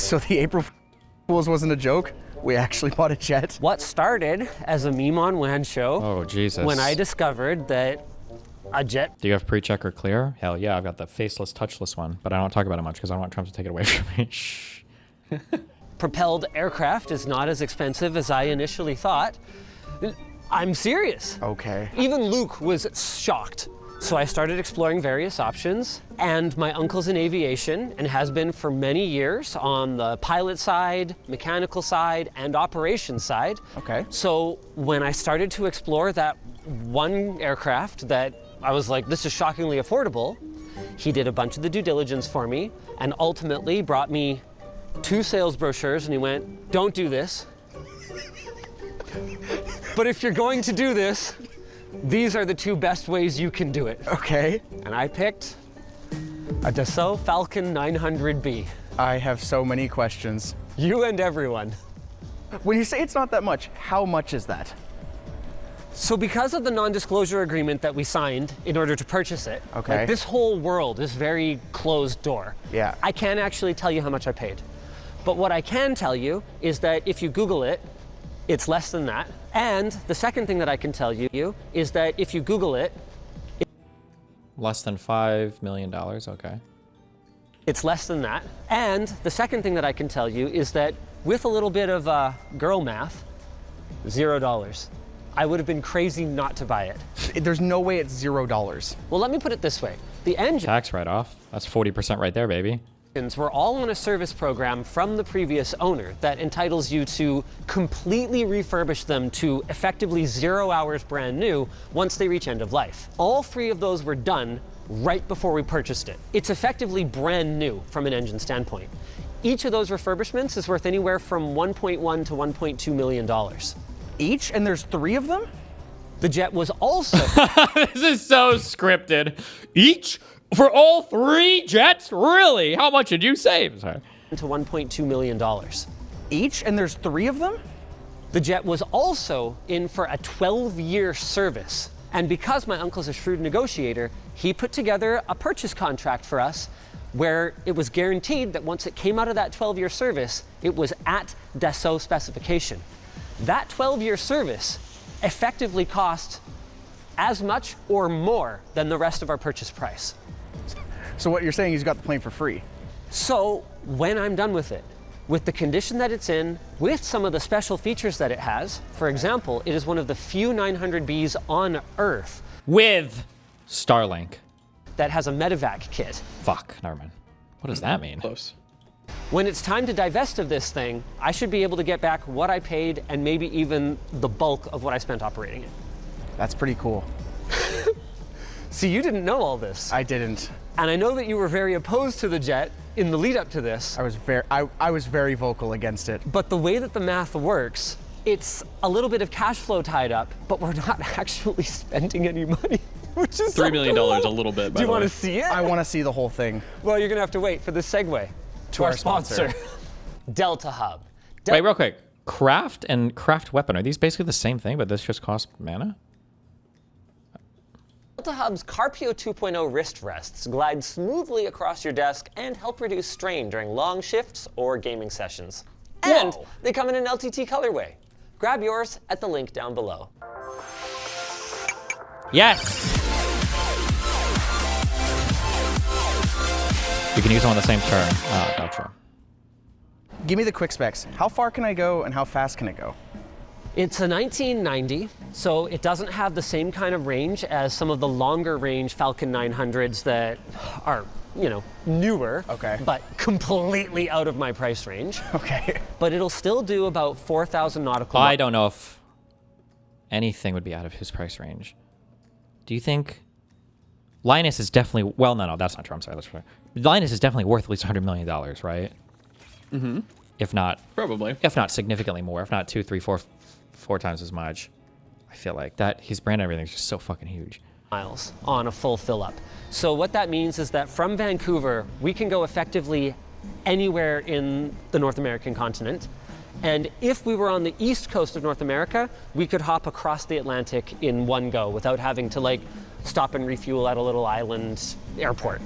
So the April Fools wasn't a joke? We actually bought a jet? What started as a meme on WAN show. Oh, Jesus. When I discovered that a jet. Do you have pre-check or clear? Hell yeah, I've got the faceless, touchless one, but I don't talk about it much because I don't want Trump to take it away from me. Shh. Propelled aircraft is not as expensive as I initially thought. I'm serious. Okay. Even Luke was shocked. So I started exploring various options, and my uncle's in aviation and has been for many years on the pilot side, mechanical side, and operations side. Okay. So when I started to explore that one aircraft that I was like, this is shockingly affordable, he did a bunch of the due diligence for me and ultimately brought me 2 sales brochures, and he went, don't do this. But if you're going to do this, these are the 2 best ways you can do it. Okay. And I picked a Dassault Falcon 900B. I have so many questions. You and everyone. When you say it's not that much, how much is that? So because of the non-disclosure agreement that we signed in order to purchase it, okay, like this whole world is very closed door. Yeah. I can't actually tell you how much I paid. But what I can tell you is that if you Google it, it's less than that. And the second thing that I can tell you is that if you Google it, less than $5 million, okay. It's less than that. And the second thing that I can tell you is that with a little bit of girl math, $0. I would have been crazy not to buy it. There's no way it's $0. Well, let me put it this way. The engine Tax write-off. That's 40% right there, baby. We're all on a service program from the previous owner that entitles you to completely refurbish them to effectively 0 hours brand new once they reach end of life. All 3 of those were done right before we purchased it. It's effectively brand new from an engine standpoint. Each of those refurbishments is worth anywhere from $1.1 to $1.2 million. Each? And there's 3 of them? The jet was also... This is so scripted. Each? For all 3 jets? Really? How much did you save? Sorry. to $1.2 million. Each? And there's 3 of them? The jet was also in for a 12-year service. And because my uncle's a shrewd negotiator, he put together a purchase contract for us where it was guaranteed that once it came out of that 12-year service, it was at Dassault specification. That 12-year service effectively cost as much or more than the rest of our purchase price. So what you're saying is you got the plane for free? So when I'm done with it, with the condition that it's in, with some of the special features that it has, for example, it is one of the few 900Bs on Earth with Starlink that has a medevac kit. Fuck, never mind. What does that mean? Close. When it's time to divest of this thing, I should be able to get back what I paid and maybe even the bulk of what I spent operating it. That's pretty cool. See, you didn't know all this. I didn't. And I know that you were very opposed to the jet in the lead up to this. I was very vocal against it. But the way that the math works, it's a little bit of cash flow tied up, but we're not actually spending any money, which is $3 million, cool. a little bit, by Do you the want way. to see it? I want to see the whole thing. Well, you're gonna have to wait for the segue to our sponsor. Delta Hub. Wait, real quick. Craft and craft weapon, are these basically the same thing, but this just costs mana? Delta Hub's Carpio 2.0 wrist rests glide smoothly across your desk and help reduce strain during long shifts or gaming sessions. And they come in an LTT colorway. Grab yours at the link down below. Yes! You can use them on the same turn. Oh, gotcha. Give me the quick specs. How far can I go and how fast can it go? It's a 1990, so it doesn't have the same kind of range as some of the longer range Falcon 900s that are, you know, newer, okay, but completely out of my price range. Okay. But it'll still do about 4,000 nautical miles. I don't know if anything would be out of his price range. Do you think Linus is definitely, well, no, that's not true. I'm sorry. Let's try. Linus is definitely worth at least $100 million, right? Mm-hmm. If not, probably. If not significantly more, if not 2, 3, 4 times as much. I feel like that his brand and everything is just so fucking huge. Miles on a full fill up. So what that means is that from Vancouver, we can go effectively anywhere in the North American continent. And if we were on the east coast of North America, we could hop across the Atlantic in one go without having to like stop and refuel at a little island airport.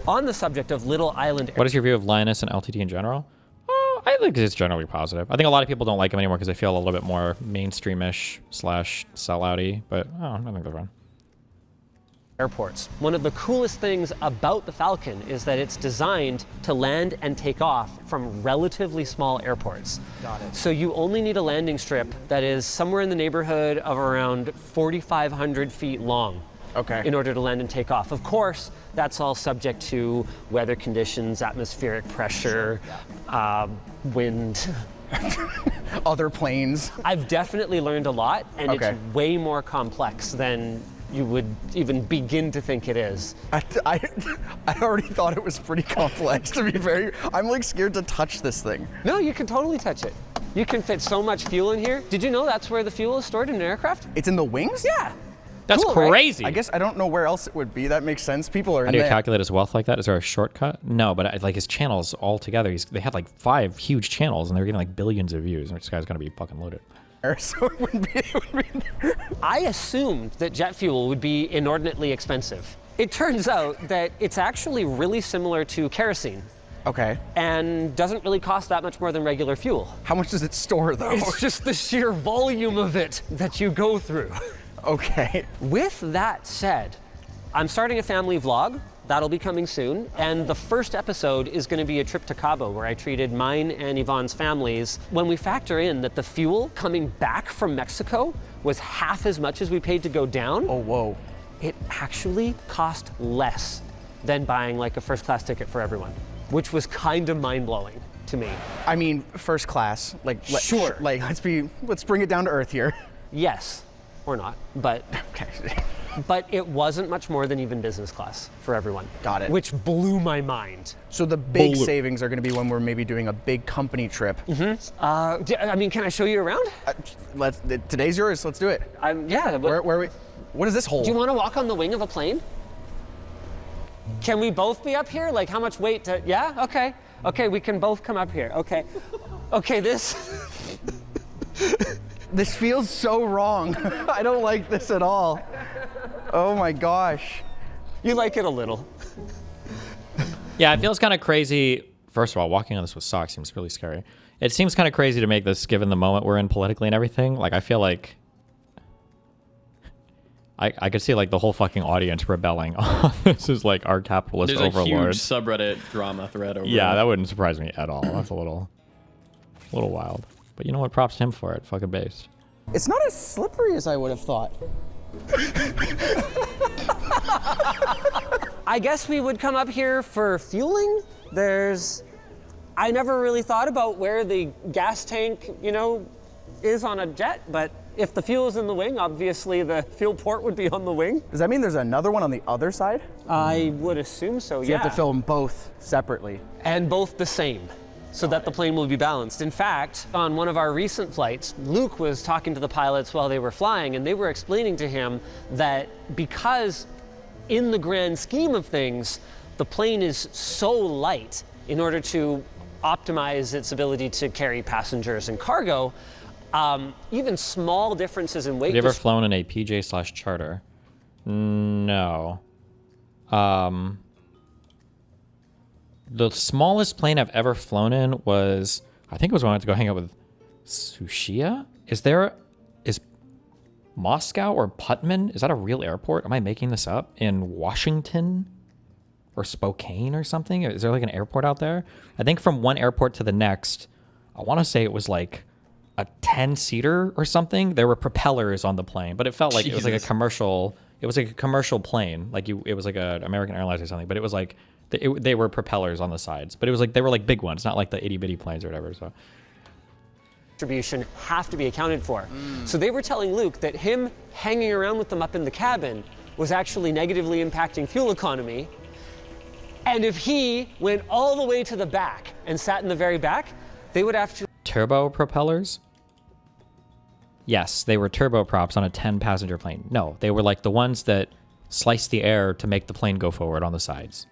On the subject of little island What is your view of Linus and LTT in general? I think it's generally positive. I think a lot of people don't like them anymore because they feel a little bit more mainstreamish / sellouty, but I think they're fun. Airports. One of the coolest things about the Falcon is that it's designed to land and take off from relatively small airports. Got it. So you only need a landing strip that is somewhere in the neighborhood of around 4,500 feet long. Okay. In order to land and take off. Of course, that's all subject to weather conditions, atmospheric pressure, wind. Other planes. I've definitely learned a lot, and Okay. it's way more complex than you would even begin to think it is. I already thought it was pretty complex, to be very. I'm like scared to touch this thing. No, you can totally touch it. You can fit so much fuel in here. Did you know that's where the fuel is stored in an aircraft? It's in the wings? Yeah. That's Cool, right? crazy. I guess I don't know where else it would be. That makes sense. People are How in do you there. calculate his wealth like that? Is there a shortcut? No, but like his channels all together, they had like 5 huge channels and they were getting like billions of views. And this guy's gonna be fucking loaded. So it wouldn't be. I assumed that jet fuel would be inordinately expensive. It turns out that it's actually really similar to kerosene Okay. and doesn't really cost that much more than regular fuel. How much does it store though? It's just the sheer volume of it that you go through. Okay. With that said, I'm starting a family vlog. That'll be coming soon. And the first episode is going to be a trip to Cabo where I treated mine and Yvonne's families. When we factor in that the fuel coming back from Mexico was half as much as we paid to go down, Oh, whoa. it actually cost less than buying like a first class ticket for everyone, which was kind of mind blowing to me. I mean, first class. Like, Sure. Like, let's bring it down to earth here. Yes, or not, but Okay. but it wasn't much more than even business class for everyone. Got it. Which blew my mind. So the big savings are going to be when we're maybe doing a big company trip. I mean, can I show you around? Today's yours. Let's do it. Yeah. Where we? What is this hole? Do you want to walk on the wing of a plane? Can we both be up here? Like how much weight to, yeah? Okay. Okay, we can both come up here. Okay. Okay, this. This feels so wrong. I don't like this at all. Oh my gosh. You like it a little. Yeah, it feels kind of crazy. First of all, walking on this with socks seems really scary. It seems kind of crazy to make this given the moment we're in politically and everything. Like, I feel like I could see like the whole fucking audience rebelling. This is like our capitalist There's overlord. a huge subreddit drama thread over Yeah, it. that wouldn't surprise me at all. That's a little wild. But you know what? Props to him for it. Fucking based. It's not as slippery as I would have thought. I guess we would come up here for fueling. I never really thought about where the gas tank, is on a jet, but if the fuel is in the wing, obviously the fuel port would be on the wing. Does that mean there's another one on the other side? I would assume so, You have to film both separately. And both the same, so that the plane will be balanced. In fact, on one of our recent flights, Luke was talking to the pilots while they were flying, and they were explaining to him that because in the grand scheme of things, the plane is so light in order to optimize its ability to carry passengers and cargo, even small differences in weight. Have you ever flown in a PJ/charter? No. The smallest plane I've ever flown in was, I think it was when I went to go hang out with Sushiya. Is Moscow or Putman, is that a real airport? Am I making this up? In Washington or Spokane or something? Is there like an airport out there? I think from one airport to the next, I want to say it was like a 10-seater or something. There were propellers on the plane, but it felt like it was like a commercial. It was like a commercial plane, like it was like an American Airlines or something. But it was like they were propellers on the sides, but it was like they were like big ones, not like the itty bitty planes or whatever. So distribution have to be accounted for. So they were telling Luke that him hanging around with them up in the cabin was actually negatively impacting fuel economy. And if he went all the way to the back and sat in the very back, they would have to turbo propellers. Yes, they were turboprops on a 10-passenger plane. No, they were like the ones that slice the air to make the plane go forward on the sides.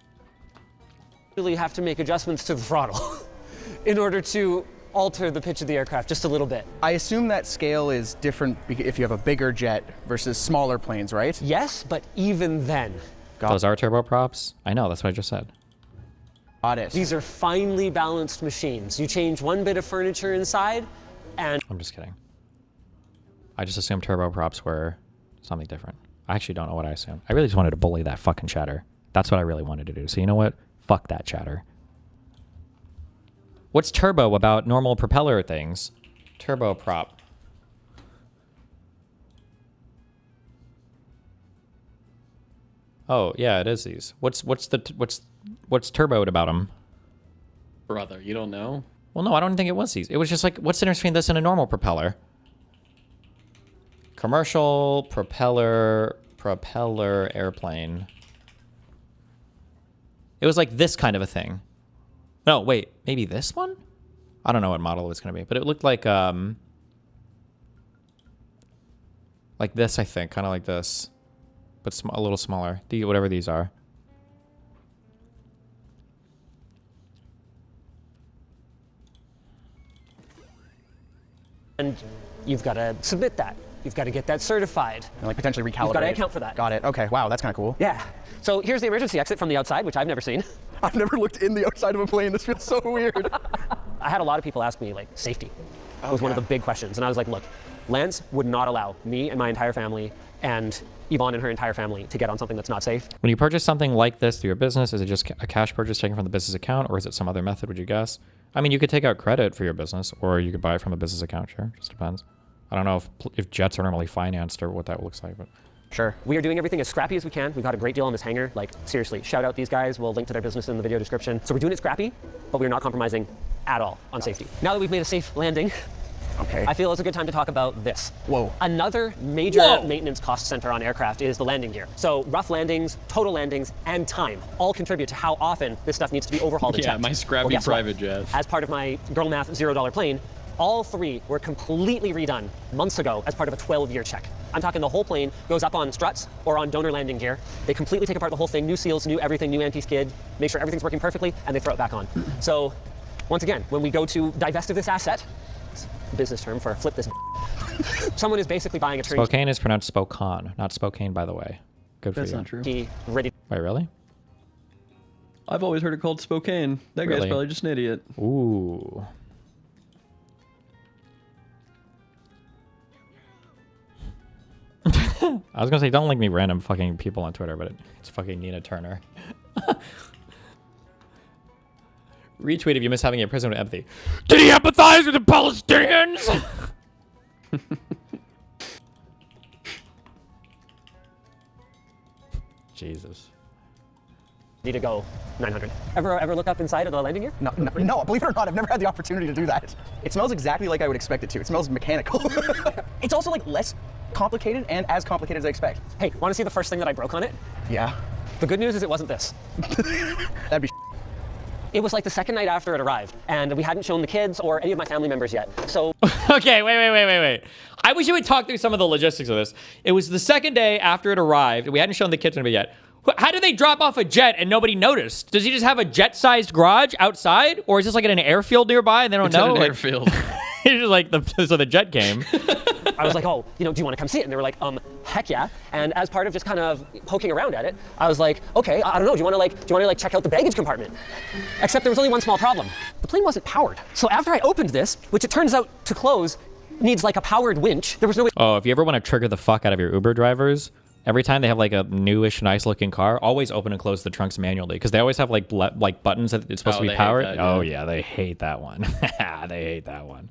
really have to make adjustments to the throttle in order to alter the pitch of the aircraft just a little bit. I assume that scale is different if you have a bigger jet versus smaller planes, right? Yes, but even then. Those are turboprops? I know, that's what I just said. Got it. These are finely balanced machines. You change one bit of furniture inside, and I'm just kidding. I just assumed turboprops were something different. I actually don't know what I assumed. I really just wanted to bully that fucking chatter. That's what I really wanted to do. So you know what? Fuck that chatter. What's turbo about normal propeller things? Turboprop. Oh yeah, it is these. What's turboed about them? Brother, you don't know? Well, no, I don't think it was these. It was just like, what's the difference between this and a normal propeller? Commercial propeller airplane. It was like this kind of a thing. No, wait, maybe this one? I don't know what model it was going to be, but it looked like this, I think, kind of like this, but a little smaller. Whatever these are. and you've got to submit that. You've got to get that certified. And like potentially recalibrate. You've got to account for that. Got it. Okay. Wow, that's kind of cool. Yeah. So here's the emergency exit from the outside, which I've never seen. I've never looked in the outside of a plane. This feels so weird. I had a lot of people ask me, like, safety was one of the big questions. And I was like, look, Lance would not allow me and my entire family and Yvonne and her entire family to get on something that's not safe. When you purchase something like this through your business, is it just a cash purchase taken from the business account, or is it some other method, would you guess? I mean, you could take out credit for your business, or you could buy it from a business account, sure. Just depends. I don't know if jets are normally financed or what that looks like, but... Sure. We are doing everything as scrappy as we can. We've got a great deal on this hangar. Like, seriously, shout out these guys. We'll link to their business in the video description. So we're doing it scrappy, but we're not compromising at all on safety. Now that we've made a safe landing, okay, I feel it's a good time to talk about this. Whoa. Another major maintenance cost center on aircraft is the landing gear. So rough landings, total landings, and time all contribute to how often this stuff needs to be overhauled and checked. My scrappy guess what? private jet. As part of my girl math $0 plane, all three were completely redone months ago as part of a 12-year check. I'm talking the whole plane goes up on struts or on donor landing gear. They completely take apart the whole thing, new seals, new everything, new anti-skid, make sure everything's working perfectly, and they throw it back on. So, once again, when we go to divest of this asset, it's a business term for flip this, someone is basically buying a turnkey. Spokane is pronounced Spokane, not Spokane, by the way. Good for you. That's not true. Ready. Wait, really? I've always heard it called Spokane. That guy's Really? probably just an idiot. Ooh. I was gonna say, don't link me random fucking people on Twitter, but it's fucking Nina Turner. Retweet if you miss having a prison with empathy. Did he empathize with the Palestinians? Jesus. Need to go 900. Ever look up inside of the landing gear? No, believe it or not, I've never had the opportunity to do that. It smells exactly like I would expect it to. It smells mechanical. It's also like less complicated and as complicated as I expect. Hey, want to see the first thing that I broke on it? Yeah. The good news is it wasn't this. That'd be It was like the second night after it arrived, and we hadn't shown the kids or any of my family members yet. So Okay, wait. I wish you would talk through some of the logistics of this. It was the second day after it arrived. We hadn't shown the kids yet. How do they drop off a jet and nobody noticed? Does he just have a jet-sized garage outside? Or is this like at an airfield nearby and they don't It's know? at an Like, airfield. it's just like so the jet came. I was like, oh, do you want to come see it? And they were like, heck yeah. And as part of just kind of poking around at it, I was like, okay, I don't know, do you want to check out the baggage compartment? Except there was only one small problem. The plane wasn't powered. So after I opened this, which it turns out to close needs like a powered winch, there was no way. Oh, if you ever want to trigger the fuck out of your Uber drivers, every time they have like a newish, nice-looking car, always open and close the trunks manually because they always have like buttons that it's supposed to be powered. Oh yeah, they hate that one. They hate that one.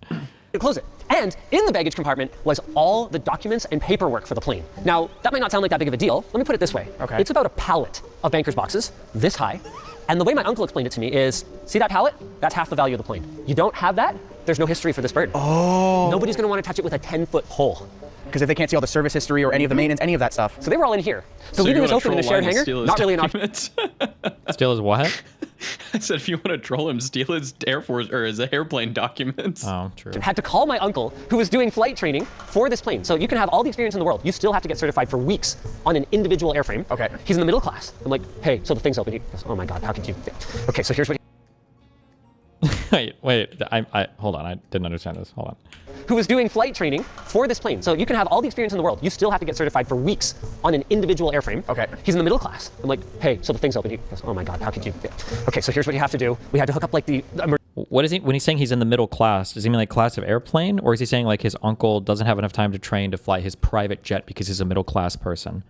To close it. And in the baggage compartment was all the documents and paperwork for the plane. Now, that might not sound like that big of a deal. Let me put it this way. Okay. It's about a pallet of banker's boxes, this high. And the way my uncle explained it to me is, see that pallet? That's half the value of the plane. You don't have that, there's no history for this bird. Oh. Nobody's gonna want to touch it with a 10-foot pole. Because if they can't see all the service history or any of the maintenance, any of that stuff. So they were all in here. So you leaving this wanna open in a troll shared Linus, hangar, steal his not really an option. documents? Still is what? I said if you want to troll him, steal his Air Force or his airplane documents. Oh, true. Had to call my uncle who was doing flight training for this plane. So you can have all the experience in the world. You still have to get certified for weeks on an individual airframe. Okay. He's in the middle class. I'm like, hey, so the thing's open. He goes, oh my God, how could you? Okay, so here's what Wait. I hold on. I didn't understand this. Hold on. who was doing flight training for this plane. So you can have all the experience in the world. You still have to get certified for weeks on an individual airframe. Okay. He's in the middle class. I'm like, hey, so the thing's open. He goes, oh my God, how could you? Okay, so here's what you have to do. We had to hook up like the What is he when he's saying he's in the middle class? Does he mean like class of airplane, or is he saying like his uncle doesn't have enough time to train to fly his private jet because he's a middle class person?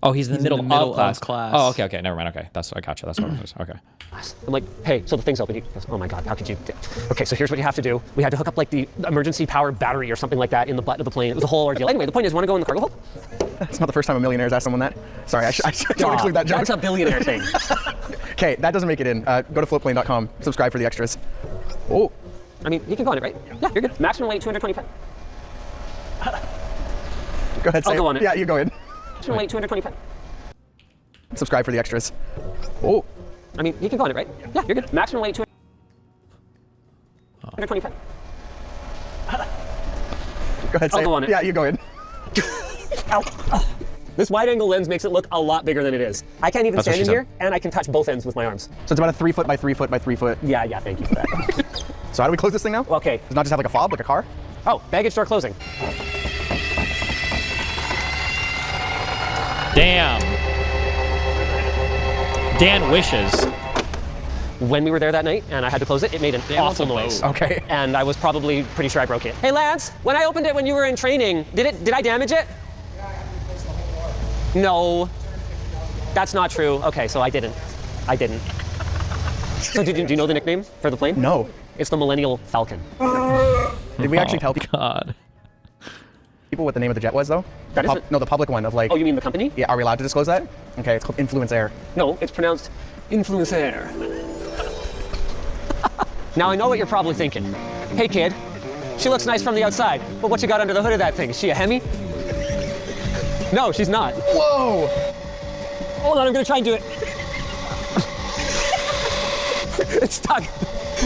Oh, he's in the middle of class. Oh, okay, never mind. Okay, I gotcha. That's what it was. Okay. I'm like, hey, so the thing's open. He goes, oh my God, how could you? Okay, so here's what you have to do. We had to hook up like the emergency power battery or something like that in the butt of the plane. It was a whole ordeal. Anyway, the point is, want to go in the cargo hold? That's not the first time a millionaire's asked someone that. Sorry, I should include that joke. That's a billionaire thing. Okay, that doesn't make it in. Go to floatplane.com. Subscribe for the extras. Oh. I mean, you can go on it, right? Yeah, you're good. Maximum weight, 220 pounds. Go ahead, say I'll go on it. Yeah, you go in. Maximum weight, 220 pounds. Subscribe for the extras. Oh. I mean, you can go on it, right? Yeah, you're good. Maximum weight, 220 pounds. Go ahead, say I'll go on it. Yeah, you go in. Ow. This wide-angle lens makes it look a lot bigger than it is. I can't even stand in here, and I can touch both ends with my arms. So it's about a 3 foot by 3 foot by 3 foot. Yeah, thank you for that. So how do we close this thing now? Okay. Does it not just have like a fob, like a car? Oh, baggage door closing. Damn. Dan wishes. When we were there that night and I had to close it, it made an awful noise. Okay. And I was probably pretty sure I broke it. Hey Lance, when I opened it when you were in training, did I damage it? No. That's not true. Okay, so I didn't. So do you know the nickname for the plane? No. It's the Millennial Falcon. Did we actually tell God. people what the name of the jet was though? That isn't- No, the public one of like. Oh, you mean the company? Yeah, are we allowed to disclose that? Okay, it's called Influence Air. No, it's pronounced Influence Air. Now I know what you're probably thinking. Hey kid, she looks nice from the outside, but what you got under the hood of that thing? Is she a Hemi? No, she's not. Whoa! Hold on, I'm gonna try and do it. It's stuck.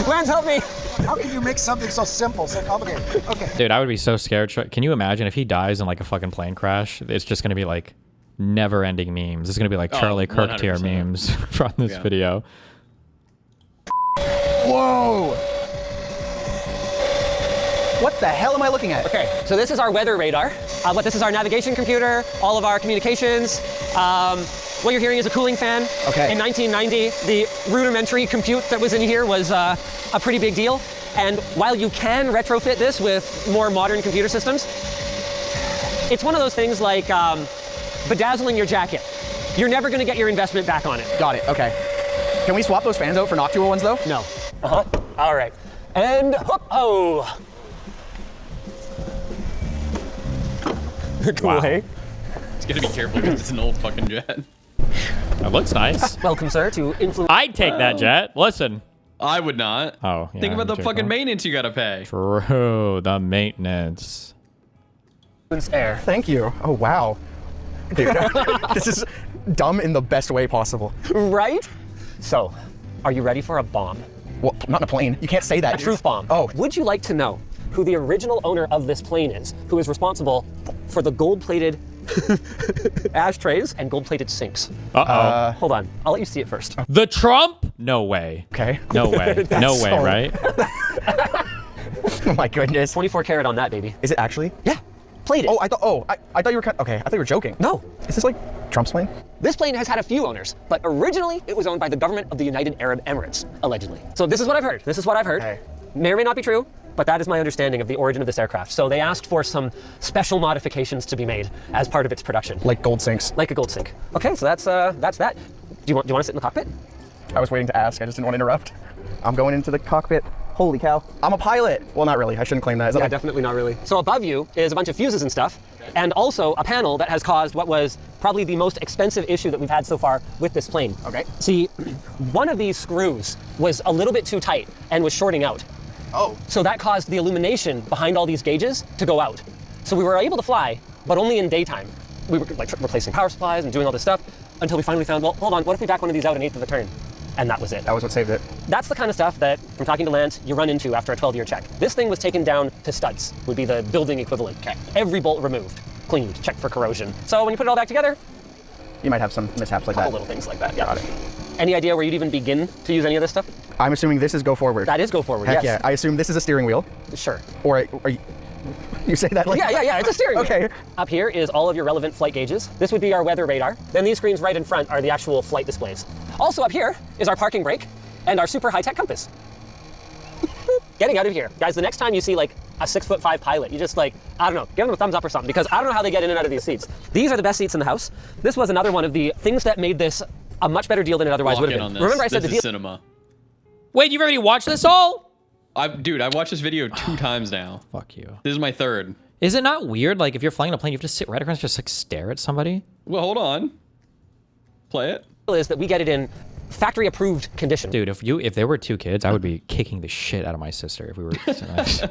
Lance, help me. How can you make something so simple, so complicated? Okay. Dude, I would be so scared. Can you imagine if he dies in like a fucking plane crash? It's just gonna be like never-ending memes. It's gonna be like Charlie Kirk tier 100%. memes from this video. Whoa! What the hell am I looking at? Okay, so this is our weather radar, but this is our navigation computer, all of our communications. What you're hearing is a cooling fan. Okay. In 1990, the rudimentary compute that was in here was a pretty big deal. And while you can retrofit this with more modern computer systems, it's one of those things like bedazzling your jacket. You're never gonna get your investment back on it. Got it, okay. Can we swap those fans out for noctual ones though? No. Uh-huh. All right. And oh. Go away. Just gotta be careful because it's an old fucking jet. That looks nice. Welcome, sir, to Influence. I'd take that jet. Listen. I would not. Oh, yeah. Think about the Jake, fucking huh? maintenance you gotta pay. True, the maintenance. Air. Thank you. Oh, wow. Dude, this is dumb in the best way possible. Right? So, are you ready for a bomb? Well, not in a plane. You can't say that. A truth bomb. Oh. Would you like to know who the original owner of this plane is, who is responsible for the gold-plated ashtrays and gold-plated sinks? Uh-oh. Hold on, I'll let you see it first. The Trump? No way. Okay. No way. No way, so- right? Oh my goodness. 24 karat on that, baby. Is it actually? Yeah, plated. Oh, I thought you were okay, I thought you were joking. No. Is this like Trump's plane? This plane has had a few owners, but originally it was owned by the government of the United Arab Emirates, allegedly. So this is what I've heard. Okay. May or may not be true, but that is my understanding of the origin of this aircraft. So they asked for some special modifications to be made as part of its production. Like gold sinks. Like a gold sink. Okay, so that's that. Do you want to sit in the cockpit? I was waiting to ask, I just didn't want to interrupt. I'm going into the cockpit. Holy cow. I'm a pilot. Well, not really. I shouldn't claim that. Is that Yeah, like- definitely not really. So above you is a bunch of fuses and stuff, and also a panel that has caused what was probably the most expensive issue that we've had so far with this plane. Okay. See, one of these screws was a little bit too tight and was shorting out. Oh. So that caused the illumination behind all these gauges to go out. So we were able to fly, but only in daytime. We were like replacing power supplies and doing all this stuff until we finally found, well, hold on, what if we back one of these out an eighth of a turn? And that was it. That was what saved it. That's the kind of stuff that, from talking to Lance, you run into after a 12-year check. This thing was taken down to studs, would be the building equivalent. Okay. Every bolt removed, cleaned, checked for corrosion. So when you put it all back together, You might have some mishaps like a couple that. little things like that, yeah. Got it. Any idea where you'd even begin to use any of this stuff? I'm assuming this is go forward. That is go forward, Heck yes. yeah. I assume this is a steering wheel. Sure. Or are you, You say that like... Yeah, it's a steering wheel. Okay. Up here is all of your relevant flight gauges. This would be our weather radar. Then these screens right in front are the actual flight displays. Also up here is our parking brake and our super high-tech compass. Getting out of here. Guys, the next time you see like a 6'5" pilot, you just like, I don't know, give them a thumbs up or something, because I don't know how they get in and out of these seats. These are the best seats in the house. This was another one of the things that made this a much better deal than it otherwise would have been. Remember I said the deal. Cinema. Wait, you've already watched this all? Dude, I've watched this video 2 times now. Fuck you. This is my 3rd. Is it not weird? Like if you're flying a plane, you have to sit right across and just like stare at somebody? Well, hold on. Play it. Is that we get it in factory approved condition. Dude, if there were 2 kids, I would be kicking the shit out of my sister if we were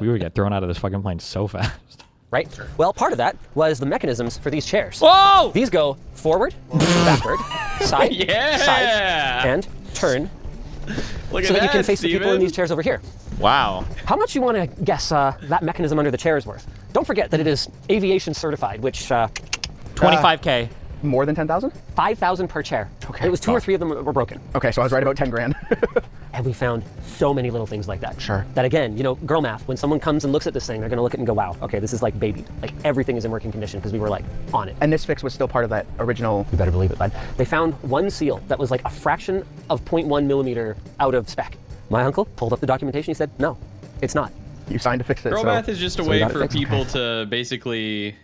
we would get thrown out of this fucking plane so fast. Right? Well, part of that was the mechanisms for these chairs. Whoa! These go forward, backward, side, Yeah! side, and turn. Look So that you can face the Steven. people in these chairs over here. Wow. How much you want to guess that mechanism under the chair is worth? Don't forget that it is aviation certified, which 25K. More than 10,000? 5,000 per chair. Okay. And it was 2 or 3 of them were broken. Okay, so I was right about 10 grand. And we found so many little things like that. Sure. That again, you know, girl math, when someone comes and looks at this thing, they're going to look at it and go, wow, okay, this is like babied. Like everything is in working condition because we were like on it. And this fix was still part of that original... You better believe it, bud. They found one seal that was like a fraction of 0.1 millimeter out of spec. My uncle pulled up the documentation. He said, no, it's not. You signed to fix it. Girl so, math is just a so you way got it for fixed. people to basically,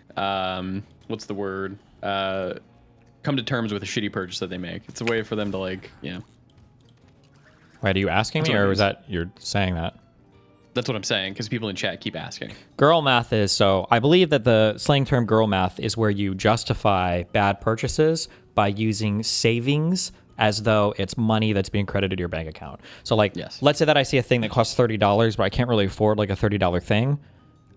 what's the word? Come to terms with a shitty purchase that they make. It's a way for them to like, yeah. Wait, are you asking That's me, what it or is. was that you're saying that? That's what I'm saying, because people in chat keep asking. Girl math is, so I believe that the slang term girl math is where you justify bad purchases by using savings as though it's money that's being credited to your bank account. So like, Yes. let's say that I see a thing that costs $30, but I can't really afford like a $30 thing.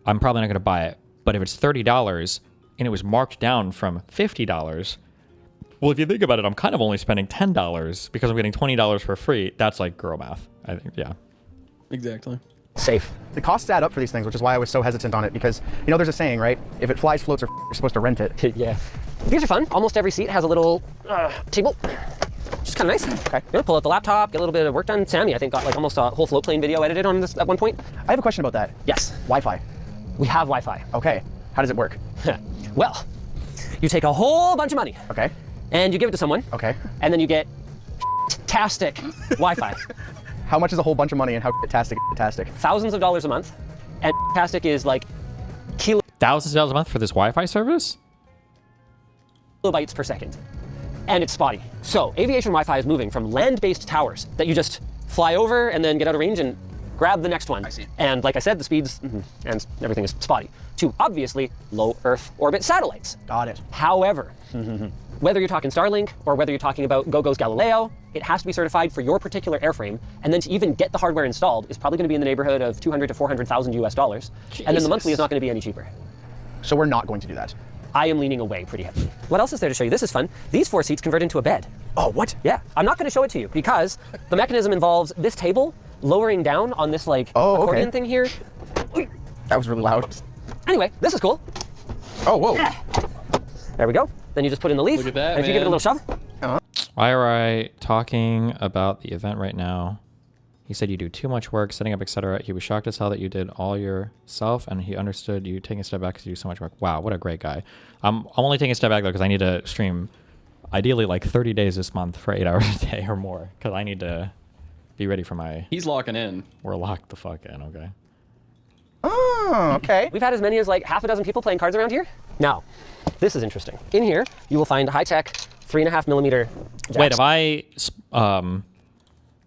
I'm probably not going to buy it. But if it's $30 and it was marked down from $50, well, if you think about it, I'm kind of only spending $10 because I'm getting $20 for free. That's like girl math, I think. Yeah. Exactly. Safe. The costs add up for these things, which is why I was so hesitant on it, because, you know, there's a saying, right? If it flies, floats, or you're supposed to rent it. Yeah. These are fun. Almost every seat has a little table. Just kind of nice. Okay. You know, pull out the laptop, get a little bit of work done. Sammy, I think, got like almost a whole float plane video edited on this at one point. I have a question about that. Yes. Wi-Fi. We have Wi-Fi. Okay. How does it work? Well, you take a whole bunch of money Okay. and you give it to someone, Okay. and then you get tastic Wi-Fi. How much is a whole bunch of money and how fantastic? Thousands of dollars a month, and tastic is like Thousands of dollars a month for this Wi-Fi service? kilobytes per second, and it's spotty. So aviation Wi-Fi is moving from land-based towers that you just fly over and then get out of range and grab the next one. I see. And like I said, the speeds and everything is spotty, to obviously low Earth orbit satellites. Got it. However, whether you're talking Starlink or whether you're talking about GoGo's Galileo, it has to be certified for your particular airframe, and then to even get the hardware installed is probably going to be in the neighborhood of $200,000 to $400,000 US, and then the monthly is not going to be any cheaper. So we're not going to do that. I am leaning away pretty heavily. What else is there to show you? This is fun. These 4 seats convert into a bed. Oh, what? Yeah, I'm not going to show it to you because the mechanism involves this table lowering down on this like Oh, accordion okay. thing here. That was really loud. Anyway, this is cool. Oh, whoa. There we go. Then you just put in the leaf. Look at that, and if you give it a man. little shove, Why are I talking about the event right now? He said you do too much work, setting up, etc. He was shocked as hell that you did all yourself, and he understood you taking a step back because you do so much work. Wow, what a great guy. I'm only taking a step back though because I need to stream, ideally like 30 days this month for 8 hours a day or more, because I need to be ready for my. He's locking in. We're locked the fuck in, okay? Oh, okay. we've had as many as like half a dozen people playing cards around here. Now, this is interesting. In here, you will find high-tech 3.5 millimeter jacks. Wait, have I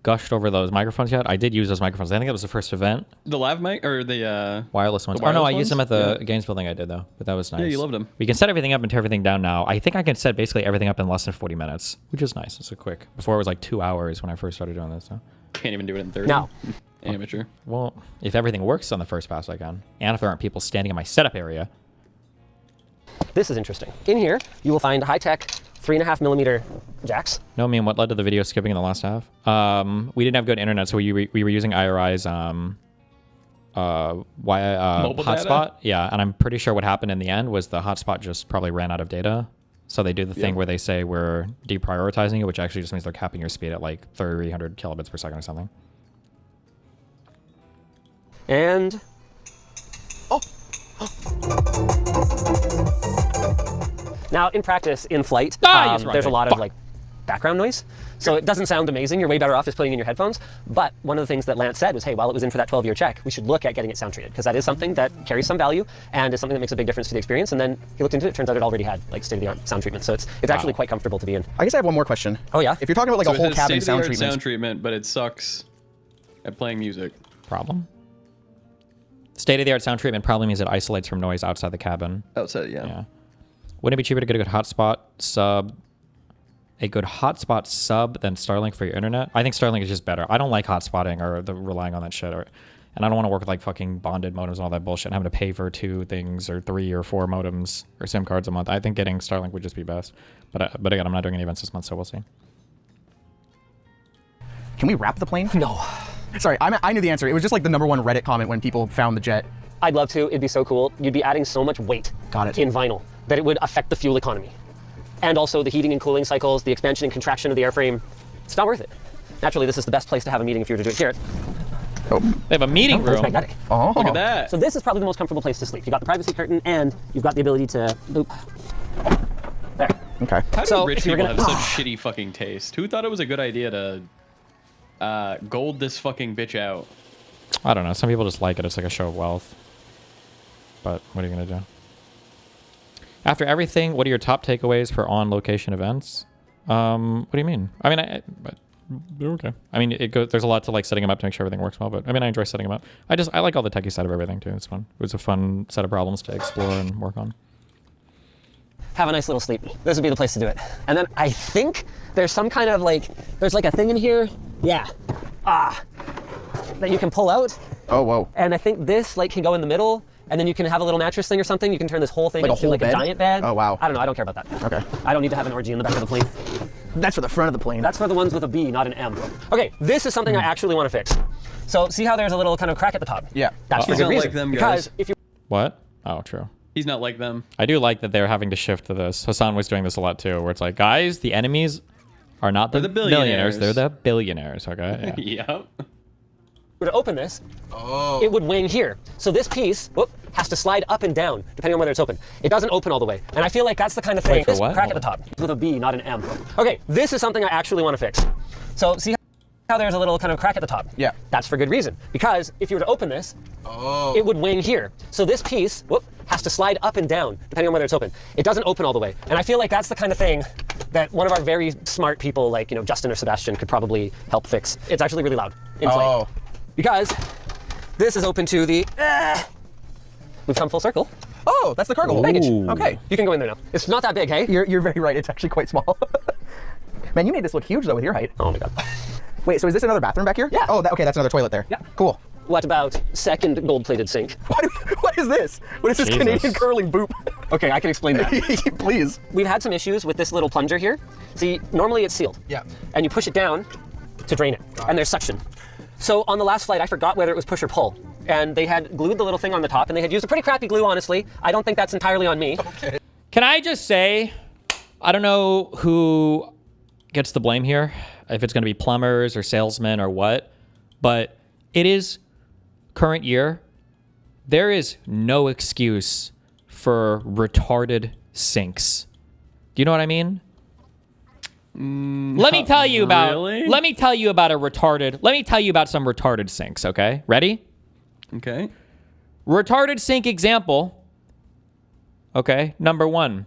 gushed over those microphones yet? I did use those microphones. I think that was the first event. The lav mic or the Wireless ones. The Oh no, I wireless used them at ones? the games building I did though, but that was nice. Yeah, you loved them. We can set everything up and tear everything down now. I think I can set basically everything up in less than 40 minutes, which is nice. It's a quick. Before it was like 2 hours when I first started doing this. So. can't even do it in 30. Now, Amateur. Well, if everything works on the first pass, I can. And if there aren't people standing in my setup area. this is interesting. In here, you will find high-tech 3.5 millimeter jacks. No, I mean, what led to the video skipping in the last half? We didn't have good internet, so we were using IRI's Mobile hotspot. data? Yeah, and I'm pretty sure what happened in the end was the hotspot just probably ran out of data. So they do the thing where they say we're deprioritizing it, which actually just means they're capping your speed at like 300 kilobits per second or something. And Now, in practice, in flight, Ah, he's right there's a there. lot of Fuck. like background noise. So it doesn't sound amazing. You're way better off just putting in your headphones. But one of the things that Lance said was, hey, while it was in for that 12-year check, we should look at getting it sound treated, because that is something that carries some value and is something that makes a big difference to the experience. And then he looked into it. Turns out it already had like state-of-the-art sound treatment. So it's actually quite comfortable to be in. I guess I have one more question. Oh, yeah? If you're talking about like So a it whole has cabin sound state-of-the-art treatment, but it sucks at playing music. Problem? State-of-the-art sound treatment probably means it isolates from noise outside the cabin. Outside, yeah. Yeah. Wouldn't it be cheaper to get a good hotspot sub than Starlink for your internet? I think Starlink is just better. I don't like hotspotting or relying on that shit. And I don't want to work with like fucking bonded modems and all that bullshit and having to pay for 2 things or 3 or 4 modems or SIM cards a month. I think getting Starlink would just be best. But again, I'm not doing any events this month, so we'll see. can we wrap the plane? No. Sorry, I knew the answer. It was just like the #1 Reddit comment when people found the jet. I'd love to. It'd be so cool. You'd be adding so much weight Got it. in vinyl that it would affect the fuel economy. And also the heating and cooling cycles, the expansion and contraction of the airframe. It's not worth it. Naturally, this is the best place to have a meeting if you were to do it here. They have a meeting It's room. magnetic. Oh, Look at that. So this is probably the most comfortable place to sleep. You got the privacy curtain and you've got the ability to boop. There. Okay. How do So, rich if you were people have gonna- such shitty fucking taste? Who thought it was a good idea to gold this fucking bitch out? I don't know. Some people just like it. It's like a show of wealth. But what are you going to do? After everything, what are your top takeaways for on-location events? What do you mean? I mean, but they're okay. I mean, there's a lot to like setting them up to make sure everything works well. But I mean, I enjoy setting them up. I like all the techie side of everything too. It's fun. It was a fun set of problems to explore and work on. Have a nice little sleep. This would be the place to do it. And then I think there's some kind of like, there's like a thing in here. Yeah. That you can pull out. Oh, whoa. And I think this like can go in the middle. And then you can have a little mattress thing or something. You can turn this whole thing Like a into whole like bed? a giant bed. Oh, wow. I don't know. I don't care about that. Okay. I don't need to have an orgy in the back of the plane. That's for the front of the plane. That's for the ones with a B, not an M. Okay, this is something I actually want to fix. So see how there's a little kind of crack at the top? Yeah. That's for He's good not reason. like them, because guys. if you What? Oh, true. He's not like them. I do like that they're having to shift to this. Hassan was doing this a lot too, where it's like, guys, the enemies are not the, They're the millionaires. billionaires. They're the billionaires, okay? Yeah. Yep. were to open this, it would wing here. So this piece has to slide up and down, depending on whether it's open. It doesn't open all the way. And I feel like that's the kind of thing. Wait, for this what? crack at the top with a B, not an M. Okay, this is something I actually want to fix. So see how there's a little kind of crack at the top? Yeah. That's for good reason. Because if you were to open this, it would wing here. So this piece has to slide up and down, depending on whether it's open. It doesn't open all the way. And I feel like that's the kind of thing that one of our very smart people, like Justin or Sebastian, could probably help fix. It's actually really loud in flight. Oh. Because this is open to the... We've come full circle. Oh, that's the cargo hold. Baggage. Ooh. Okay. You can go in there now. It's not that big, hey? You're very right. It's actually quite small. Man, you made this look huge though with your height. Oh my god. Wait, so is this another bathroom back here? Yeah. Oh, okay, that's another toilet there. Yeah. Cool. What about second gold-plated sink? What is this? What is this Jesus. Canadian curling boop? Okay, I can explain that. Please. We've had some issues with this little plunger here. See, normally it's sealed. Yeah. And you push it down to drain it. And there's suction. So on the last flight, I forgot whether it was push or pull. And they had glued the little thing on the top, and they had used a pretty crappy glue, honestly. I don't think that's entirely on me. Can I just say, I don't know who gets the blame here, if it's going to be plumbers or salesmen or what, but it is current year. There is no excuse for retarded sinks. Do you know what I mean? Let me tell you about. really? Let me tell you about some retarded sinks. Okay, ready? Okay. Retarded sink example. Okay, number 1.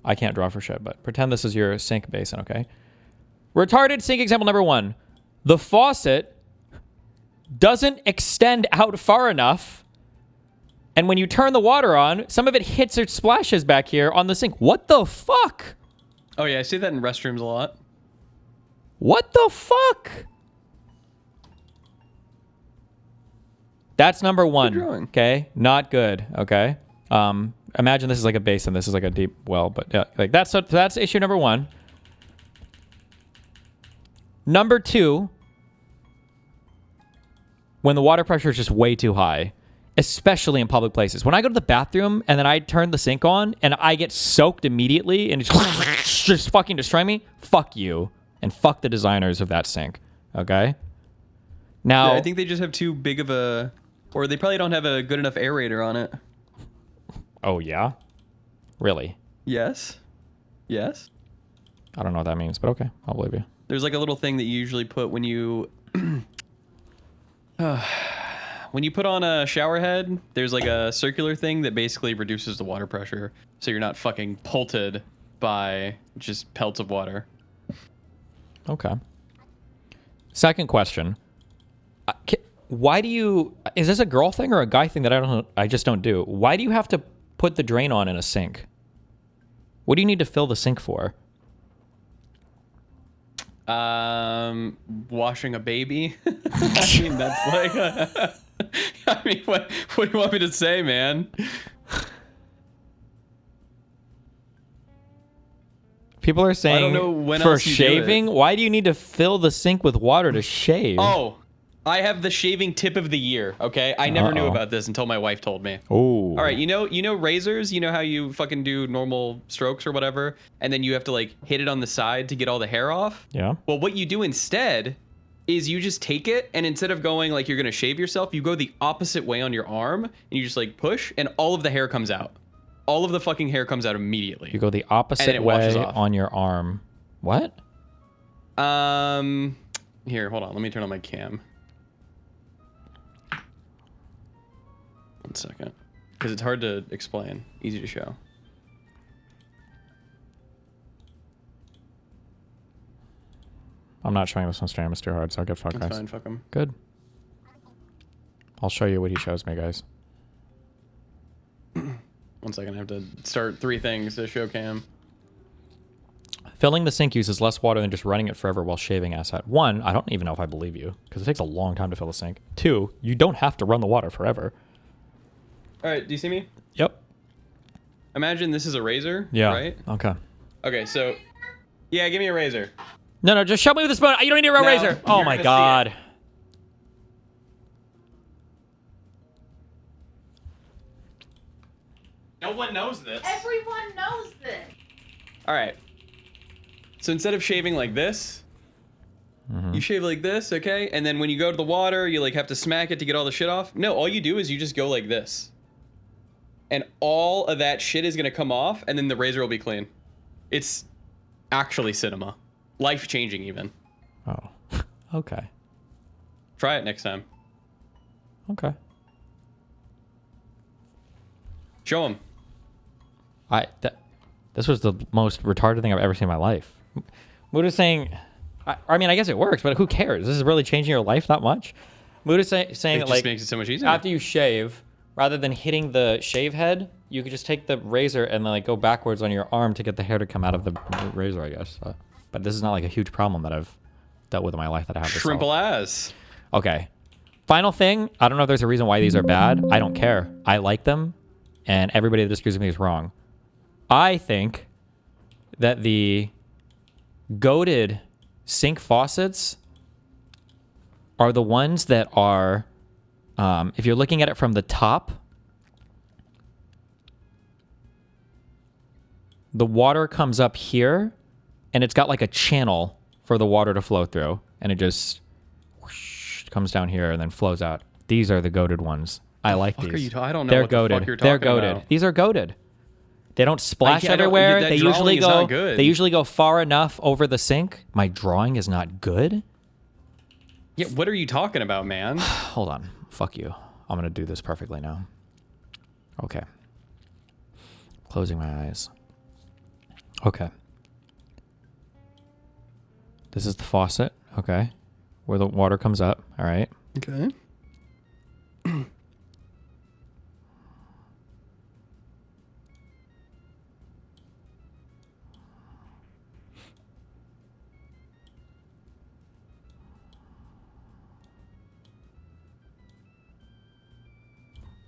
I can't draw for shit, but pretend this is your sink basin, okay? Retarded sink example number 1. The faucet doesn't extend out far enough, and when you turn the water on, some of it hits or splashes back here on the sink. What the fuck? Oh yeah, I see that in restrooms a lot. What the fuck? That's number 1. drawing. Okay, not good. Okay. Imagine this is like a basin. This is like a deep well, but yeah, like that's issue number 1. Number 2, when the water pressure is just way too high, especially in public places. When I go to the bathroom and then I turn the sink on and I get soaked immediately and it's just fucking destroying me, fuck you and fuck the designers of that sink. Okay. Now, Yeah, I think they just have too big of a Or they probably don't have a good enough aerator on it. Oh, yeah? Really? Yes. Yes. I don't know what that means, but okay. I'll believe you. There's like a little thing that you usually put when you when you put on a shower head, there's like a circular thing that basically reduces the water pressure so you're not fucking pulted by just pelts of water. Okay. Second question. Why do you... Is this a girl thing or a guy thing that I just don't do? Why do you have to put the drain on in a sink? What do you need to fill the sink for? Washing a baby. I mean, that's like I mean, what do you want me to say, man? People are saying I don't know when for else you do it. shaving, why do you need to fill the sink with water to shave? Oh, I have the shaving tip of the year, okay? I never knew Uh-oh. about this until my wife told me. Oh. All right, you know razors? You know how you fucking do normal strokes or whatever, and then you have to like hit it on the side to get all the hair off? Yeah. Well, what you do instead is you just take it, and instead of going like you're gonna shave yourself, you go the opposite way on your arm, and you just like push, and all of the hair comes out. All of the fucking hair comes out immediately. You go the And opposite it washes way off. on your arm. What? Here, hold on. Let me turn on my cam. 1 second. Because it's hard to explain. Easy to show. I'm not showing this on stream. It's too hard, so I'll get fucked, That's guys. fine, fuck 'em. Good. I'll show you what he shows me, guys. 1 second, I have to start 3 things to show cam. Filling the sink uses less water than just running it forever while shaving asset. 1, I don't even know if I believe you, because it takes a long time to fill the sink. 2, you don't have to run the water forever. Alright, do you see me? Yep. Imagine this is a razor, Yeah. right? Okay. Okay, so... Yeah, give me a razor. No, just show me with the spoon. You don't need a No, razor. Oh you're my gonna see god. No one knows this. Everyone knows this. Alright. So instead of shaving like this, you shave like this, okay? And then when you go to the water, you like have to smack it to get all the shit off. No, all you do is you just go like this. And all of that shit is gonna come off, and then the razor will be clean. It's actually cinema. Life-changing even. Oh. Okay. Try it next time. Okay. Show him. This was the most retarded thing I've ever seen in my life. Muda's saying, I mean, I guess it works, but who cares? This is really changing your life that much. Muda's saying It that just like makes it so much easier. after you shave, rather than hitting the shave head, you could just take the razor and then like go backwards on your arm to get the hair to come out of the razor, I guess. But this is not like a huge problem that I've dealt with in my life that I have to solve. Shrimple ass. Okay. Final thing. I don't know if there's a reason why these are bad. I don't care. I like them, and everybody that disagrees with me is wrong. I think that the goated sink faucets are the ones that are, if you're looking at it from the top, the water comes up here, and it's got like a channel for the water to flow through, and it just whoosh, comes down here and then flows out. These are the goated ones. I like fuck these. are you I don't know They're what the goated. fuck you're They're talking goated. about. These are goated. They don't splash I don't- everywhere. that They drawing usually is go. not good. They usually go far enough over the sink. My drawing is not good. Yeah, what are you talking about, man? Hold on. Fuck you. I'm gonna do this perfectly now. Okay. Closing my eyes. Okay. This is the faucet. Okay. Where the water comes up. All right. Okay.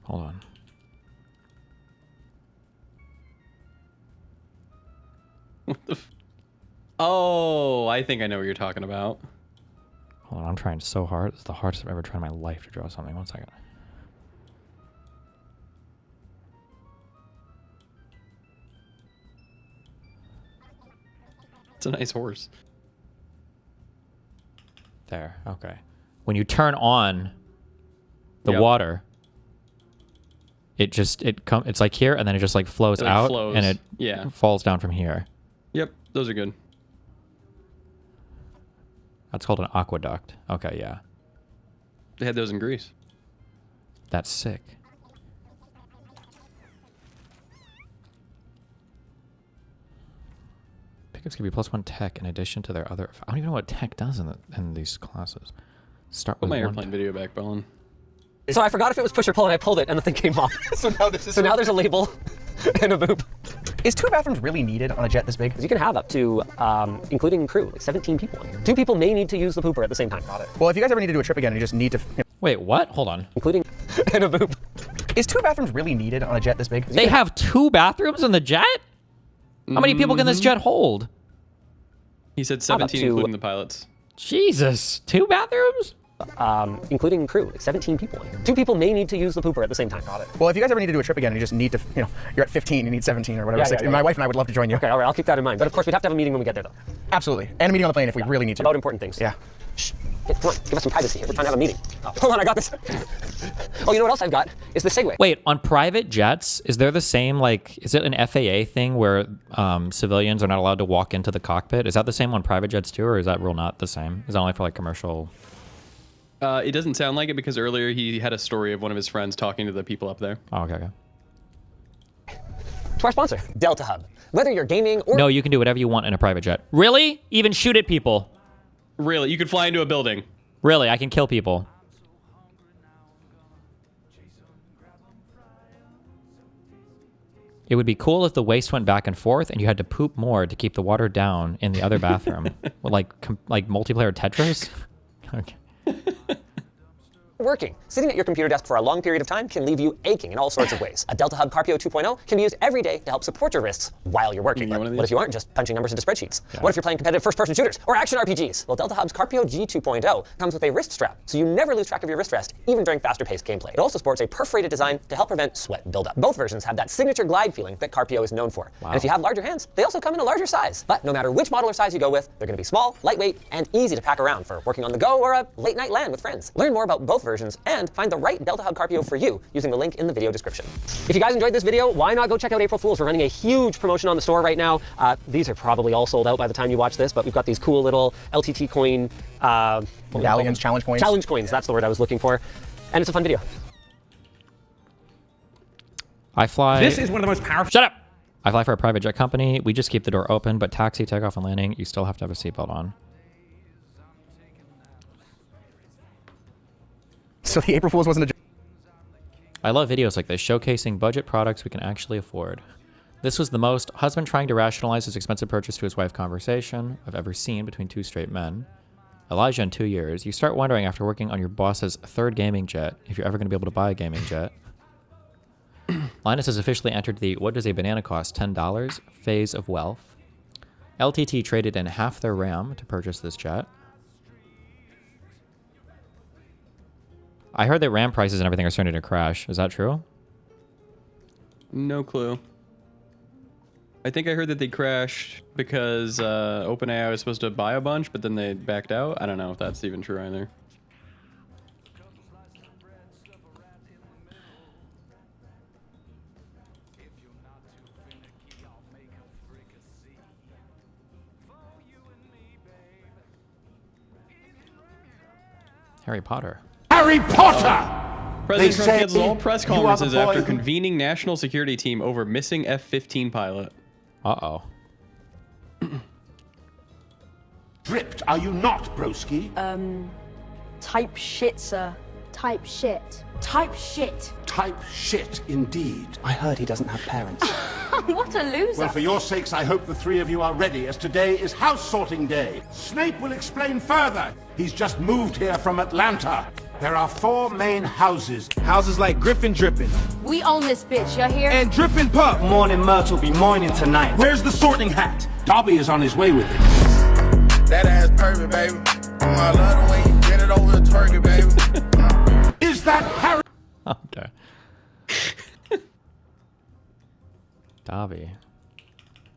Hold on. What the Oh, I think I know what you're talking about. Hold on. I'm trying so hard. It's the hardest I've ever tried in my life to draw something. 1 second. It's a nice horse. There. Okay. When you turn on the Yep. water, it's like here, and then it just like flows It, out, flows. and it Yeah. falls down from here. Yep. Those are good. That's called an aqueduct. Okay, yeah. They had those in Greece. That's sick. Pickups give you +1 tech in addition to their other. I don't even know what tech does in these classes. Start Put with my one airplane video back, Bellin. So I forgot if it was push or pull, and I pulled it, and the thing came off. So now this is. So now there's a label and a boob. Is 2 bathrooms really needed on a jet this big? You can have up to, including crew, like 17 people in here. 2 people may need to use the pooper at the same time. Got it. Well, if you guys ever need to do a trip again, you just need to. Wait, what? Hold on. Including and a boob. Is 2 bathrooms really needed on a jet this big? They have 2 bathrooms in the jet? How many people can this jet hold? He said How about 17, two- including the pilots. Jesus, 2 bathrooms? Including crew, like 17 people in here. 2 people may need to use the pooper at the same time. Got it. Well, if you guys ever need to do a trip again, you just need to, you're at 15, you need 17 or whatever. Yeah, 16. yeah. My wife and I would love to join you. Okay, all right, I'll keep that in mind. But of course, we'd have to have a meeting when we get there, though. Absolutely. And a meeting on the plane if we really need to. About important things. Yeah. Shh. Hey, come on, give us some privacy here. We're trying to have a meeting. Hold on, I got this. Oh, you know what else I've got? Is the Segway. Wait, on private jets, is there the same, like, is it an FAA thing where civilians are not allowed to walk into the cockpit? Is that the same on private jets too, or is that rule not the same? Is that only for like commercial? It doesn't sound like it because earlier he had a story of one of his friends talking to the people up there. Oh, okay. To our sponsor, Delta Hub. Whether you're gaming or... No, you can do whatever you want in a private jet. Really? Even shoot at people? Really? You could fly into a building. Really? I can kill people. It would be cool if the waste went back and forth and you had to poop more to keep the water down in the other bathroom. like multiplayer Tetris? Okay. working. Sitting at your computer desk for a long period of time can leave you aching in all sorts of ways. A Delta Hub Carpio 2.0 can be used every day to help support your wrists while you're working. You want one of What these? if you aren't just punching numbers into spreadsheets? What if you're playing competitive first-person shooters or action RPGs? Well, Delta Hub's Carpio G 2.0 comes with a wrist strap, so you never lose track of your wrist rest, even during faster-paced gameplay. It also sports a perforated design to help prevent sweat buildup. Both versions have that signature glide feeling that Carpio is known for. And if you have larger hands, they also come in a larger size. But no matter which model or size you go with, they're going to be small, lightweight, and easy to pack around for working on the go or a late-night LAN with friends. Learn more about both versions and find the right Delta Hub Carpio for you using the link in the video description. If you guys enjoyed this video, why not go check out April Fools? We're running a huge promotion on the store right now. These are probably all sold out by the time you watch this, but we've got these cool little LTT coin... Medallions, challenge coins. Challenge coins, that's the word I was looking for. And it's a fun video. I fly. This is one of the most powerful. Shut up! I fly for a private jet company. We just keep the door open, but taxi, takeoff, and landing, you still have to have a seatbelt on. So the April Fools wasn't a joke. I love videos like this, showcasing budget products we can actually afford. This was the most husband trying to rationalize his expensive purchase to his wife conversation I've ever seen between two straight men. Elijah in 2 years. You start wondering after working on your boss's third gaming jet if you're ever going to be able to buy a gaming jet. Linus has officially entered the what does a banana cost $10 phase of wealth. LTT traded in half their RAM to purchase this jet. I heard that RAM prices and everything are starting to crash. Is that true? No clue. I think I heard that they crashed because OpenAI was supposed to buy a bunch, but then they backed out. I don't know if that's even true either. Harry Potter. Harry Potter! President They Trump say cancels all press you are the conferences boy after who- convening national security team over missing F-15 pilot. Uh-oh. Dripped, are you not, broski? Type shit, sir. Type shit. Type shit. Type shit, indeed. I heard he doesn't have parents. What a loser. Well, for your sakes, I hope the three of you are ready, as today is house sorting day. Snape will explain further. He's just moved here from Atlanta. There are 4 main houses. Houses like Griffin Drippin' We own this bitch, you hear? and Drippin' Pup. Morning Myrtle be morning tonight. Where's the sorting hat? Dobby is on his way with it. That ass perfect, baby. I love the way you get it over the turkey, baby. Is that Harry? Okay. Dobby.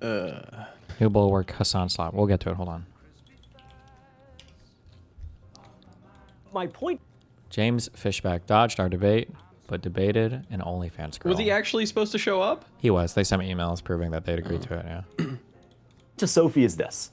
New Bulwark Hassan slot. We'll get to it. Hold on. My point. James Fishback dodged our debate. but debated an OnlyFans girl. Was he actually supposed to show up? He was. They sent me emails proving that they'd agreed to it, yeah. To Sophie is this.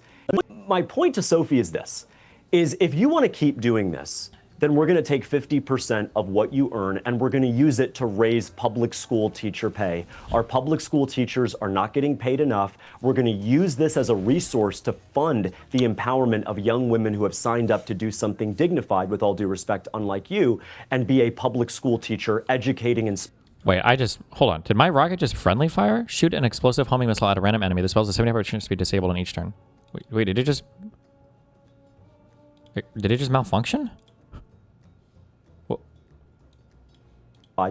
My point to Sophie is this, is if you want to keep doing this, then we're going to take 50% of what you earn and we're going to use it to raise public school teacher pay. Our public school teachers are not getting paid enough. We're going to use this as a resource to fund the empowerment of young women who have signed up to do something dignified, with all due respect, unlike you, and be a public school teacher educating and... Wait, hold on. Did my rocket just friendly fire? Shoot an explosive homing missile at a random enemy. The spell's a 75% chance to be disabled on each turn. Wait, did it just malfunction?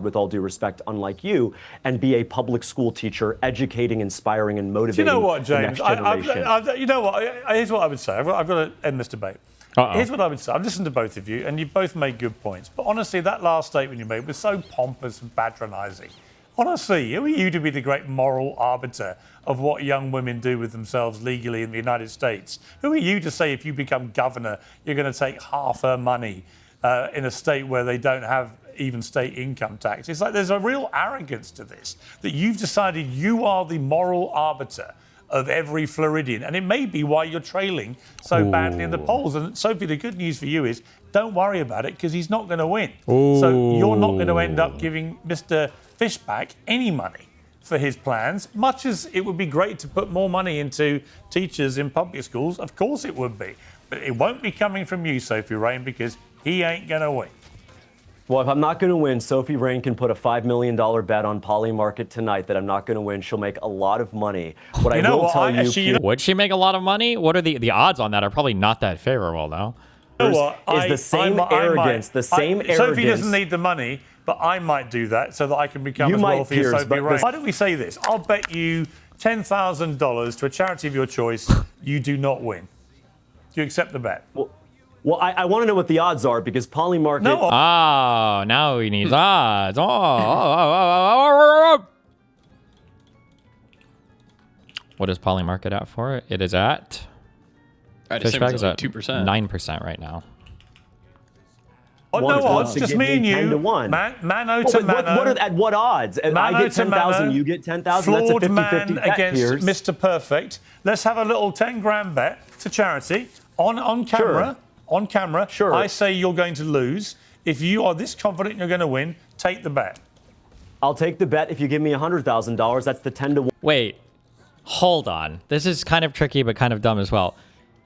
With all due respect, unlike you, and be a public school teacher, educating, inspiring, and motivating. Do you know what, James? The next generation. You know what? Here's what I would say. I've got to end this debate. Here's what I would say. I've listened to both of you, and you both made good points. But honestly, that last statement you made was so pompous and patronising. Honestly, who are you to be the great moral arbiter of what young women do with themselves legally in the United States? Who are you to say if you become governor, you're going to take half her money in a state where they don't have even state income tax? It's like there's a real arrogance to this, that you've decided you are the moral arbiter of every Floridian. And it may be why you're trailing so badly in the polls. And Sophie, the good news for you is don't worry about it, because he's not going to win. So you're not going to end up giving Mr. Fishback any money for his plans, much as it would be great to put more money into teachers in public schools. Of course it would be. But it won't be coming from you, Sophie Rain, because he ain't going to win. Well, if I'm not going to win, Sophie Rain can put a $5 million bet on Polymarket tonight that I'm not going to win. She'll make a lot of money. What I will tell you... Would she make a lot of money? What are the odds on that? Are probably not that favorable, though. You know what? Is the same arrogance, the same arrogance. Sophie doesn't need the money, but I might do that so that I can become as wealthy as Sophie Rain. Why don't we say this? I'll bet you $10,000 to a charity of your choice you do not win. Do you accept the bet? Well, I want to know what the odds are, because Polymarket... No. Oh, now he needs odds. What is Polymarket at for? It is at... Fishback is at 2%. 9% right now. Oh, no odds, just me and you. 10 to 1. Mano to mano. At what odds? I get 10,000, you get 10,000. That's a 50-50 bet, against Piers. Mr. Perfect. Let's have a little 10 grand bet to charity on camera. Sure. On camera. Sure. I say you're going to lose. If you are this confident you're going to win, take the bet. I'll take the bet if you give me $100,000. That's the 10 to 1. Wait, hold on. This is kind of tricky, but kind of dumb as well.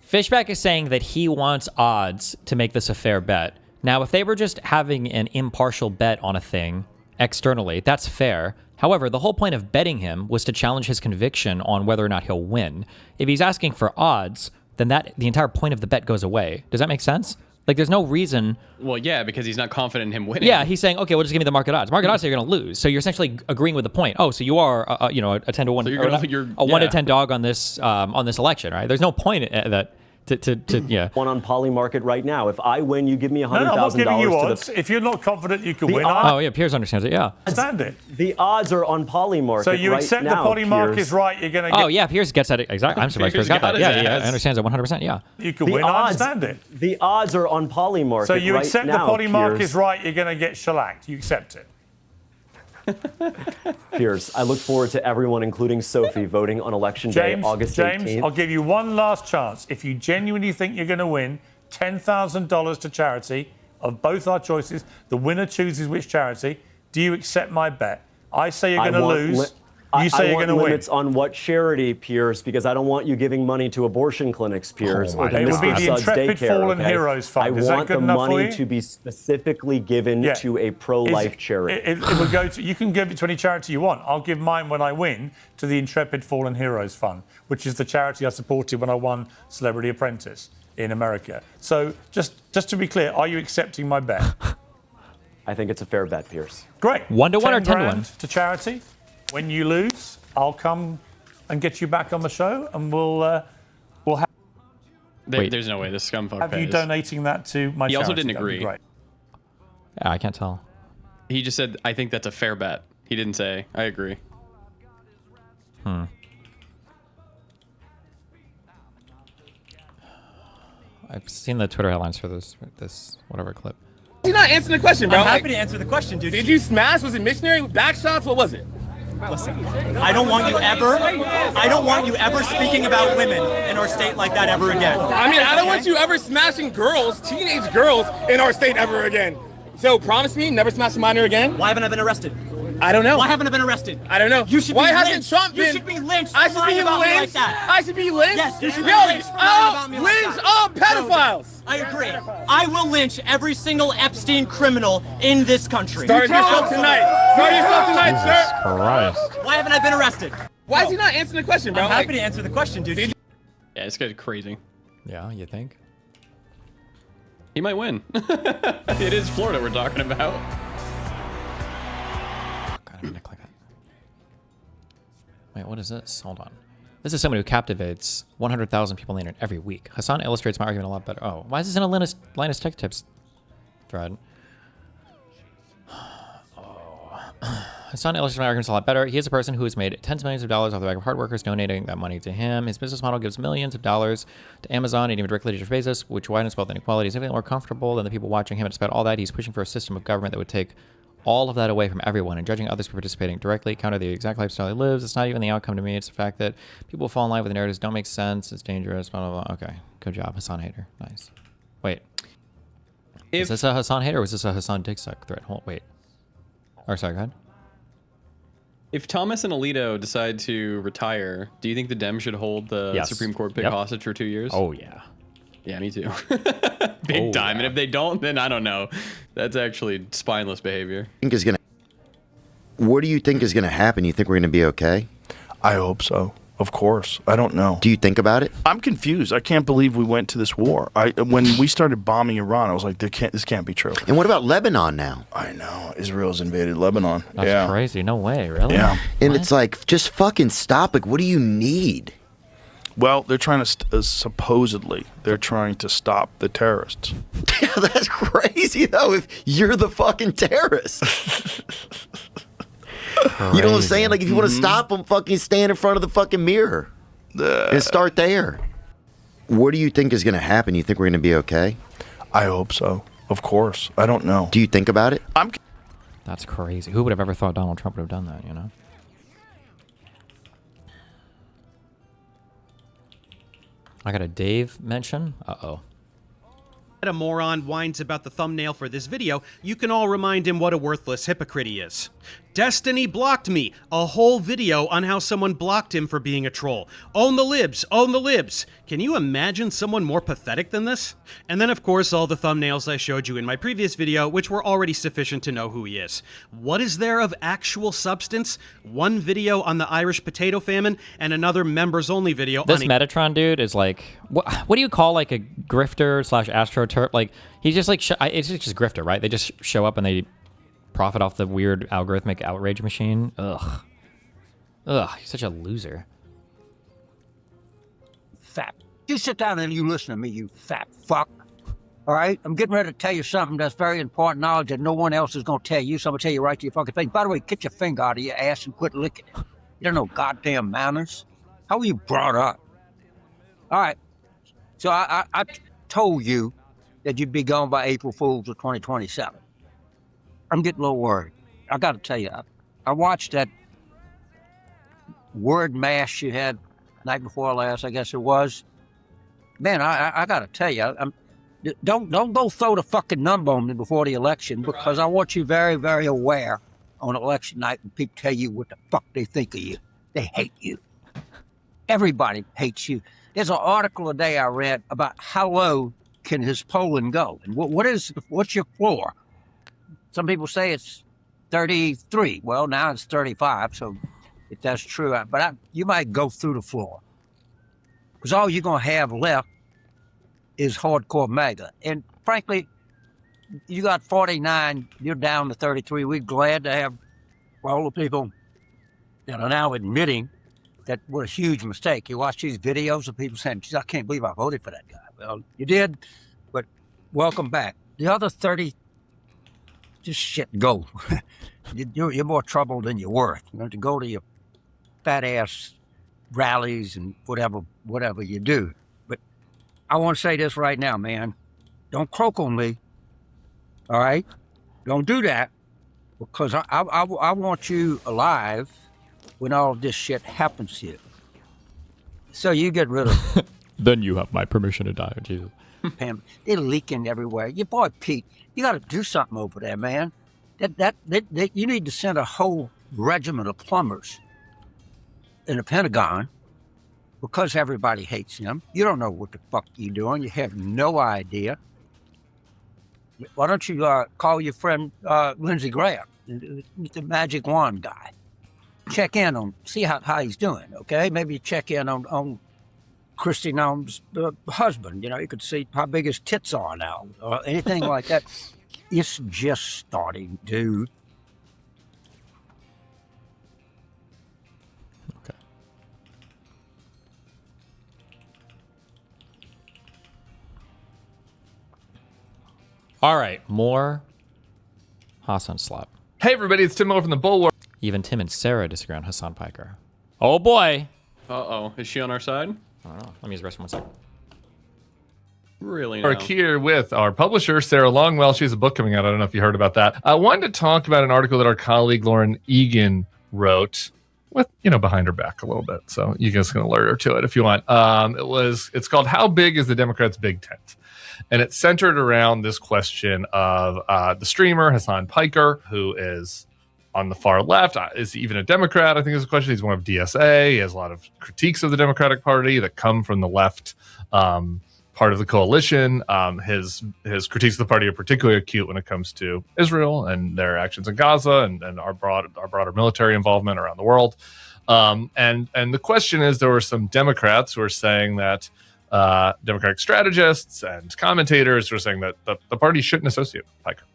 Fishback is saying that he wants odds to make this a fair bet. Now, if they were just having an impartial bet on a thing externally, that's fair. However, the whole point of betting him was to challenge his conviction on whether or not he'll win. If he's asking for odds, then the entire point of the bet goes away. Does that make sense? Like, there's no reason... Well, yeah, because he's not confident in him winning. Yeah, he's saying, okay, well, just give me the market odds. Market odds say you're going to lose. So you're essentially agreeing with the point. Oh, so you are, a 10 to 1, so a 1 to 10 dog on this election, right? There's no point that... yeah. One on Polymarket right now. If I win, you give me $100,000. No, I'm not giving you odds. If you're not confident you can win, oh yeah, Piers understands it. Yeah, understand it. The odds are on Polymarket. So you right accept now, the Polymarket's Piers. right. You're going to. Oh yeah, Piers gets that exactly. I'm surprised Piers got that. Yeah, I understand that 100%. Yeah. You can win. I understand it. The odds are on Polymarket. So you right accept now, the Polymarket's Piers. right. You're going to get shellacked. You accept it. Piers, I look forward to everyone, including Sophie, voting on Election Day, August 18th. James, I'll give you one last chance. If you genuinely think you're going to win, $10,000 to charity of both our choices. The winner chooses which charity. Do you accept my bet? I say you're going to lose. You say you're going to win. Limits on what charity, Piers, because I don't want you giving money to abortion clinics, Piers, or to It would be Mr. the Sud's Intrepid daycare. Fallen Heroes Fund. I Is that want good the enough for money you? to be specifically given to a pro-life charity. It would go to. You can give it to any charity you want. I'll give mine when I win to the Intrepid Fallen Heroes Fund, which is the charity I supported when I won Celebrity Apprentice in America. So just to be clear, are you accepting my bet? I think it's a fair bet, Piers. Great. 1 to 1 or 10 to 1 to charity. When you lose, I'll come and get you back on the show, and we'll have. There's no way this scumfuck Have you pays. donating that to my charity? He also didn't That'd be agree. great. Yeah, I can't tell. He just said, I think that's a fair bet. He didn't say, I agree. I've seen the Twitter headlines for this whatever clip. You not answering the question, bro? I'm happy to answer the question, dude. Did you smash? Was it missionary? Back shots? What was it? Listen, I don't want you ever speaking about women in our state like that ever again. I mean, I don't want you ever smashing girls, teenage girls, in our state ever again. So promise me, never smash a minor again. Why haven't I been arrested? I don't know. Why haven't I been arrested? I don't know. You should Why be hasn't lynched. Trump been? You should be lynched. I should be about me like lynched. that. I should be lynched. Yes, you should be Yo, lynched for lying about me like lynch that. all pedophiles. I agree. I will lynch every single Epstein criminal in this country. Start yourself tonight. Start yourself tonight, sir. Christ. Why haven't I been arrested? Why is he not answering the question, bro? I'm happy to answer the question, dude. Yeah, this guy's crazy. Yeah, you think? He might win. It is Florida we're talking about. God, I'm gonna click that. Wait, what is this? Hold on. This is someone who captivates 100,000 people on the internet every week. Hassan illustrates my argument a lot better. Oh, why is this in a Linus Tech Tips thread? Hassan illustrates my arguments a lot better. He is a person who has made tens of millions of dollars off the back of hard workers donating that money to him. His business model gives millions of dollars to Amazon and even directly to Jeff Bezos, which widens wealth inequality. He's even more comfortable than the people watching him. And despite all that, he's pushing for a system of government that would take all of that away from everyone and judging others for participating directly counter the exact lifestyle he lives. It's not even the outcome to me. It's the fact that people fall in line with the narratives don't make sense. It's dangerous. Blah, blah, blah. Okay. Good job, Hassan hater. Nice. Wait. Is this a Hassan hater or was this a Hassan dick suck thread? Hold, wait. Or sorry, go ahead. If Thomas and Alito decide to retire, do you think the Dems should hold the Supreme Court pick hostage for 2 years? Oh, yeah. Yeah, me too. Big time. And if they don't, then I don't know. That's actually spineless behavior. What do you think is going to happen? You think we're going to be okay? I hope so. Of course. I don't know. Do you think about it? I'm confused. I can't believe we went to this war. When we started bombing Iran, I was like, this can't be true. And what about Lebanon now? I know. Israel's invaded Lebanon. That's crazy. No way, really? Yeah. And it's like, just fucking stop. Like, what do you need? Well, they're trying to, supposedly, they're trying to stop the terrorists. Yeah, that's crazy, though, if you're the fucking terrorist. You know what I'm saying? Like, if you want to stop them, fucking stand in front of the fucking mirror and start there. What do you think is going to happen? You think we're going to be okay? I hope so. Of course. I don't know. Do you think about it? That's crazy. Who would have ever thought Donald Trump would have done that, you know? I got a Dave mention. Uh-oh. A moron whines about the thumbnail for this video, you can all remind him what a worthless hypocrite he is. Destiny blocked me. A whole video on how someone blocked him for being a troll. Own the libs, own the libs. Can you imagine someone more pathetic than this? And then of course all the thumbnails I showed you in my previous video, which were already sufficient to know who he is. What is there of actual substance? One video on the Irish potato famine and another members only video this on Metatron dude is like, what do you call like a grifter / astroturf? Like, he's just like, it's just grifter, right? They just show up and they profit off the weird algorithmic outrage machine. Ugh. Ugh, he's such a loser. Fat. You sit down and you listen to me, you fat fuck. All right? I'm getting ready to tell you something that's very important knowledge that no one else is going to tell you, so I'm going to tell you right to your fucking face. By the way, get your finger out of your ass and quit licking it. You don't know goddamn manners. How were you brought up? All right. So I told you that you'd be gone by April Fool's of 2027. I'm getting a little worried. I got to tell you, I watched that word mash you had night before last, I guess it was. Man, I got to tell you, don't go throw the fucking number on me before the election, because I want you very, very aware on election night when people tell you what the fuck they think of you. They hate you. Everybody hates you. There's an article today I read about how low can his polling go, and what's your floor? Some people say it's 33. Well, now it's 35. So if that's true, but you might go through the floor, because all you're gonna have left is hardcore MAGA. And frankly, you got 49. You're down to 33. We're glad to have all the people that are now admitting that was a huge mistake. You watch these videos of people saying, "Geez, I can't believe I voted for that guy." Well, you did, but welcome back. The other 30, just shit, go. You're more trouble than you're worth. You have to go to your fat ass rallies and whatever you do. But I want to say this right now, man. Don't croak on me. All right? Don't do that, because I want you alive when all of this shit happens to you. So you get rid of Then you have my permission to die, Jesus. Pam. They're leaking everywhere. Your boy Pete, you got to do something over there, man. You need to send a whole regiment of plumbers in the Pentagon, because everybody hates him. You don't know what the fuck you're doing. You have no idea. Why don't you call your friend Lindsey Graham, the magic wand guy? Check in on, see how he's doing, okay? Maybe check in on Christy Noam's husband. You know, you could see how big his tits are now, or anything like that. It's just starting, dude. Okay. All right, more Hassan slap. Hey everybody, it's Tim Miller from the Bulwark. Even Tim and Sarah disagree on Hassan Piker. Oh boy. Uh-oh, is she on our side? I don't know. Let me use the rest for 1 second. Really? We're here with our publisher, Sarah Longwell. She has a book coming out. I don't know if you heard about that. I wanted to talk about an article that our colleague Lauren Egan wrote with, behind her back a little bit. So you guys can alert her to it if you want. It's called How Big is the Democrats' Big Tent? And it's centered around this question of the streamer Hassan Piker, who is on the far left. Is he even a Democrat? I think is the question. He's one of DSA. He has a lot of critiques of the Democratic Party that come from the left part of the coalition. His critiques of the party are particularly acute when it comes to Israel and their actions in Gaza and our broader military involvement around the world. And the question is, there were some Democrats who are saying that Democratic strategists and commentators were saying that the party shouldn't associate with Piker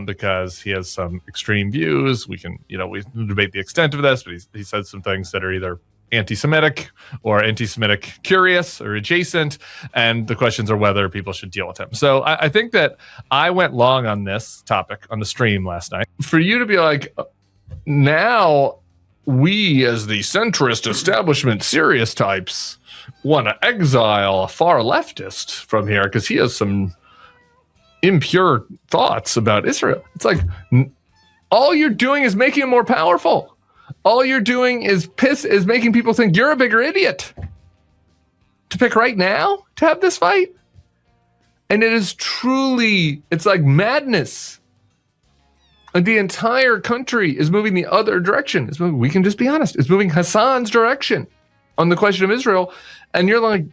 because he has some extreme views. We can debate the extent of this, but he said some things that are either anti-Semitic or anti-Semitic curious or adjacent, and the questions are whether people should deal with him. So I think that I went long on this topic on the stream last night. For you to be like, now we as the centrist establishment serious types want to exile a far leftist from here because he has some impure thoughts about Israel. It's like, all you're doing is making him more powerful. All you're doing is making people think you're a bigger idiot to pick right now to have this fight. And it is truly, it's like madness. Like the entire country is moving the other direction. We can just be honest. It's moving Hassan's direction on the question of Israel. And you're like,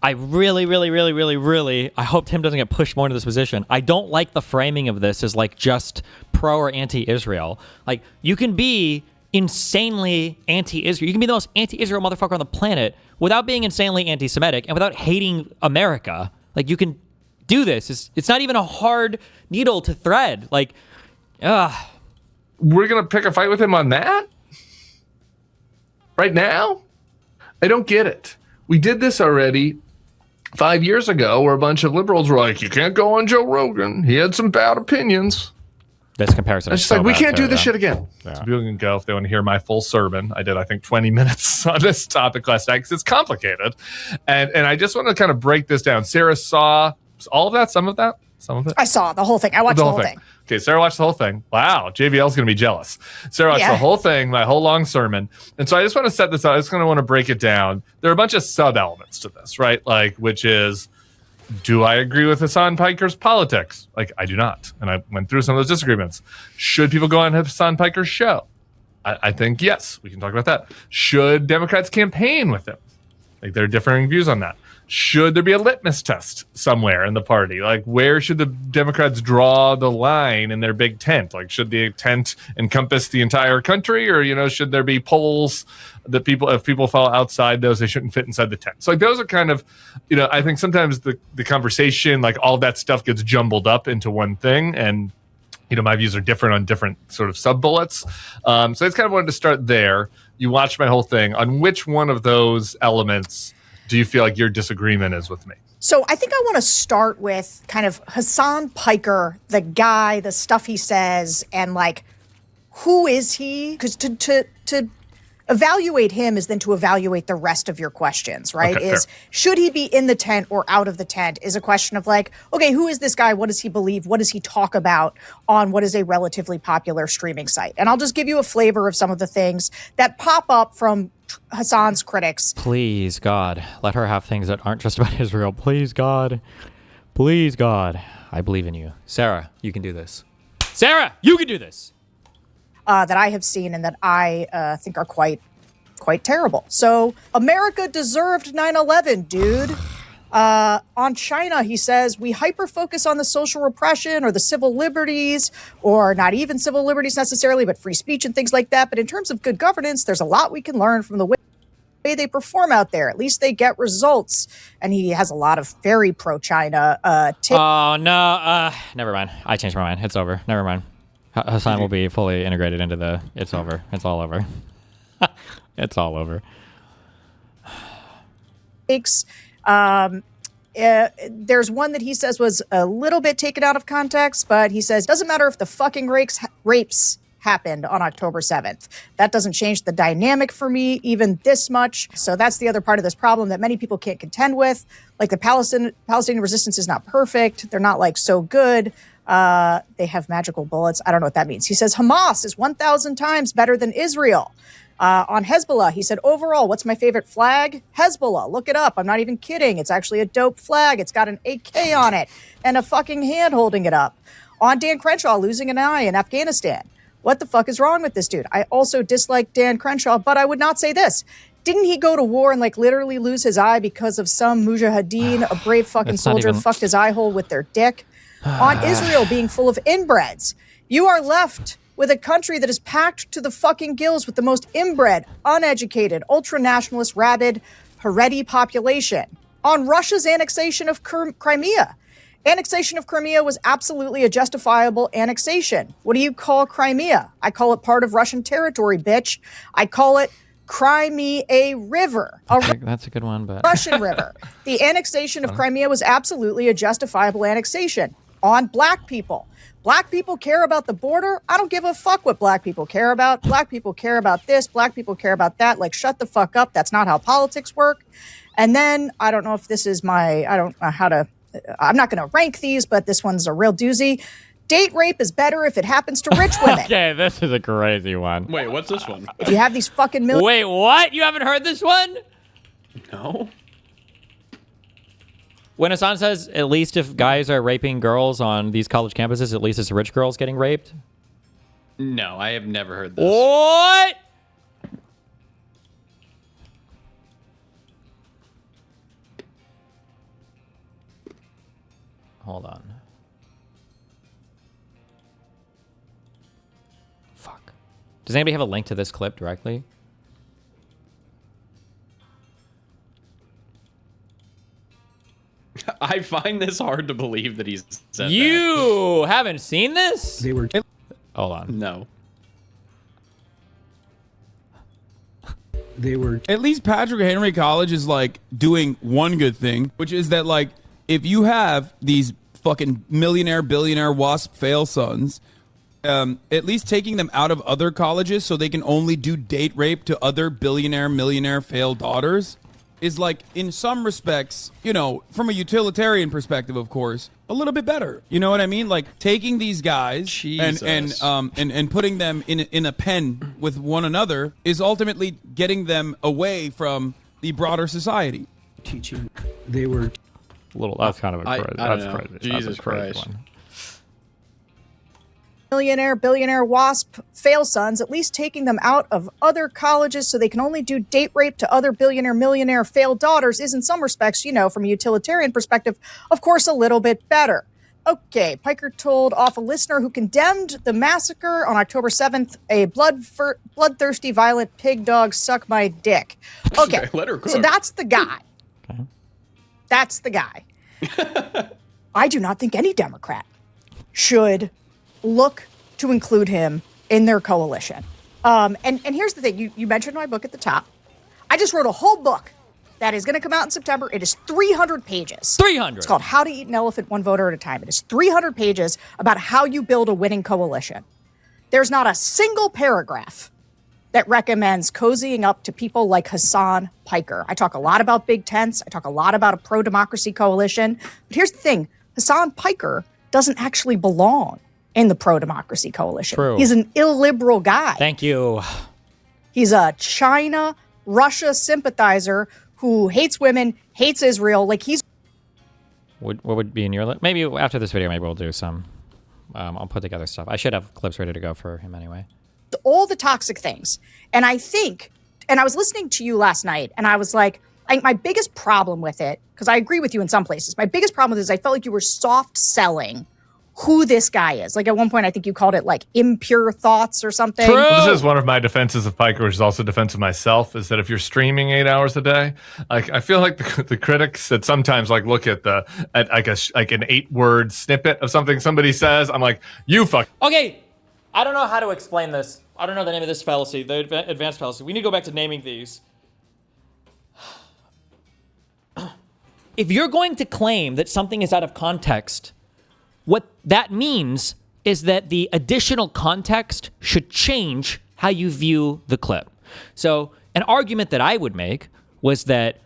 I really, I hope Tim doesn't get pushed more into this position. I don't like the framing of this as like just pro or anti-Israel. Like, you can be insanely anti-Israel. You can be the most anti-Israel motherfucker on the planet without being insanely anti-Semitic and without hating America. Like, you can do this. It's not even a hard needle to thread. Like, we're going to pick a fight with him on that? Right now? I don't get it. We did this already 5 years ago where a bunch of liberals were like, you can't go on Joe Rogan. He had some bad opinions. This comparison is just so like, we can't do this shit again. Yeah. So people can go if they want to hear my full sermon. I did, I think, 20 minutes on this topic last night because it's complicated. And I just want to kind of break this down. Sarah saw all of that, some of that? Some of it? I saw the whole thing. I watched the whole thing. Okay, Sarah watched the whole thing. Wow, JVL's going to be jealous. Sarah watched the whole thing, my whole long sermon. And so I just want to set this out. I just going to want to break it down. There are a bunch of sub-elements to this, right? Like, which is, do I agree with Hassan Piker's politics? Like, I do not. And I went through some of those disagreements. Should people go on Hassan Piker's show? I think yes. We can talk about that. Should Democrats campaign with him? Like, there are differing views on that. Should there be a litmus test somewhere in the party? Like, where should the Democrats draw the line in their big tent? Like, should the tent encompass the entire country? Or, should there be polls that if people fall outside those, they shouldn't fit inside the tent? So, like, those are kind of, I think sometimes the conversation, like, all that stuff gets jumbled up into one thing. And, my views are different on different sort of sub-bullets. So I just kind of wanted to start there. You watched my whole thing. On which one of those elements do you feel like your disagreement is with me? So I think I want to start with kind of Hassan Piker, the guy, the stuff he says, and like, who is he? Because to evaluate him is then to evaluate the rest of your questions, right? Okay, is fair. should he be in the tent or out of the tent is a question of like, okay, who is this guy? What does he believe? What does he talk about on what is a relatively popular streaming site? And I'll just give you a flavor of some of the things that pop up from Hassan's critics. Please, God, let her have things that aren't just about Israel. Please, God. Please, God. I believe in you. Sarah, you can do this. Sarah, you can do this. That I have seen and that I think are quite terrible. So America deserved 9/11, dude. On China, he says, we hyper-focus on the social repression or the civil liberties, or not even civil liberties necessarily, but free speech and things like that. But in terms of good governance, there's a lot we can learn from the way they perform out there. At least they get results. And he has a lot of very pro-China Oh, no. Never mind. I changed my mind. It's over. Never mind. Hassan will be fully integrated into the... It's over. It's all over. It's all over. There's one that he says was a little bit taken out of context, but he says, doesn't matter if the fucking rapes happened on October 7th. That doesn't change the dynamic for me even this much. So that's the other part of this problem that many people can't contend with. Like the Palestinian resistance is not perfect. They're not like so good. They have magical bullets. I don't know what that means. He says Hamas is 1,000 times better than Israel. On Hezbollah, he said, overall, what's my favorite flag? Hezbollah. Look it up. I'm not even kidding. It's actually a dope flag. It's got an AK on it and a fucking hand holding it up. On Dan Crenshaw losing an eye in Afghanistan. What the fuck is wrong with this dude? I also dislike Dan Crenshaw, but I would not say this. Didn't he go to war and like literally lose his eye because of some mujahideen, a brave fucking soldier, fucked his eye hole with their dick? On Israel being full of inbreds. You are left with a country that is packed to the fucking gills with the most inbred, uneducated, ultra-nationalist, rabid, Haredi population. On Russia's annexation of Crimea. Annexation of Crimea was absolutely a justifiable annexation. What do you call Crimea? I call it part of Russian territory, bitch. I call it Crimea River. That's a good one, but... Russian river. The annexation of Crimea was absolutely a justifiable annexation. On black people. Black people care about the border. I don't give a fuck what black people care about. Black people care about this. Black people care about that. Like, shut the fuck up. That's not how politics work. And then, I don't know if this is I don't know how to, I'm not going to rank these, but this one's a real doozy. Date rape is better if it happens to rich women. Okay, this is a crazy one. Wait, what's this one? If you have these fucking Wait, what? You haven't heard this one? No. When Hassan says, at least if guys are raping girls on these college campuses, at least it's rich girls getting raped? No, I have never heard this. What? Hold on. Fuck. Does anybody have a link to this clip directly? I find this hard to believe that he's said You haven't seen this? They were. Hold on. No. They were. At least Patrick Henry College is like doing one good thing, which is that like if you have these fucking millionaire, billionaire, WASP fail sons, at least taking them out of other colleges so they can only do date rape to other billionaire, millionaire fail daughters is like, in some respects, you know, from a utilitarian perspective, of course, a little bit better. You know what I mean? Like taking these guys and putting them in a pen with one another is ultimately getting them away from the broader society. Teaching, they were little. That's kind of a crazy. That's know. crazy. Jesus that's a crazy Christ. one. millionaire, billionaire, WASP fail sons, at least taking them out of other colleges so they can only do date rape to other billionaire, millionaire failed daughters is in some respects, you know, from a utilitarian perspective, of course, a little bit better. Okay, Piker told off a listener who condemned the massacre on October 7th, a bloodthirsty, violent pig dog suck my dick. Okay, Let her cook. so that's the guy. Okay. That's the guy. I do not think any Democrat should look to include him in their coalition. And here's the thing. You mentioned my book at the top. I just wrote a whole book that is going to come out in September. It is 300 pages. 300. It's called How to Eat an Elephant One Voter at a Time. It is 300 pages about how you build a winning coalition. There's not a single paragraph that recommends cozying up to people like Hassan Piker. I talk a lot about big tents. I talk a lot about a pro-democracy coalition. But here's the thing. Hassan Piker doesn't actually belong in the pro-democracy coalition. True. He's an illiberal guy. Thank you. He's a China, Russia sympathizer who hates women, hates Israel. Like he's... What would be in your list? Maybe after this video, maybe we'll do some. I'll put together stuff. I should have clips ready to go for him anyway. all the toxic things. And I think, and I was listening to you last night, and I was like, my biggest problem with it, because I agree with you in some places, my biggest problem with it is I felt like you were soft selling who this guy is. Like at one point, I think you called it like impure thoughts or something. This is one of my defenses of Piker, which is also a defense of myself, is that if you're streaming 8 hours a day, like I feel like the critics that sometimes like look at like an 8-word snippet of something somebody says, I'm like, you fuck. Okay, I don't know how to explain this. I don't know the name of this fallacy, the advanced fallacy. We need to go back to naming these. If you're going to claim that something is out of context, what that means is that the additional context should change how you view the clip. So an argument that I would make was that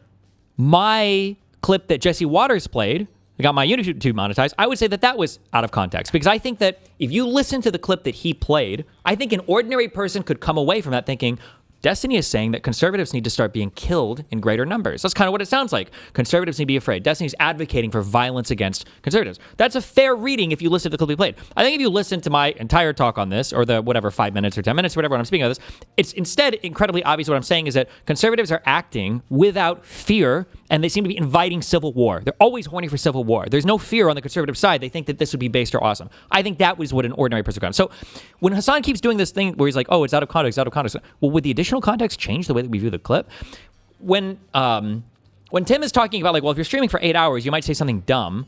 my clip that Jesse Waters played, I got my YouTube monetized, I would say that that was out of context. Because I think that if you listen to the clip that he played, I think an ordinary person could come away from that thinking, Destiny is saying that conservatives need to start being killed in greater numbers. That's kind of what it sounds like. Conservatives need to be afraid. Destiny's advocating for violence against conservatives. That's a fair reading if you listen to the clip we played. I think if you listen to my entire talk on this, or the whatever 5 minutes or 10 minutes or whatever when I'm speaking of this, it's instead incredibly obvious what I'm saying is that conservatives are acting without fear, and they seem to be inviting civil war. They're always horny for civil war. There's no fear on the conservative side. They think that this would be based or awesome. I think that was what an ordinary person would have. So when Hassan keeps doing this thing where he's like, oh, it's out of context, well, would the additional context change the way that we view the clip? When Tim is talking about like, well, if you're streaming for 8 hours, you might say something dumb.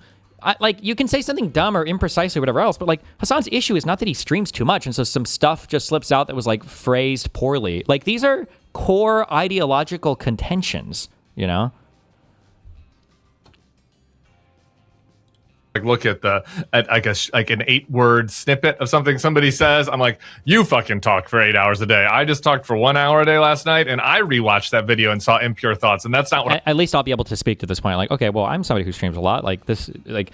You can say something dumb or imprecise or whatever else, but like Hassan's issue is not that he streams too much and so some stuff just slips out that was like phrased poorly. Like these are core ideological contentions, you know? Like look at an 8-word snippet of something somebody says, I'm like, you fucking talk for 8 hours a day. I just talked for 1 hour a day last night, and I rewatched that video and saw impure thoughts, and that's not what. At least I'll be able to speak to this point. Like, okay, well, I'm somebody who streams a lot. Like this, like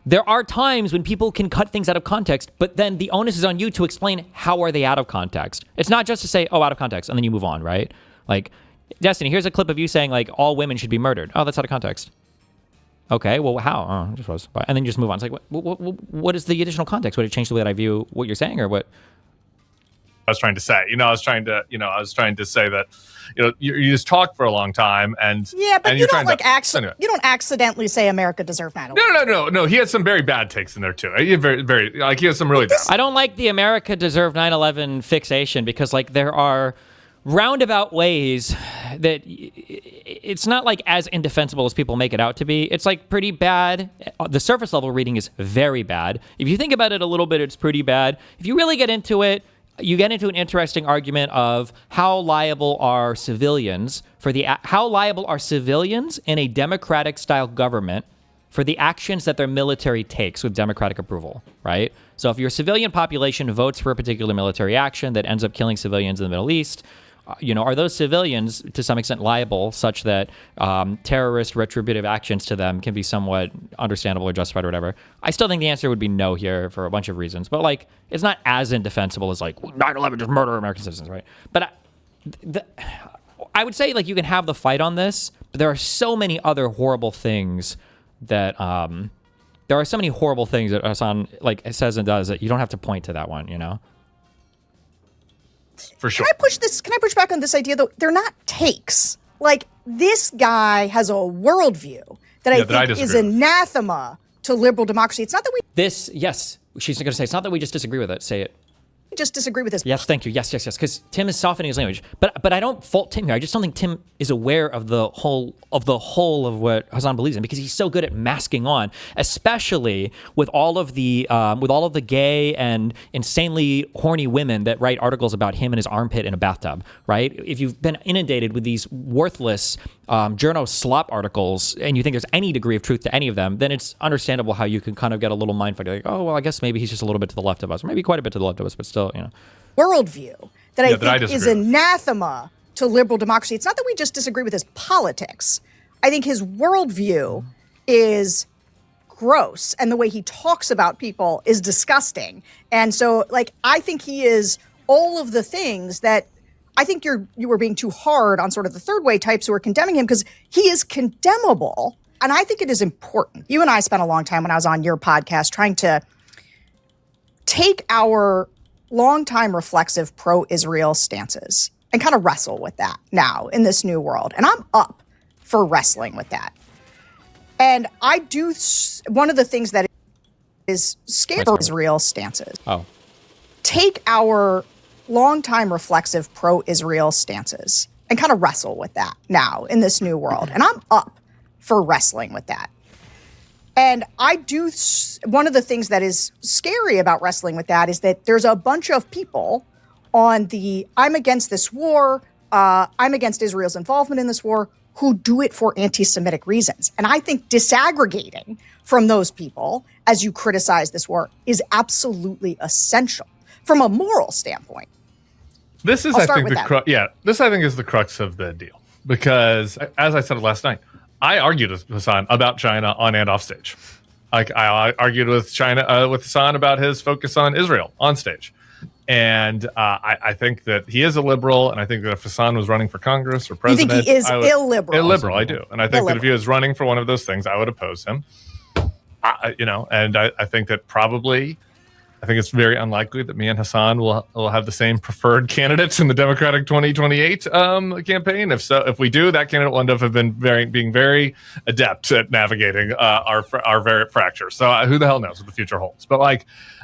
there are times when people can cut things out of context, but then the onus is on you to explain how are they out of context. It's not just to say, oh, out of context, and then you move on, right? Like, Destiny, here's a clip of you saying like all women should be murdered. Oh, that's out of context. Okay, well, how? Oh, it just was. And then you just move on. It's like, what is the additional context? Would it change the way that I view what you're saying, or what? I was trying to say. I was trying to say that, you just talk for a long time, and yeah, but and you don't you don't accidentally say America deserved 9/11. No. He had some very bad takes in there too. He had he has some really bad. I don't like the America deserved 9/11 fixation because like there are roundabout ways that it's not like as indefensible as people make it out to be. It's like pretty bad. The surface level reading is very bad. If you think about it a little bit, it's pretty bad. If you really get into it, you get into an interesting argument of how liable are civilians in a democratic style government for the actions that their military takes with democratic approval, right? So if your civilian population votes for a particular military action that ends up killing civilians in the Middle East, are those civilians to some extent liable such that terrorist retributive actions to them can be somewhat understandable or justified or whatever? I still think the answer would be no here for a bunch of reasons. But like, it's not as indefensible as like 9/11 just murder American citizens, right? But I would say like you can have the fight on this, but there are so many other horrible things that Hassan like says and does that you don't have to point to that one, For sure. Can I push back on this idea though? They're not takes. Like this guy has a worldview that I think is anathema to liberal democracy. It's not that we yes, she's going to say it's not that we just disagree with it. Say it. Just disagree with this. Yes, thank you. Yes. Because Tim is softening his language, but I don't fault Tim here. I just don't think Tim is aware of the whole of what Hassan believes in because he's so good at masking on, especially with all of the gay and insanely horny women that write articles about him and his armpit in a bathtub. Right? If you've been inundated with these worthless journo slop articles and you think there's any degree of truth to any of them, then it's understandable how you can kind of get a little mindfuck. Like, oh well, I guess maybe he's just a little bit to the left of us, or maybe quite a bit to the left of us, but still. Worldview that Yeah, I think is disagree with. anathema to liberal democracy. It's not that we just disagree with his politics. I think his worldview is gross, and the way he talks about people is disgusting. And so, like, I think he is all of the things that I think you were being too hard on sort of the third way types who are condemning him, because he is condemnable. And I think it is important. You and I spent a long time when I was on your podcast trying to take our longtime reflexive pro-Israel stances and kind of wrestle with that now in this new world. And I'm up for wrestling with that. And I do, one of the things that is scary for Israel stances. Take our longtime reflexive pro-Israel stances and kind of wrestle with that now in this new world. And I'm up for wrestling with that. And I do, one of the things that is scary about wrestling with that is that there's a bunch of people on the I'm against this war, I'm against Israel's involvement in this war, who do it for anti-Semitic reasons. And I think disaggregating from those people as you criticize this war is absolutely essential from a moral standpoint. This is, I think, this I think is the crux of the deal, because as I said last night, I argued with Hassan about China on and off stage. I argued with with Hassan about his focus on Israel on stage. And I think that he is a liberal, and I think that if Hassan was running for Congress or president, you think he is illiberal? Illiberal, I do, and I think that if he was running for one of those things, I would oppose him. And I think that probably, I think it's very unlikely that me and Hassan will have the same preferred candidates in the Democratic 2028 campaign. If we do, that candidate will end up being very adept at navigating our very fractures. So who the hell knows what the future holds? But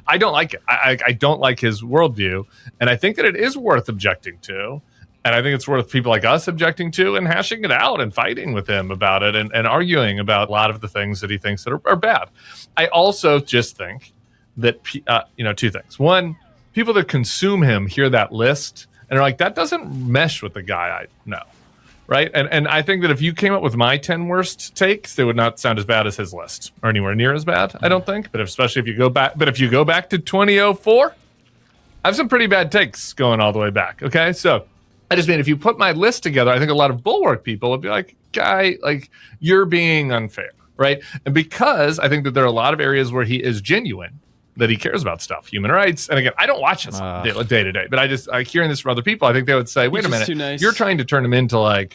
I don't like it. I don't like his worldview, and I think that it is worth objecting to. And I think it's worth people like us objecting to and hashing it out and fighting with him about it and arguing about a lot of the things that he thinks that are bad. I also just think that, two things. One, people that consume him hear that list and are like, that doesn't mesh with the guy I know, right? And I think that if you came up with my 10 worst takes, they would not sound as bad as his list, or anywhere near as bad, I don't think. But especially if you go back to 2004, I have some pretty bad takes going all the way back, okay? So I just mean, if you put my list together, I think a lot of Bulwark people would be like, guy, you're being unfair, right? And because I think that there are a lot of areas where he is genuine, that he cares about stuff, human rights. And again, I don't watch this day to day, but hearing this from other people, I think they would say, wait a minute, too nice. You're trying to turn him into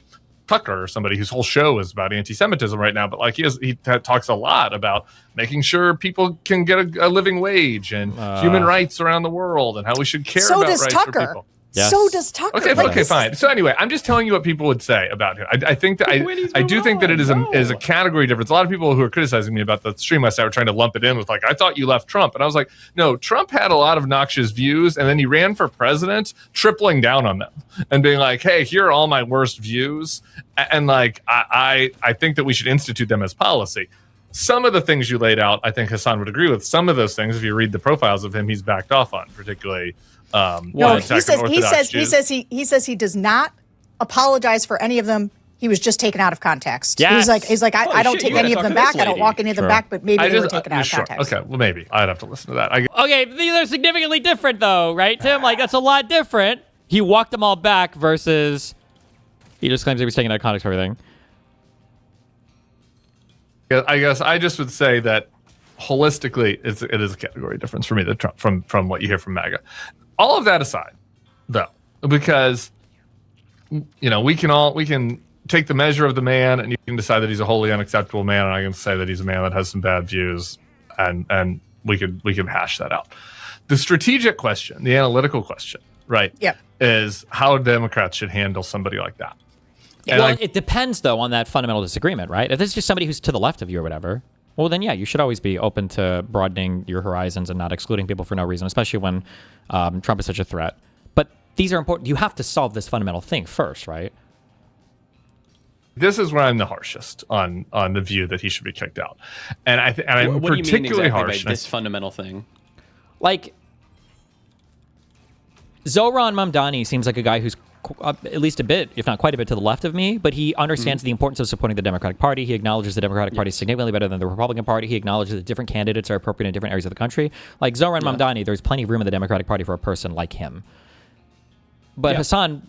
Tucker or somebody whose whole show is about anti-Semitism right now. But he talks a lot about making sure people can get a living wage and human rights around the world and how we should care about rights for people. Yes. So does Tucker. Okay, fine. So anyway, I'm just telling you what people would say about him. I think that I do think that it is a category difference. A lot of people who are criticizing me about the stream last night were trying to lump it in with I thought you left Trump, and I was like, no, Trump had a lot of noxious views, and then he ran for president, tripling down on them and being like, hey, here are all my worst views, and I think that we should institute them as policy. Some of the things you laid out, I think Hassan would agree with. Some of those things, if you read the profiles of him, he's backed off on, particularly. No, he says he does not apologize for any of them. He was just taken out of context. Yes. He's like, I don't take any of them back. I don't walk any of them back, but maybe they were taken out of context. Okay, well, maybe I'd have to listen to that. Okay, these are significantly different, though, right, Tim? That's a lot different. He walked them all back versus he just claims he was taken out of context for everything. I guess I just would say that holistically, it is a category difference for me that Trump, from what you hear from MAGA. All of that aside, though, because we can take the measure of the man, and you can decide that he's a wholly unacceptable man, and I can say that he's a man that has some bad views, and we can hash that out. The strategic question, the analytical question, right? Yep. Is how Democrats should handle somebody like that. Well, it depends, though, on that fundamental disagreement, right? If it's just somebody who's to the left of you or whatever, well, then, yeah, you should always be open to broadening your horizons and not excluding people for no reason, especially when Trump is such a threat. But these are important. You have to solve this fundamental thing first, right? This is where I'm the harshest on the view that he should be kicked out. And I'm what particularly do you mean exactly harsh. by this fundamental thing? Zohran Mamdani seems like a guy who's at least a bit, if not quite a bit, to the left of me, but he understands the importance of supporting the Democratic Party. He acknowledges the Democratic Party is significantly better than the Republican Party. He acknowledges that different candidates are appropriate in different areas of the country. Like Zohran Mamdani, there's plenty of room in the Democratic Party for a person like him. But Hassan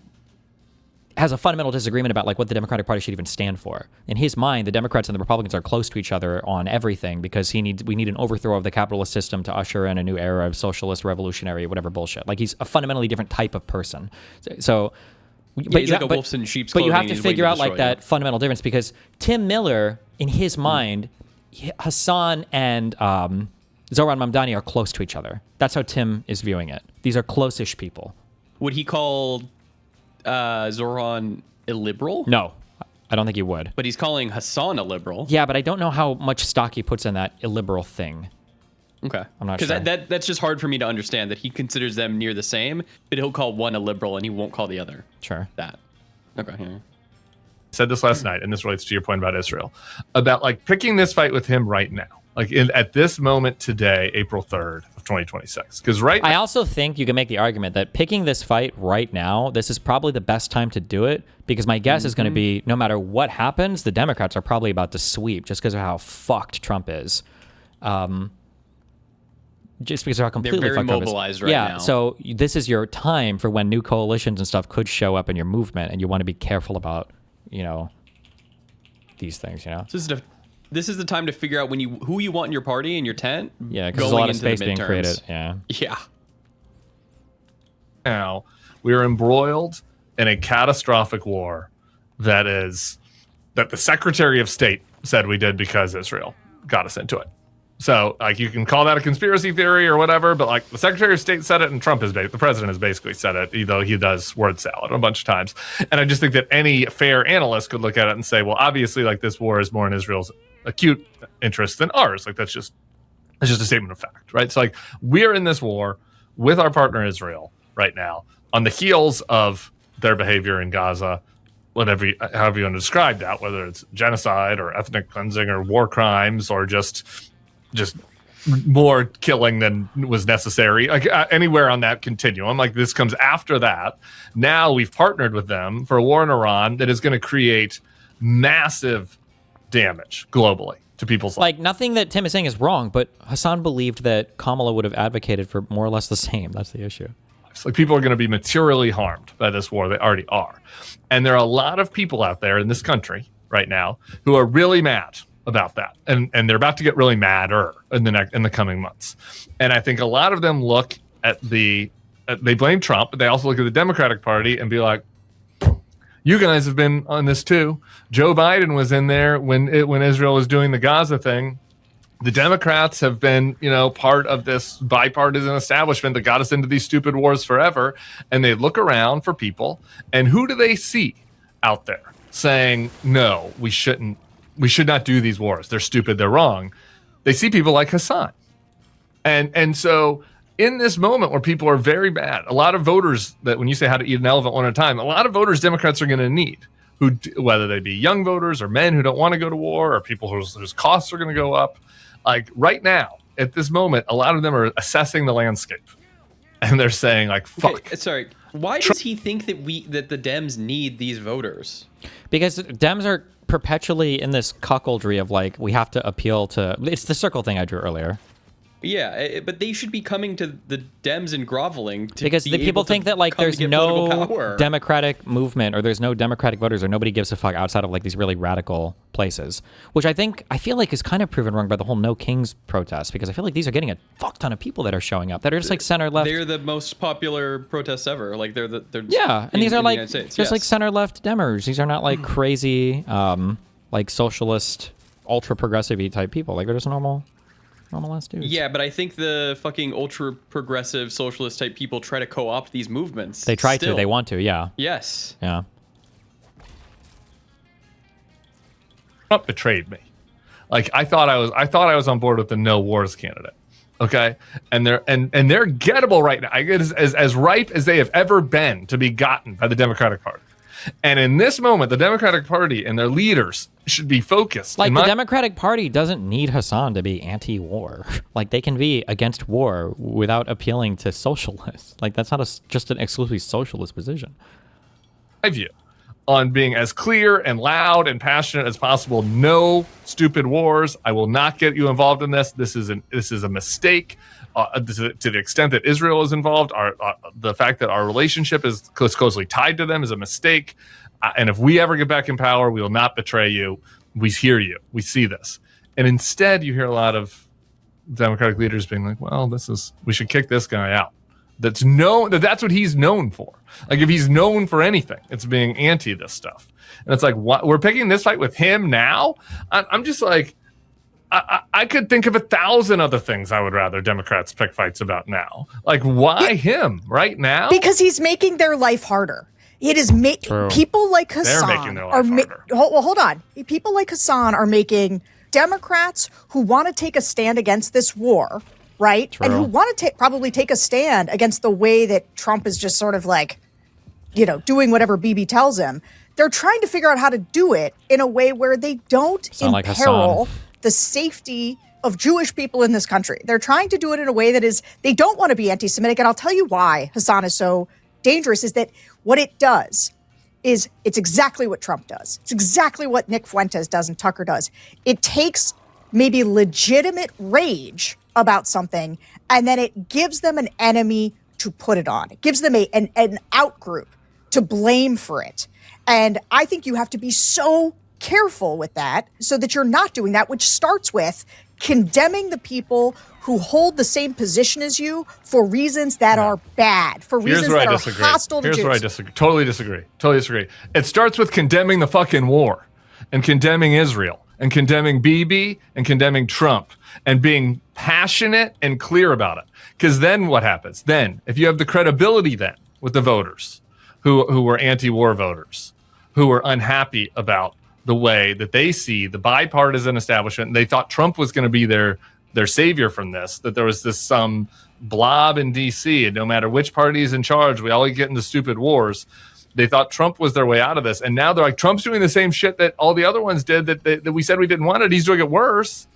has a fundamental disagreement about like what the Democratic Party should even stand for. In his mind, the Democrats and the Republicans are close to each other on everything because we need an overthrow of the capitalist system to usher in a new era of socialist, revolutionary, whatever bullshit. Like he's a fundamentally different type of person. So he's like a wolf in sheep's clothing. But you have to He's figure waiting out to like destroy that fundamental difference because Tim Miller, in his mind, Hassan and Zoran Mamdani are close to each other. That's how Tim is viewing it. These are close-ish people. Would he call Zoran illiberal? No, I don't think he would. But he's calling Hassan a liberal. Yeah, but I don't know how much stock he puts in that illiberal thing. Okay. I'm not sure. Because that's just hard for me to understand that he considers them near the same, but he'll call one a liberal and he won't call the other that. Okay. Yeah. Said this last night, and this relates to your point about Israel, about like picking this fight with him right now. Like at this moment today, April 3rd of 2026. Because I also think you can make the argument that picking this fight right now, this is probably the best time to do it because my guess is going to be no matter what happens, the Democrats are probably about to sweep just because of how fucked Trump is. Just because of how completely They're very fucked Trump is. mobilized right now. So this is your time for when new coalitions and stuff could show up in your movement, and you want to be careful about, these things, This is the time to figure out who you want in your party and your tent. Yeah, because there's a lot of space being created. Yeah. Now we are embroiled in a catastrophic war that the Secretary of State said we did because Israel got us into it. So, like, you can call that a conspiracy theory or whatever, but like the Secretary of State said it, and the president has basically said it, though he does word salad a bunch of times. And I just think that any fair analyst could look at it and say, well, obviously, like this war is more in Israel's acute interest than ours. Like that's just a statement of fact, right? So, like, we're in this war with our partner Israel right now on the heels of their behavior in Gaza. However you want to describe that, whether it's genocide or ethnic cleansing or war crimes or just more killing than was necessary, like anywhere on that continuum. Like this comes after that. Now we've partnered with them for a war in Iran that is going to create massive damage globally to people's lives. Like nothing that Tim is saying is wrong, but Hassan believed that Kamala would have advocated for more or less the same. That's the issue. Like people are going to be materially harmed by this war. They already are. And there are a lot of people out there in this country right now who are really mad about that, and they're about to get really madder in the coming months. And I think a lot of them look at they blame Trump, but they also look at the Democratic Party and be like, "You guys have been on this too. Joe Biden was in there when Israel was doing the Gaza thing. The Democrats have been, part of this bipartisan establishment that got us into these stupid wars forever." And they look around for people, and who do they see out there saying, "No, we shouldn't. We should not do these wars. They're stupid. They're wrong." They see people like Hassan. And so in this moment where people are very bad, a lot of voters that when you say how to eat an elephant one at a time, a lot of voters Democrats are going to need, whether they be young voters or men who don't want to go to war or people whose costs are going to go up. Like right now, at this moment, a lot of them are assessing the landscape. And they're saying like, fuck. Okay, sorry. Why does he think that the Dems need these voters? Because Dems are perpetually in this cuckoldry of like, we have to appeal to, it's the circle thing I drew earlier. Yeah, but they should be coming to the Dems and groveling because the people think that like there's no Democratic movement or there's no Democratic voters or nobody gives a fuck outside of like these really radical places, which I feel like is kind of proven wrong by the whole No Kings protest, because I feel like these are getting a fuck ton of people that are showing up that are just like center left. They're the most popular protests ever. Like they're and these are like just like center left Demers. These are not like crazy like socialist ultra progressive type people. Like they're just normal ass dudes. Yeah, but I think the fucking ultra progressive socialist type people try to co-opt these movements. They try to. They want to. Yeah. Yes. Yeah. Trump betrayed me. Like I thought I was on board with the no wars candidate. Okay, and they're gettable right now. I get as ripe as they have ever been to be gotten by the Democratic Party. And in this moment, the Democratic Party and their leaders should be focused. Like the Democratic Party doesn't need Hassan to be anti-war. Like they can be against war without appealing to socialists. Like that's not just an exclusively socialist position. My view on being as clear and loud and passionate as possible. No stupid wars. I will not get you involved in this. This is a mistake to the extent that Israel is involved, the fact that our relationship is closely tied to them is a mistake. And if we ever get back in power, we will not betray you. We hear you. We see this. And instead, you hear a lot of Democratic leaders being like, well, we should kick this guy out. That's what he's known for. Like, if he's known for anything, it's being anti this stuff. And it's like, what? We're picking this fight with him now? I'm just like, I could think of 1,000 other things I would rather Democrats pick fights about now. Like, why him right now? Because he's making their life harder. It is people like Hassan. They're making their life harder. Hold on. People like Hassan are making Democrats who want to take a stand against this war, right? True. And who want to probably take a stand against the way that Trump is just sort of like, doing whatever Bibi tells him. They're trying to figure out how to do it in a way where they don't imperil the safety of Jewish people in this country. They're trying to do it in a way that is, they don't want to be anti-Semitic. And I'll tell you why Hassan is so dangerous, is that what it does is it's exactly what Trump does. It's exactly what Nick Fuentes does and Tucker does. It takes maybe legitimate rage about something, and then it gives them an enemy to put it on. It gives them an out-group to blame for it. And I think you have to be so careful with that so that you're not doing that, which starts with condemning the people who hold the same position as you for reasons that are bad, for reasons that are hostile to Jews. Here's where I disagree. Totally disagree. It starts with condemning the fucking war and condemning Israel and condemning Bibi and condemning Trump and being passionate and clear about it. Because then what happens? Then, if you have the credibility then with the voters who were anti-war voters, who were unhappy about the way that they see the bipartisan establishment, and they thought Trump was going to be their savior from this, that there was this some blob in D.C., and no matter which party is in charge, we all get into stupid wars. They thought Trump was their way out of this, and now they're like, Trump's doing the same shit that all the other ones did that we said we didn't want it. He's doing it worse.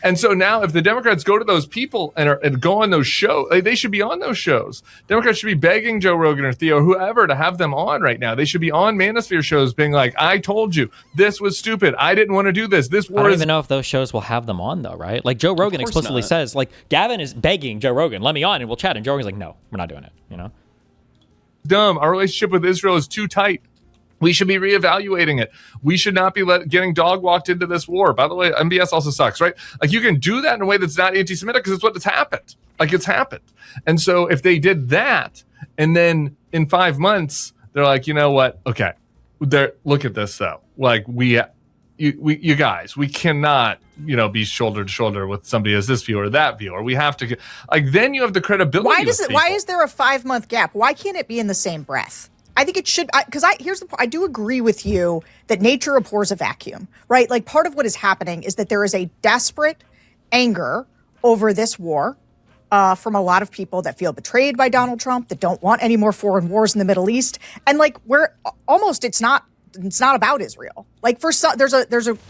And so now if the Democrats go to those people and go on those shows, they should be on those shows. Democrats should be begging Joe Rogan or Theo, whoever, to have them on right now. They should be on Manosphere shows being like, I told you, this was stupid. I didn't want to do this. This war I don't even know if those shows will have them on, though, right? Like, Joe Rogan explicitly says, like, Gavin is begging Joe Rogan, let me on and we'll chat. And Joe Rogan's like, no, we're not doing it, Dumb. Our relationship with Israel is too tight. We should be reevaluating it. We should not be getting dog walked into this war. By the way, MBS also sucks, right? Like, you can do that in a way that's not anti-Semitic because it's what has happened. Like, it's happened. And so if they did that, and then in 5 months, they're like, you know what? Okay, look at this, though. Like, you guys, we cannot, be shoulder to shoulder with somebody as this view or that view, or we have to get, like, then you have the credibility. Why is there a 5-month gap? Why can't it be in the same breath? I think it should, because here's the point. I do agree with you that nature abhors a vacuum, right? Like, part of what is happening is that there is a desperate anger over this war from a lot of people that feel betrayed by Donald Trump, that don't want any more foreign wars in the Middle East, and like, we're almost it's not about Israel. Like, for some,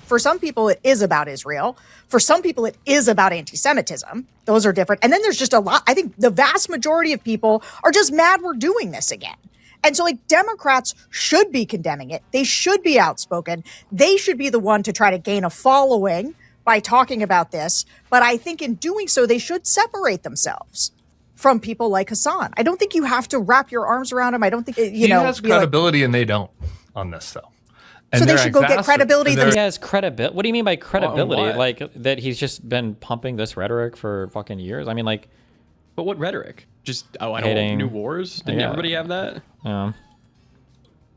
for some people it is about Israel. For some people it is about anti-Semitism. Those are different. And then there's just a lot. I think the vast majority of people are just mad we're doing this again. And so, like, Democrats should be condemning it. They should be outspoken. They should be the one to try to gain a following by talking about this. But I think in doing so, they should separate themselves from people like Hassan. I don't think you have to wrap your arms around him. I don't think, he has credibility, and they don't on this, though. And so they should go get credibility. He has credibility. What do you mean by credibility? Like, that he's just been pumping this rhetoric for fucking years? I mean, like... But what rhetoric? Just, I don't want new wars? Didn't everybody have that? Yeah.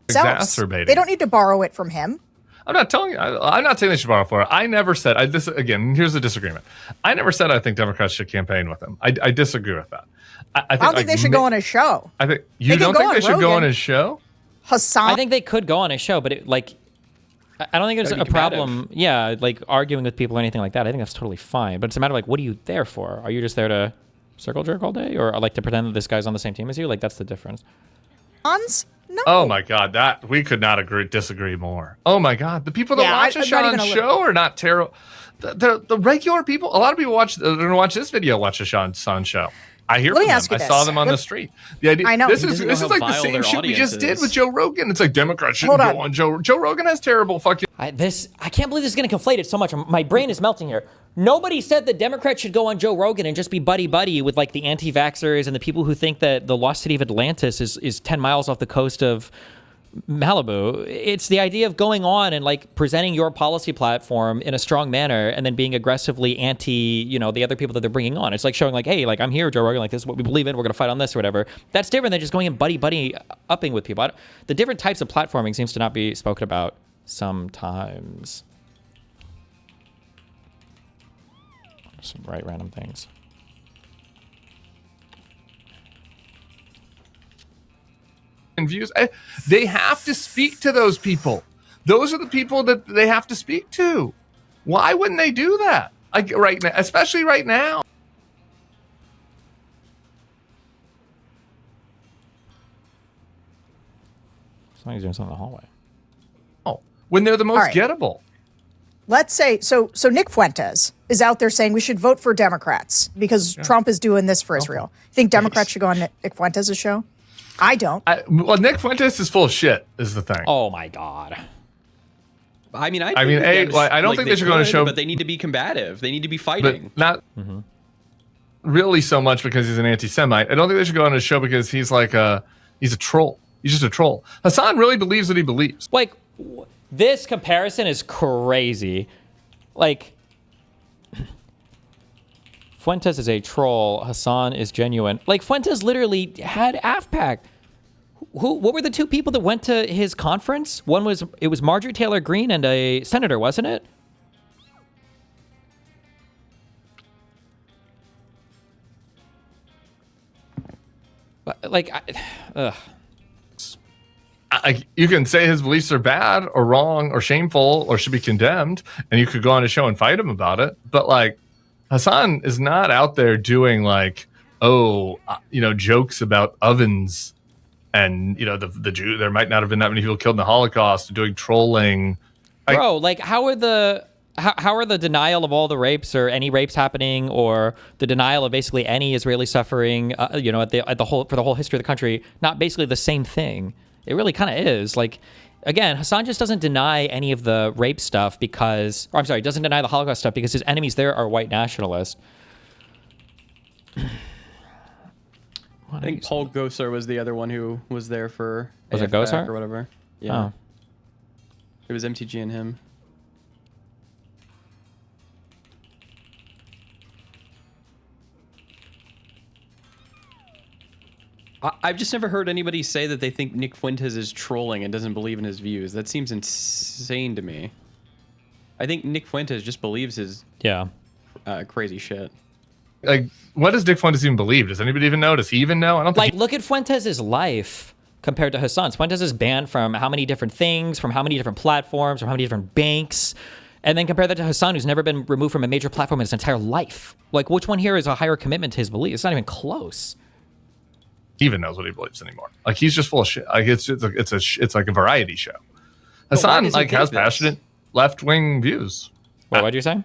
Exacerbating. They don't need to borrow it from him. I'm not telling you. I'm not saying they should borrow for it. I never said. Again, here's the disagreement. I never said I think Democrats should campaign with him. I disagree with that. I don't think they should go on his show. I think you don't think they should go on his show. Hassan. I think they could go on his show, but I don't think there's a problem. Yeah, like arguing with people or anything like that. I think that's totally fine. But it's a matter of, like, what are you there for? Are you just there to circle jerk all day, or like to pretend that this guy's on the same team as you? Like, that's the difference. No. Oh my God, that we could not disagree more. Oh my God, the people that watch Hashan's show are not terrible. The regular people, a lot of people they're gonna watch this video, watch Hashan's show. I hear from them. I saw them on the street. The idea, I know. This is like the same shit we just did with Joe Rogan. It's like Democrats shouldn't go on Joe Rogan has terrible fucking. I can't believe this is going to conflate it so much. My brain is melting here. Nobody said the Democrats should go on Joe Rogan and just be buddy-buddy with like the anti-vaxxers and the people who think that the lost city of Atlantis is 10 miles off the coast of Malibu. It's the idea of going on and like presenting your policy platform in a strong manner and then being aggressively anti, the other people that they're bringing on. It's like showing like, hey, like I'm here, Joe Rogan, like this is what we believe in. We're going to fight on this or whatever. That's different than just going and buddy upping with people. The different types of platforming seems to not be spoken about sometimes. Some right random things. And views, they have to speak to those people. Those are the people that they have to speak to. Why wouldn't they do that? Like right now, especially right now. Somebody's doing something in the hallway. Oh, when they're the most right. gettable. Let's say, so Nick Fuentes is out there saying we should vote for Democrats because Trump is doing this for Israel. You think Democrats should go on Nick Fuentes' show? I don't. Well, Nick Fuentes is full of shit, is the thing. Oh my God. I mean, I don't think they should go on a show. But they need to be combative. They need to be fighting. But not really so much because he's an anti-Semite. I don't think they should go on a show because he's like he's a troll. He's just a troll. Hassan really believes what he believes. Like, this comparison is crazy. Like, Fuentes is a troll. Hassan is genuine. Like, Fuentes literally had AFPAC. What were the two people that went to his conference? It was Marjorie Taylor Greene and a senator, wasn't it? Like, you can say his beliefs are bad or wrong or shameful or should be condemned, and you could go on a show and fight him about it. But like, Hassan is not out there doing like, jokes about ovens and the Jew. There might not have been that many people killed in the Holocaust. Doing trolling, bro. Like, how are the denial of all the rapes or any rapes happening, or the denial of basically any Israeli suffering, for the whole history of the country, not basically the same thing? It really kind of is. Like, again, Hassan just doesn't deny any of the rape stuff doesn't deny the Holocaust stuff because his enemies there are white nationalists. I think Paul Gosar was the other one who was there for it Gosar or whatever. Yeah. Oh. It was MTG and him. I've just never heard anybody say that they think Nick Fuentes is trolling and doesn't believe in his views. That seems insane to me. I think Nick Fuentes just believes his crazy shit. Like, what does Nick Fuentes even believe? Does anybody even know? Does he even know? I don't think. Look at Fuentes' life compared to Hassan's. Fuentes is banned from how many different things, from how many different platforms, from how many different banks, and then compare that to Hassan, who's never been removed from a major platform in his entire life. Like, which one here is a higher commitment to his beliefs? It's not even close. He even knows what he believes anymore. Like, he's just full of shit. Like, it's like a variety show. Hassan has passionate left-wing views. What did you say?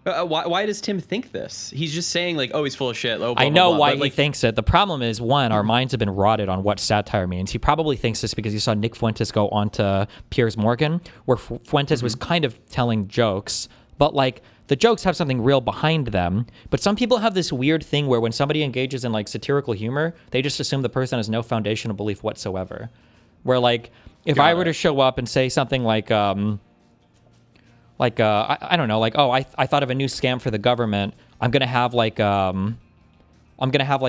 Why does Tim think this? He's just saying like, oh, he's full of shit. Oh, I know why he thinks it. The problem is, one, our minds have been rotted on what satire means. He probably thinks this because he saw Nick Fuentes go on to Piers Morgan, where Fuentes was kind of telling jokes, but like, the jokes have something real behind them. But some people have this weird thing where when somebody engages in like satirical humor, they just assume the person has no foundational belief whatsoever. Where like, if I were to show up and say something like I don't know, like, oh, I thought of a new scam for the government. I'm gonna have like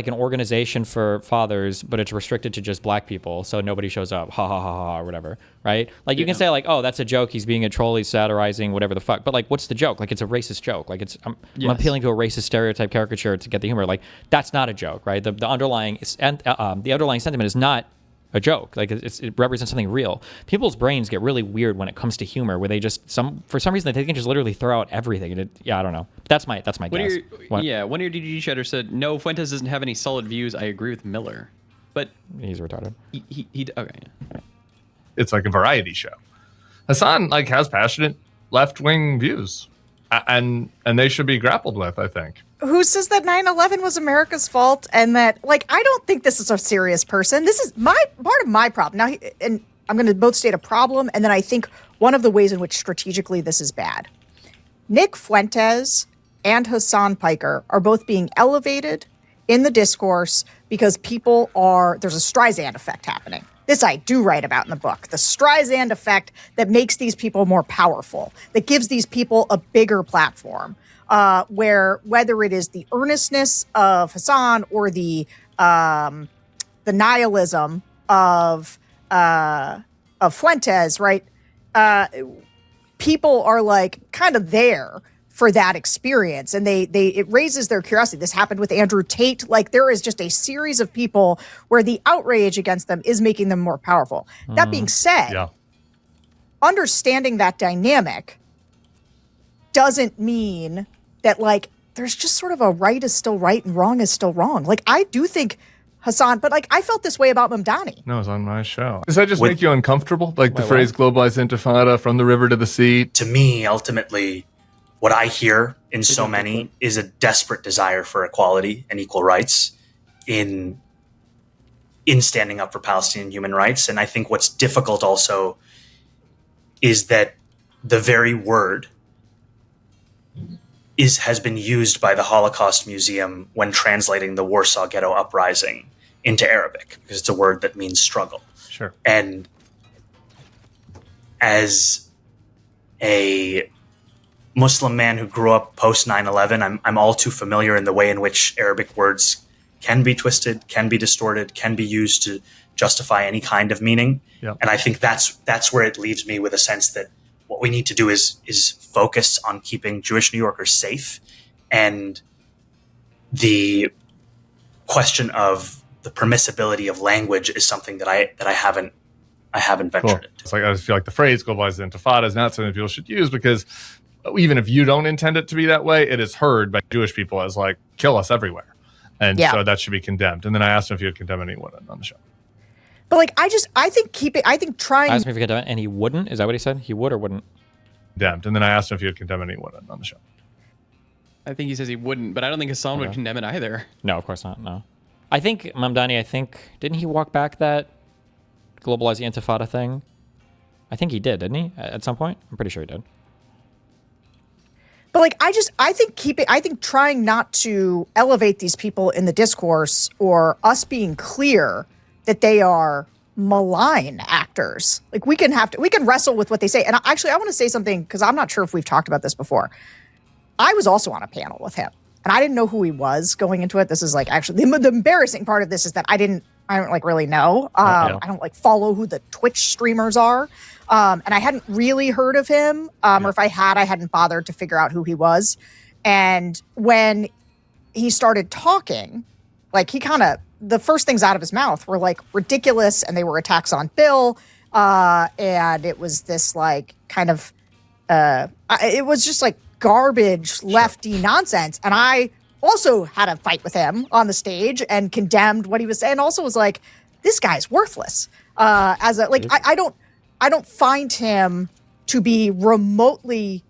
an organization for fathers, but it's restricted to just black people, so nobody shows up. Ha ha ha ha, or whatever, right? Like, you can say like, oh, that's a joke. He's being a troll. He's satirizing, whatever the fuck. But like, what's the joke? Like, it's a racist joke. Like, I'm appealing to a racist stereotype caricature to get the humor. Like, that's not a joke, right? The underlying sentiment is not a joke. Like, it represents something real. People's brains get really weird when it comes to humor, where they just for some reason they can just literally throw out everything. And I don't know. That's my guess. One of your DG chatter said, no, Fuentes doesn't have any solid views. I agree with Miller, but he's retarded. He okay. Yeah. It's like a variety show. Hassan has passionate left-wing views, and they should be grappled with, I think. Who says that 9/11 was America's fault and that, like, I don't think this is a serious person. This is part of my problem. Now, and I'm going to both state a problem, and then I think one of the ways in which strategically this is bad. Nick Fuentes and Hassan Piker are both being elevated in the discourse because people are, there's a Streisand effect happening. This I do write about in the book. The Streisand effect that makes these people more powerful, that gives these people a bigger platform, where whether it is the earnestness of Hassan or the nihilism of Fuentes, right? People are like kind of there for that experience, and it raises their curiosity. This happened with Andrew Tate. Like, there is just a series of people where the outrage against them is making them more powerful. That being said, understanding that dynamic doesn't mean that, like, there's just sort of a right is still right and wrong is still wrong. Like, I do think Hassan, but like, I felt this way about Mamdani. No, it's on my show. Does that just make you uncomfortable? Like the phrase globalized intifada, from the river to the sea? To me, ultimately, what I hear in so many is a desperate desire for equality and equal rights in standing up for Palestinian human rights. And I think what's difficult also is that the very word has been used by the Holocaust Museum when translating the Warsaw Ghetto Uprising into Arabic, because it's a word that means struggle. Sure. And as a Muslim man who grew up post 9/11, I'm all too familiar in the way in which Arabic words can be twisted, can be distorted, can be used to justify any kind of meaning. Yep. And I think that's where it leaves me with a sense that what we need to do is focus on keeping Jewish New Yorkers safe, and the question of the permissibility of language is something that I haven't ventured into. It's like, I just feel like the phrase globalized intifada is not something people should use, because even if you don't intend it to be that way, it is heard by Jewish people as like, kill us everywhere. And so that should be condemned. And then I asked him if he would condemn anyone on the show. But like, I think trying. I asked him if he could condemn it, and he wouldn't. Is that what he said? He would or wouldn't? Condemned. And then I asked him if he would condemn anyone on the show. I think he says he wouldn't, but I don't think Hassan would condemn it either. No, of course not. No. I think Mamdani, didn't he walk back that globalized intifada thing? I think he did, didn't he? At some point? I'm pretty sure he did. But like, I think trying not to elevate these people in the discourse, or us being clear that they are malign actors. Like, we can wrestle with what they say. And actually, I want to say something, because I'm not sure if we've talked about this before. I was also on a panel with him, and I didn't know who he was going into it. This is like, actually, the embarrassing part of this is that I don't like really know. I don't like follow who the Twitch streamers are. And I hadn't really heard of him, or if I had, I hadn't bothered to figure out who he was. And when he started talking, like, the first things out of his mouth were like ridiculous, and they were attacks on Bill. And it was this like kind of, it was just like garbage lefty nonsense. And I also had a fight with him on the stage and condemned what he was saying. Also was like, this guy's worthless. I don't find him to be remotely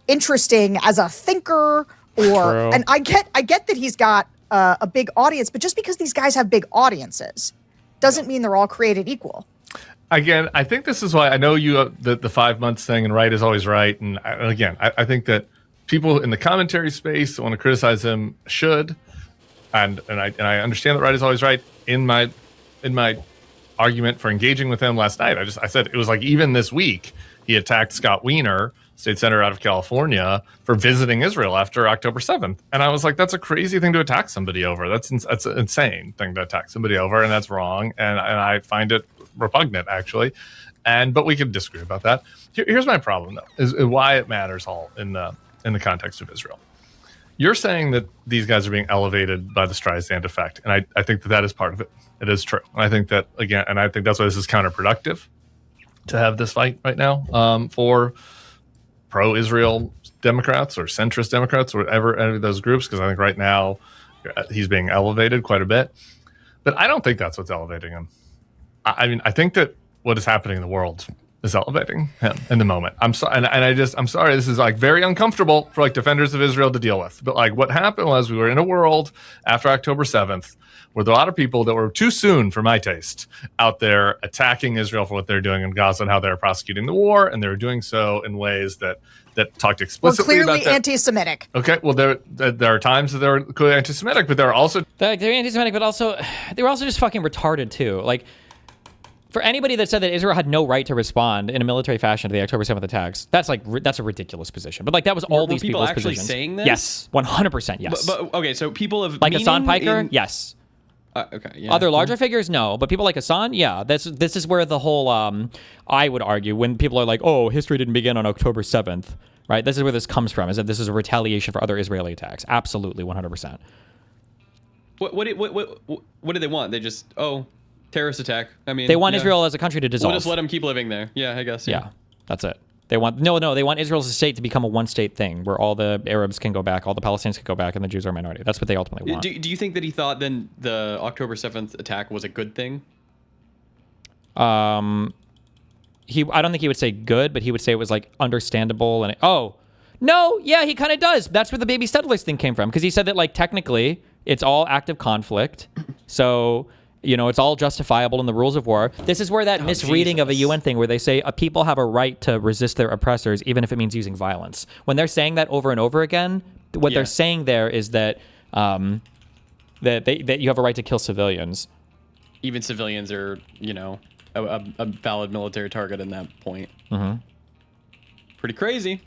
interesting as a thinker, or, and I get that he's got a big audience, but just because these guys have big audiences doesn't mean they're all created equal. Again, I think this is why I know you the 5 months thing and right is always right. And I think that people in the commentary space that want to criticize him should, and I understand that right is always right. In my argument for engaging with him last night, I said it was like, even this week he attacked Scott Wiener, state senator out of California, for visiting Israel after October 7th. And I was like, that's a crazy thing to attack somebody over. That's an insane thing to attack somebody over, and that's wrong. And I find it repugnant, actually. But we could disagree about that. Here's my problem, though, is why it matters all in the context of Israel. You're saying that these guys are being elevated by the Streisand effect, and I think that is part of it. It is true. And I think that, again, and I think that's why this is counterproductive to have this fight right now for pro-Israel Democrats or centrist Democrats or whatever, any of those groups, because I think right now he's being elevated quite a bit. But I don't think that's what's elevating him. I mean, I think that what is happening in the world is elevating him in the moment. I'm sorry, and I'm sorry. This is like very uncomfortable for like defenders of Israel to deal with. But like what happened was we were in a world after October 7th where there were a lot of people that were too soon for my taste out there attacking Israel for what they're doing in Gaza and how they're prosecuting the war, and they were doing so in ways that talked explicitly clearly about that. anti-Semitic. Okay, well there are times that they're clearly anti-Semitic, but there are also they're anti-Semitic, but also they were also just fucking retarded too. Like, for anybody that said that Israel had no right to respond in a military fashion to the October 7th attacks, that's a ridiculous position. But like that was all these people people's actually positions. saying this? Yes, 100%. Yes. But okay, so people have like Hassan Piker, yes. Okay. Yeah. Other larger figures, no. But people like Hassan, yeah. This is where the whole I would argue when people are like, oh, history didn't begin on October 7th, right? This is where this comes from. Is that this is a retaliation for other Israeli attacks? Absolutely, 100%. What do they want? They just terrorist attack. I mean, they want Israel as a country to dissolve. We'll just let them keep living there. Yeah, I guess. Yeah, that's it. They want they want Israel as a state to become a one-state thing where all the Arabs can go back, all the Palestinians can go back, and the Jews are a minority. That's what they ultimately want. Do you think that he thought then the October 7th attack was a good thing? I don't think he would say good, but he would say it was like understandable and no, yeah, he kind of does. That's where the baby settlers thing came from, because he said that like technically it's all active conflict, so it's all justifiable in the rules of war. This is where that misreading of a UN thing where they say a people have a right to resist their oppressors, even if it means using violence. When they're saying that over and over again, what they're saying there is that that you have a right to kill civilians. Even civilians are, a valid military target in that point. Mm-hmm. Pretty crazy.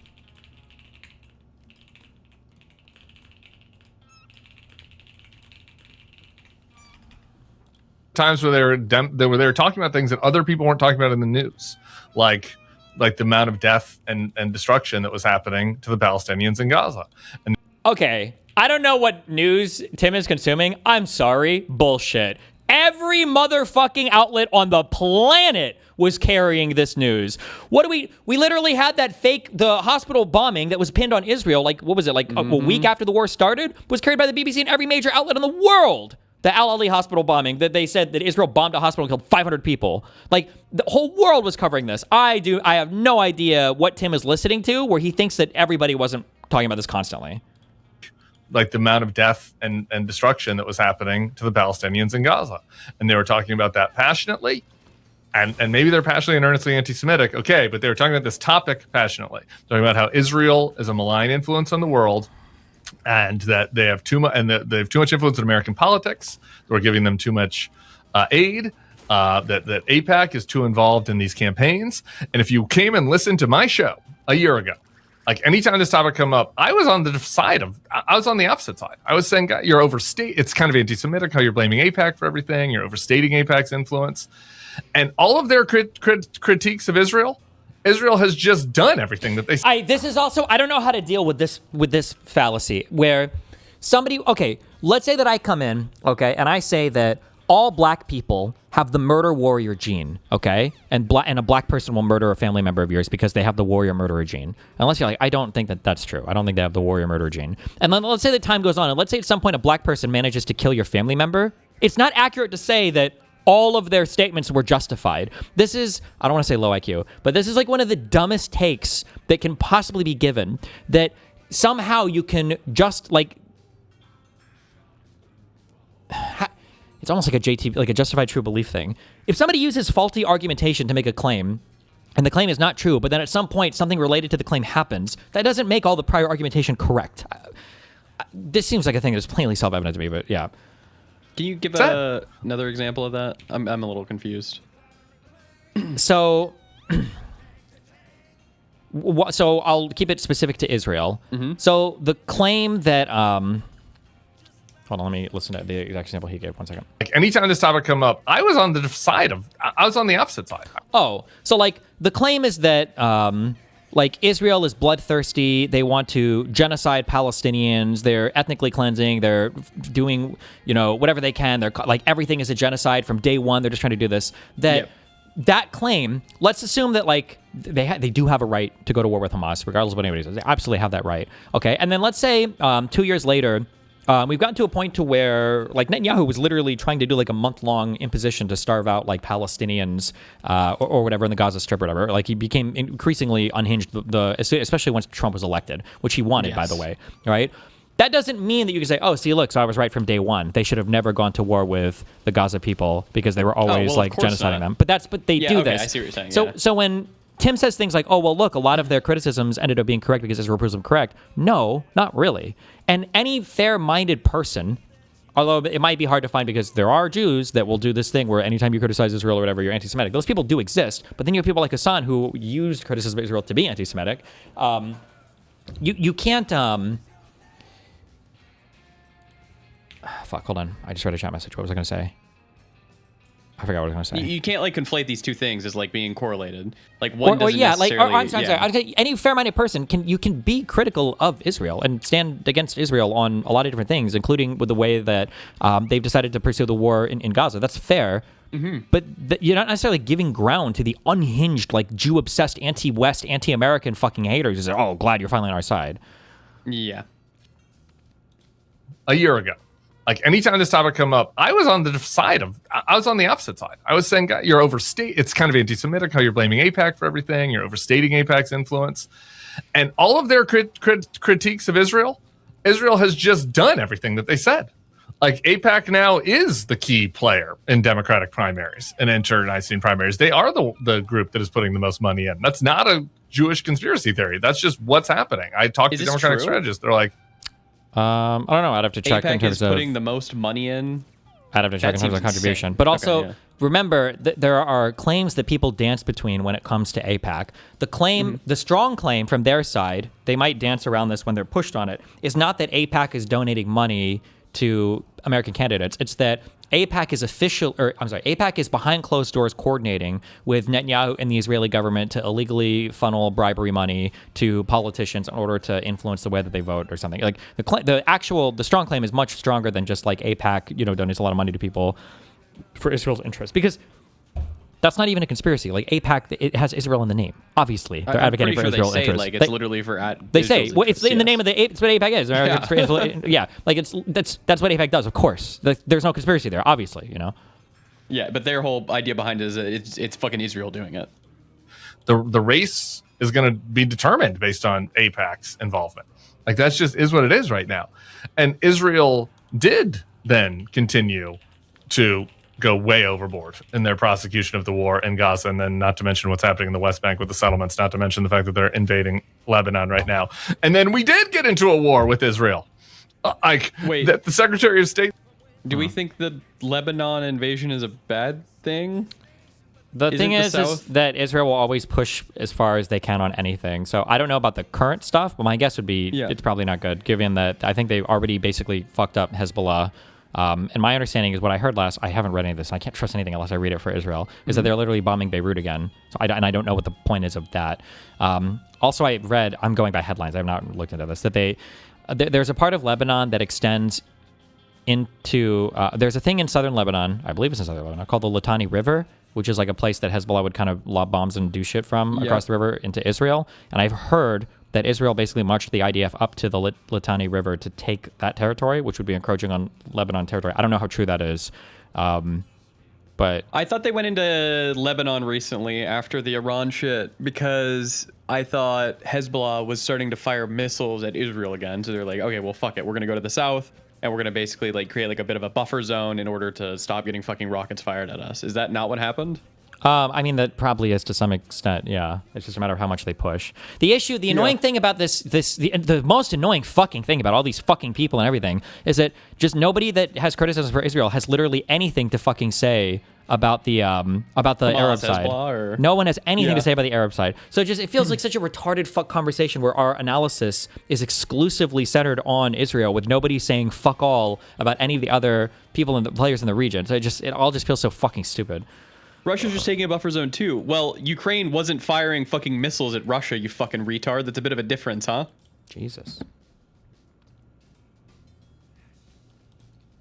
Times where they were talking about things that other people weren't talking about in the news, like the amount of death and destruction that was happening to the Palestinians in Gaza. And okay, I don't know what news Tim is consuming. I'm sorry, bullshit. Every motherfucking outlet on the planet was carrying this news. What do we literally had the hospital bombing that was pinned on Israel, like what was it, like a week after the war started, was carried by the BBC and every major outlet in the world. The Al Ali hospital bombing, that they said that Israel bombed a hospital and killed 500 people. Like, the whole world was covering this. I have no idea what Tim is listening to, where he thinks that everybody wasn't talking about this constantly. Like the amount of death and destruction that was happening to the Palestinians in Gaza. And they were talking about that passionately. And maybe they're passionately and earnestly anti-Semitic. Okay, but they were talking about this topic passionately. Talking about how Israel is a malign influence on the world, and that they have too much, and that they have too much influence in American politics. We're giving them too much aid. That AIPAC is too involved in these campaigns. And if you came and listened to my show a year ago, like anytime this topic come up, I was on the opposite side. I was saying, you're it's kind of anti-Semitic how you're blaming AIPAC for everything. You're overstating AIPAC's influence, and all of their critiques of Israel has just done everything that they. This is also, I don't know how to deal with this fallacy where somebody, okay, let's say that I come in, okay, and I say that all black people have the murder warrior gene, okay, and a black person will murder a family member of yours because they have the warrior murderer gene. Unless you're like, I don't think that that's true. I don't think they have the warrior murderer gene. And then let's say that time goes on, and let's say at some point a black person manages to kill your family member. It's not accurate to say that all of their statements were justified. This is, I don't want to say low IQ, but this is like one of the dumbest takes that can possibly be given, that somehow you can just like, it's almost like a justified true belief thing. If somebody uses faulty argumentation to make a claim, and the claim is not true, but then at some point something related to the claim happens, that doesn't make all the prior argumentation correct. This seems like a thing that's plainly self-evident to me, but yeah. Can you give another example of that? I'm a little confused. So I'll keep it specific to Israel. Mm-hmm. So the claim that hold on, let me listen to the exact example he gave. 1 second. Like anytime this topic come up, I was on the opposite side. Oh, so like the claim is that like Israel is bloodthirsty. They want to genocide Palestinians. They're ethnically cleansing. They're doing, whatever they can. They're like, everything is a genocide from day one. They're just trying to do this. That claim, let's assume that like they do have a right to go to war with Hamas, regardless of what anybody says. They absolutely have that right. Okay. And then let's say 2 years later, We've gotten to a point to where, like, Netanyahu was literally trying to do like a month-long imposition to starve out like Palestinians or whatever in the Gaza Strip or whatever. Like, he became increasingly unhinged, especially once Trump was elected, which he wanted, by the way, right? That doesn't mean that you can say, oh, see, look, so I was right from day one. They should have never gone to war with the Gaza people because they were always genociding them. But they do this. I see what you're saying. So when Tim says things like, oh, well, look, a lot of their criticisms ended up being correct because Israel proves them correct. No, not really. And any fair-minded person, although it might be hard to find because there are Jews that will do this thing where anytime you criticize Israel or whatever, you're anti-Semitic. Those people do exist. But then you have people like Hassan who used criticism of Israel to be anti-Semitic. You can't... Fuck, hold on. I just read a chat message. What was I going to say? I forgot what I was going to say. You can't like conflate these two things as like being correlated. Like one doesn't necessarily. I'm sorry. Any fair-minded person can be critical of Israel and stand against Israel on a lot of different things, including with the way that they've decided to pursue the war in Gaza. That's fair. Mm-hmm. But you're not necessarily giving ground to the unhinged, like Jew-obsessed, anti-West, anti-American fucking haters who say, "Oh, glad you're finally on our side." Yeah. A year ago. Like, anytime this topic come up, I was on the opposite side. I was saying, you're it's kind of anti-Semitic how you're blaming AIPAC for everything. You're overstating AIPAC's influence. And all of their critiques of Israel has just done everything that they said. Like, AIPAC now is the key player in Democratic primaries and internecine primaries. They are the group that is putting the most money in. That's not a Jewish conspiracy theory. That's just what's happening. I talked to Democratic strategists. They're like, I don't know. I'd have to check AIPAC in terms is of putting the most money in. I'd have to check in terms of contribution. But also, remember, there are claims that people dance between when it comes to AIPAC. The claim, the strong claim from their side, they might dance around this when they're pushed on it, is not that AIPAC is donating money to American candidates. It's that AIPAC is behind closed doors coordinating with Netanyahu and the Israeli government to illegally funnel bribery money to politicians in order to influence the way that they vote or something. Like the strong claim is much stronger than just like AIPAC, donates a lot of money to people for Israel's interest, because that's not even a conspiracy. Like AIPAC, it has Israel in the name. Obviously, they're advocating for Israel's interest. Like it's literally for they say, well, it's in the name of it's what AIPAC is. Yeah, like that's what AIPAC does. Of course, there's no conspiracy there. Obviously, Yeah, but their whole idea behind it is that it's fucking Israel doing it. The race is going to be determined based on AIPAC's involvement. Like, that's just is what it is right now. And Israel did then continue to go way overboard in their prosecution of the war in Gaza, and then not to mention what's happening in the West Bank with the settlements, not to mention the fact that they're invading Lebanon right now. And then we did get into a war with Israel. Wait, the Secretary of State... Do we think the Lebanon invasion is a bad thing? The thing is that Israel will always push as far as they can on anything. So I don't know about the current stuff, but my guess would be it's probably not good, given that I think they've already basically fucked up Hezbollah. And my understanding is what I heard last. I haven't read any of this, and I can't trust anything unless I read it for Israel. Is that they're literally bombing Beirut again? So I don't know what the point is of that. Also, I read. I'm going by headlines. I have not looked into this. That there's a part of Lebanon that extends into. There's a thing in southern Lebanon. I believe it's in southern Lebanon called the Litani River, which is like a place that Hezbollah would kind of lob bombs and do shit from across the river into Israel. And I've heard that Israel basically marched the IDF up to the Litani River to take that territory, which would be encroaching on Lebanon territory. I don't know how true that is, but... I thought they went into Lebanon recently after the Iran shit because I thought Hezbollah was starting to fire missiles at Israel again. So they're like, okay, well, fuck it. We're going to go to the south, and we're going to basically like create like a bit of a buffer zone in order to stop getting fucking rockets fired at us. Is that not what happened? I mean, that probably is to some extent, yeah. It's just a matter of how much they push. The annoying thing about the most annoying fucking thing about all these fucking people and everything is that just nobody that has criticism for Israel has literally anything to fucking say about the Arab side. No one has anything to say about the Arab side. So it feels like such a retarded fuck conversation where our analysis is exclusively centered on Israel with nobody saying fuck all about any of the other people and the players in the region. So it all just feels so fucking stupid. Russia's just taking a buffer zone too. Well, Ukraine wasn't firing fucking missiles at Russia, you fucking retard. That's a bit of a difference, huh? Jesus.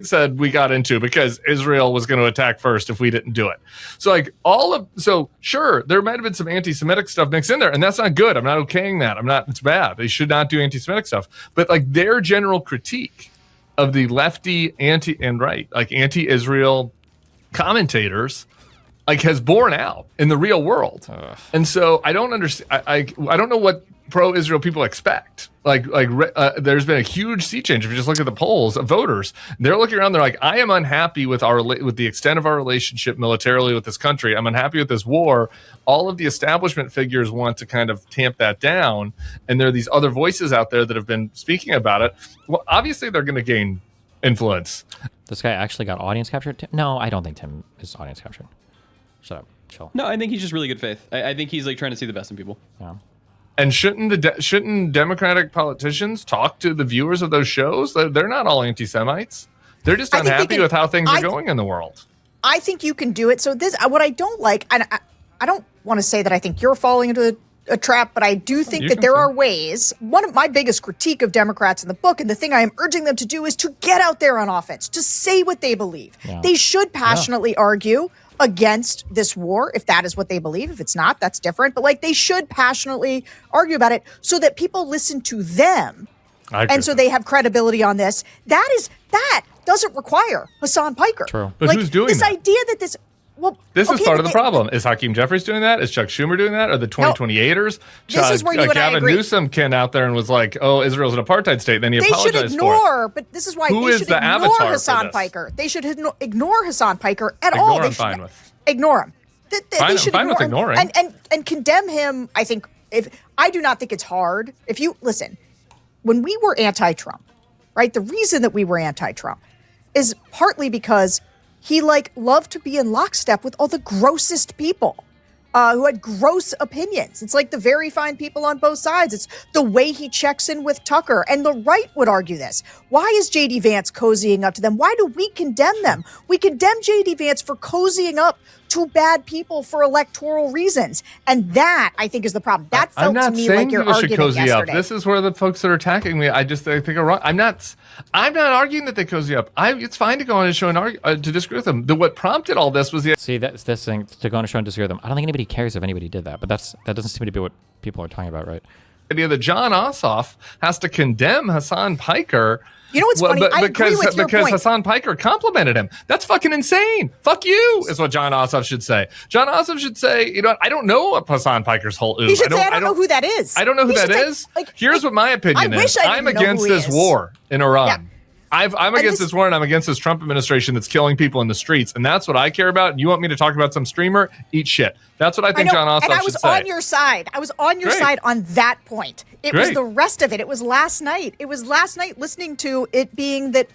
Said we got into because Israel was going to attack first if we didn't do it. So sure, there might have been some anti-Semitic stuff mixed in there, and that's not good. I'm not okaying that. It's bad. They should not do anti-Semitic stuff. But like their general critique of the lefty anti-Israel commentators has borne out in the real world. And so I don't understand. I don't know what pro-Israel people expect. There's been a huge sea change. If you just look at the polls of voters, they're looking around. They're like, I am unhappy with the extent of our relationship militarily with this country. I'm unhappy with this war. All of the establishment figures want to kind of tamp that down. And there are these other voices out there that have been speaking about it. Well, obviously they're going to gain influence. This guy actually got audience captured? No, I don't think Tim is audience captured. Shut up. Chill. No, I think he's just really good faith. I think he's trying to see the best in people. Yeah. And shouldn't Democratic politicians talk to the viewers of those shows? They're not all anti-Semites. They're just unhappy with how things are going in the world. I think you can do it. So what I don't like, and I don't want to say that I think you're falling into a trap, but I do think that there are ways. One of my biggest critique of Democrats in the book, and the thing I am urging them to do, is to get out there on offense, to say what they believe. Yeah. They should passionately argue against this war, if that is what they believe. If it's not, that's different. But they should passionately argue about it so that people listen to them. And so they have credibility on this. That doesn't require Hassan Piker. True. But who's doing this that? idea that this... Well, this is part of the problem. Is Hakeem Jeffries doing that? Is Chuck Schumer doing that? Are the 2028ers? This is where you and I Gavin agree. Newsom came out there and was like, "Oh, Israel's an apartheid state." Then he apologized should ignore, for it. but this is why Who they is should the ignore avatar for Hassan this? Piker. They should ignore Hassan Piker at Ignore all. I'm fine with. Ignore him. They should fine with ignore ignoring. him and condemn him. I think I do not think it's hard. If you listen, when we were anti-Trump, right? The reason that we were anti-Trump is partly because he loved to be in lockstep with all the grossest people who had gross opinions. It's like the very fine people on both sides. It's the way he checks in with Tucker. And the right would argue this. Why is J.D. Vance cozying up to them? Why do we condemn them? We condemn J.D. Vance for cozying up to bad people for electoral reasons. And that, I think, is the problem. That felt to me like your argument yesterday. This is where the folks that are attacking me, I think are wrong. I'm not arguing that they cozy up. It's fine to go on a show and argue, to disagree with them. What prompted all this was that's this thing, to go on a show and disagree with them. I don't think anybody cares if anybody did that, but that doesn't seem to be what people are talking about, right? Idea that John Ossoff has to condemn Hassan Piker. You know what's funny? I agree with your because point. Hassan Piker complimented him. That's fucking insane. Fuck you, is what John Ossoff should say. John Ossoff should say, I don't know what Hassan Piker's whole He should say, I don't know who that is. I don't know who that is. Here's what my opinion is. I'm against this war in Iran. Yeah. I'm against this war, and I'm against this Trump administration that's killing people in the streets, and that's what I care about. And you want me to talk about some streamer? Eat shit. That's what I think John Ossoff should say. And I was on your side. I was on your side on that point. It was the rest of it. It was last night. It was last night listening to it being that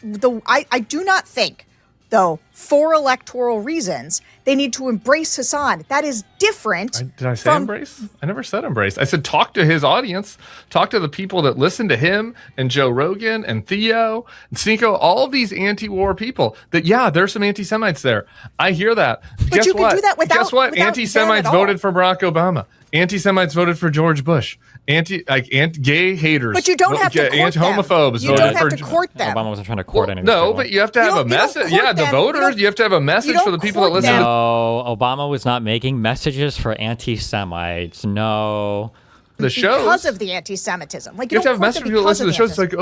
I do not think, though, for electoral reasons, they need to embrace Hassan. That is different. Did I say embrace? I never said embrace. I said talk to his audience. Talk to the people that listen to him and Joe Rogan and Theo and Sneeko, all of these anti-war people that, there's some anti-Semites there. I hear that. But you can do that without. Guess what? Without Anti-Semites voted for Barack Obama. Anti-Semites voted for George Bush. Gay haters. But you don't have to court them. Homophobes. You don't have to court them. Obama wasn't trying to court anyone. No, but you have to have a message. The voters. You have to have a message for the people that listen. No, Obama was not making messages for anti-Semites. No. The shows. Because of the anti-Semitism. You have to have a message for people that listen to the shows. It's like,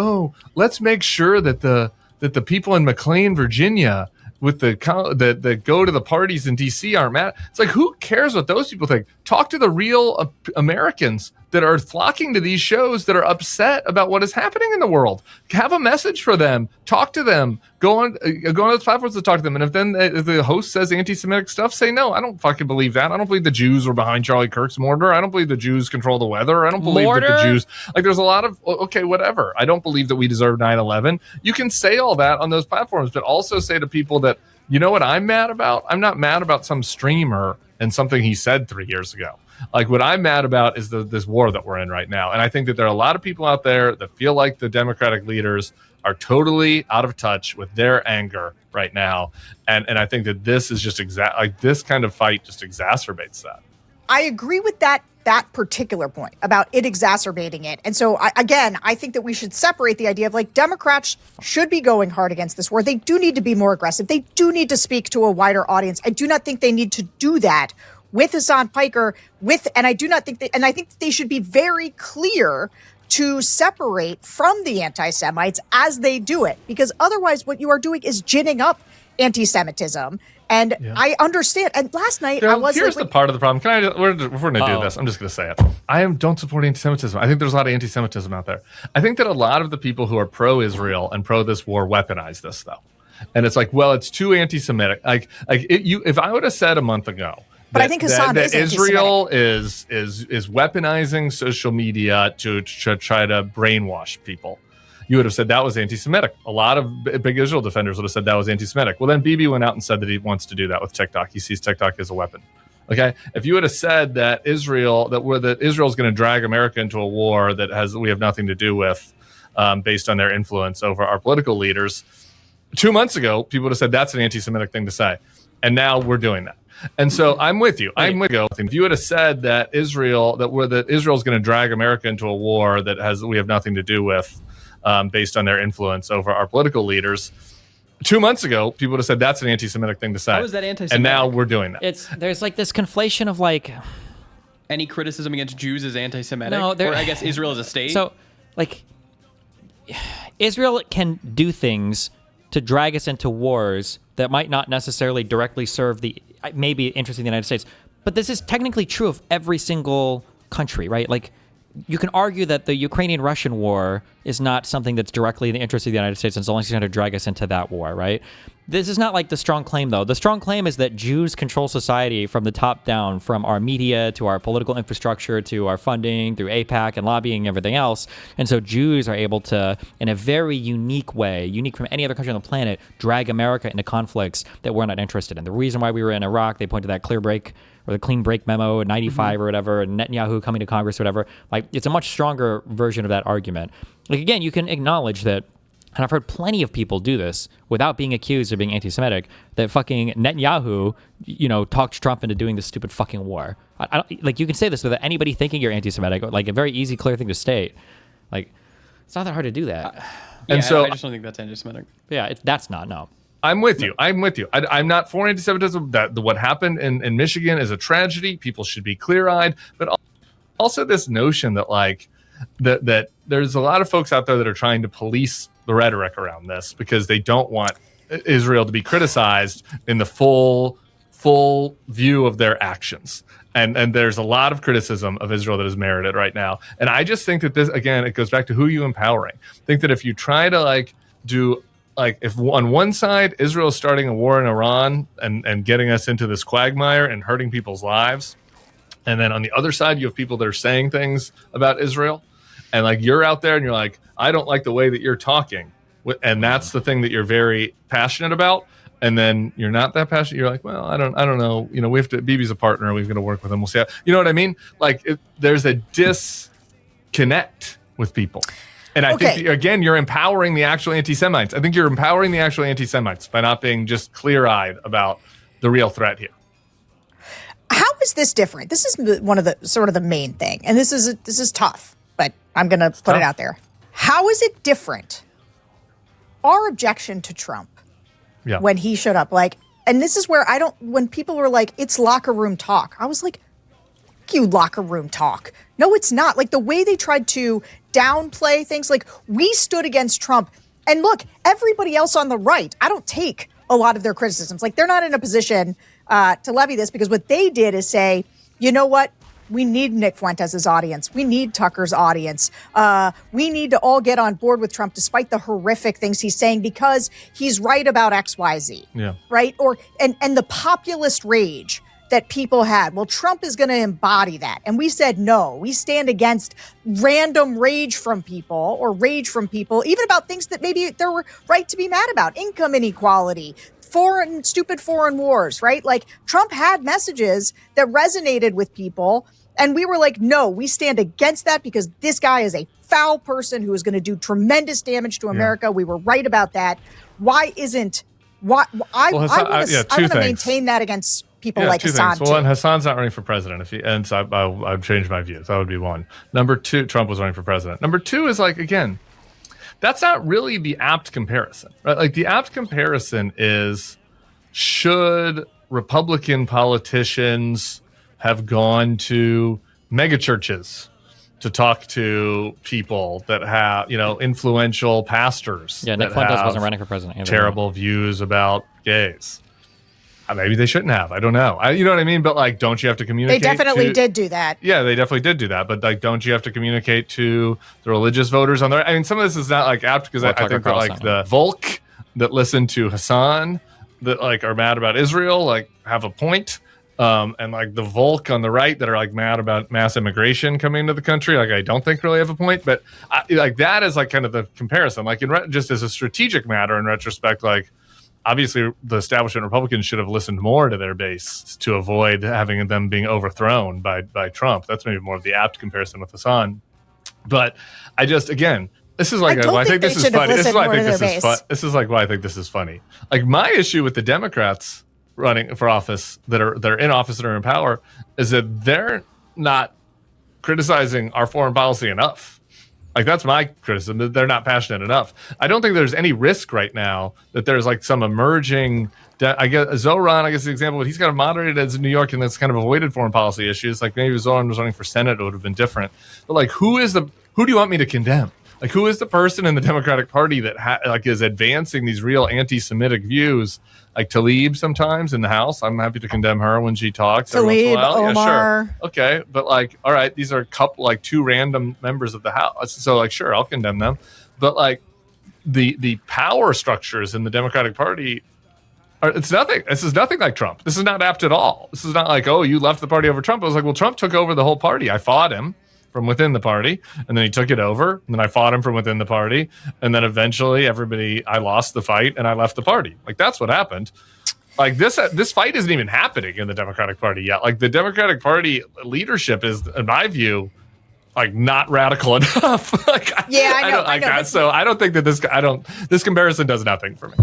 let's make sure that the people in McLean, Virginia, with that go to the parties in D.C. aren't mad. It's like, who cares what those people think? Talk to the real Americans that are flocking to these shows that are upset about what is happening in the world. Have a message for them. Talk to them. Go on those platforms to talk to them. And if the host says anti-Semitic stuff, say, no, I don't fucking believe that. I don't believe the Jews were behind Charlie Kirk's murder. I don't believe the Jews control the weather. I don't believe that the Jews... there's a lot of... Okay, whatever. I don't believe that we deserve 9/11. You can say all that on those platforms, but also say to people that, you know what I'm mad about? I'm not mad about some streamer and something he said 3 years ago. What I'm mad about is this war that we're in right now. And I think that there are a lot of people out there that feel like the Democratic leaders are totally out of touch with their anger right now. And I think that this is just this kind of fight just exacerbates that. I agree with that particular point about it exacerbating it. And so, I think that we should separate the idea of Democrats should be going hard against this war. They do need to be more aggressive. They do need to speak to a wider audience. I do not think they need to do that with Hassan Piker, and I do not think and I think they should be very clear to separate from the anti-Semites as they do it, because otherwise what you are doing is ginning up anti-Semitism. And I understand. And last night I was here's like, the part of the problem. Can I? We're going to do this. I'm just going to say it. I don't support anti-Semitism. I think there's a lot of anti-Semitism out there. I think that a lot of the people who are pro-Israel and pro this war weaponize this though, and it's like, well, it's too anti-Semitic. If I would have said a month ago. But I think Hassan that is Israel is weaponizing social media to try to brainwash people. You would have said that was anti-Semitic. A lot of big Israel defenders would have said that was anti-Semitic. Well, then Bibi went out and said that he wants to do that with TikTok. He sees TikTok as a weapon. Okay, if you would have said that Israel's going to drag America into a war that we have nothing to do with, based on their influence over our political leaders, 2 months ago, people would have said that's an anti-Semitic thing to say, and now we're doing that. And so I'm with you. If you would have said that Israel's going to drag America into a war that we have nothing to do with, based on their influence over our political leaders, 2 months ago, people would have said that's an anti-Semitic thing to say. How is that anti-Semitic? And now we're doing that. There's like this conflation of like any criticism against Jews is anti-Semitic. No, or I guess Israel is a state. So, like, Israel can do things to drag us into wars that might not necessarily directly serve the maybe interest of the United States, but this is technically true of every single country, right? Like, you can argue that the Ukrainian-Russian war is not something that's directly in the interest of the United States, and so long as it's going to drag us into that war, right? This is not like the strong claim, though. The strong claim is that Jews control society from the top down, from our media to our political infrastructure to our funding through AIPAC and lobbying and everything else. And so Jews are able to, in a very unique way, unique from any other country on the planet, drag America into conflicts that we're not interested in. The reason why we were in Iraq, they pointed to that clear break or the clean break memo in 95 or whatever, and Netanyahu coming to Congress or whatever. Like, it's a much stronger version of that argument. Like, again, you can acknowledge that, and I've heard plenty of people do this without being accused of being anti-Semitic, that fucking Netanyahu, talked Trump into doing this stupid fucking war. I don't, like, you can say this without anybody thinking you're anti-Semitic, like a very easy, clear thing to state. Like, it's not that hard to do that. I just don't think that's anti-Semitic. Yeah, that's not, no. I'm with you. I'm not for anti-Semitism. What happened in Michigan is a tragedy. People should be clear-eyed. But also this notion that that there's a lot of folks out there that are trying to police the rhetoric around this because they don't want Israel to be criticized in the full view of their actions. And there's a lot of criticism of Israel that is merited right now. And I just think that this, again, it goes back to who you empowering. I think that if you try to if on one side Israel is starting a war in Iran and getting us into this quagmire and hurting people's lives, and then on the other side you have people that are saying things about Israel, and you're out there and you're like, I don't like the way that you're talking, and that's the thing that you're very passionate about, and then you're not that passionate. You're like, well, I don't know. We have to. Bibi's a partner. We've got to work with him. We'll see. You know what I mean? There's a disconnect with people. And I think, again, you're empowering the actual anti-Semites. I think you're empowering the actual anti-Semites by not being just clear-eyed about the real threat here. How is this different? This is one of the sort of the main thing. And this is tough, but I'm going to put it out there. How is it different? Our objection to Trump when he showed up, and this is where when people were like, it's locker room talk, I was like, you locker room talk. No, it's not. The way they tried to downplay things, we stood against Trump. And look, everybody else on the right, I don't take a lot of their criticisms. They're not in a position to levy this, because what they did is say, you know what? We need Nick Fuentes' audience. We need Tucker's audience. We need to all get on board with Trump despite the horrific things he's saying, because he's right about X, Y, Z. Yeah. Right? And the populist rage that people had. Well, Trump is going to embody that. And we said, no, we stand against random rage from people, even about things that maybe they're right to be mad about. Income inequality, stupid foreign wars, right? Trump had messages that resonated with people. And we were like, no, we stand against that because this guy is a foul person who is going to do tremendous damage to America. Yeah. We were right about that. I want to maintain that against people like Hassan. Well, and Hassan's not running for president. I've changed my views. That would be one. Number two, Trump was running for president. Number two is again, that's not really the apt comparison, right? The apt comparison is, should Republican politicians have gone to mega churches to talk to people that have, influential pastors. Yeah, Nick that Fuentes have wasn't running for president either. terrible views about gays. Maybe they shouldn't have. I don't know. You know what I mean? But like, don't you have to They communicate? definitely did do that. Yeah, they definitely did do that. But like, don't you have to communicate to the religious voters on there? I mean, some of this is not like apt because I think that like the Volk that listen to Hassan that like are mad about Israel like have a point. And like the Volk on the right that are like mad about mass immigration coming into the country, like I don't think really have a point. But like that is like kind of the comparison. Like just as a strategic matter in retrospect, like. Obviously, the establishment Republicans should have listened more to their base to avoid having them being overthrown by Trump. That's maybe more of the apt comparison with Hassan. But I just, again, this is like I think this is funny. This is why I think this is fun. This is like why I think this is funny. Like my issue with the Democrats running for office that are in office that are in power is that they're not criticizing our foreign policy enough. Like that's my criticism, that they're not passionate enough. I don't think there's any risk right now that there's like some emerging. I guess Zoran, the example, but he's kind of moderated as in New York and that's kind of avoided foreign policy issues. Like maybe if Zoran was running for Senate, it would have been different. But like, who do you want me to condemn? Like, who is the person in the Democratic Party that is advancing these real anti-Semitic views? Like Tlaib sometimes in the House. I'm happy to condemn her when she talks. Tlaib, Omar. Yeah, sure. Okay, but like, all right, these are two random members of the House. So like, sure, I'll condemn them. But like, the power structures in the Democratic Party it's nothing. This is nothing like Trump. This is not apt at all. This is not like, oh, you left the party over Trump. I was like, well, Trump took over the whole party. I fought him from within the party, and then he took it over, and then I fought him from within the party, and then eventually I lost the fight, and I left the party. Like, that's what happened. Like, this fight isn't even happening in the Democratic Party yet. Like, the Democratic Party leadership is, in my view, like, not radical enough. Like, yeah, I know. So I don't think that this comparison does nothing for me.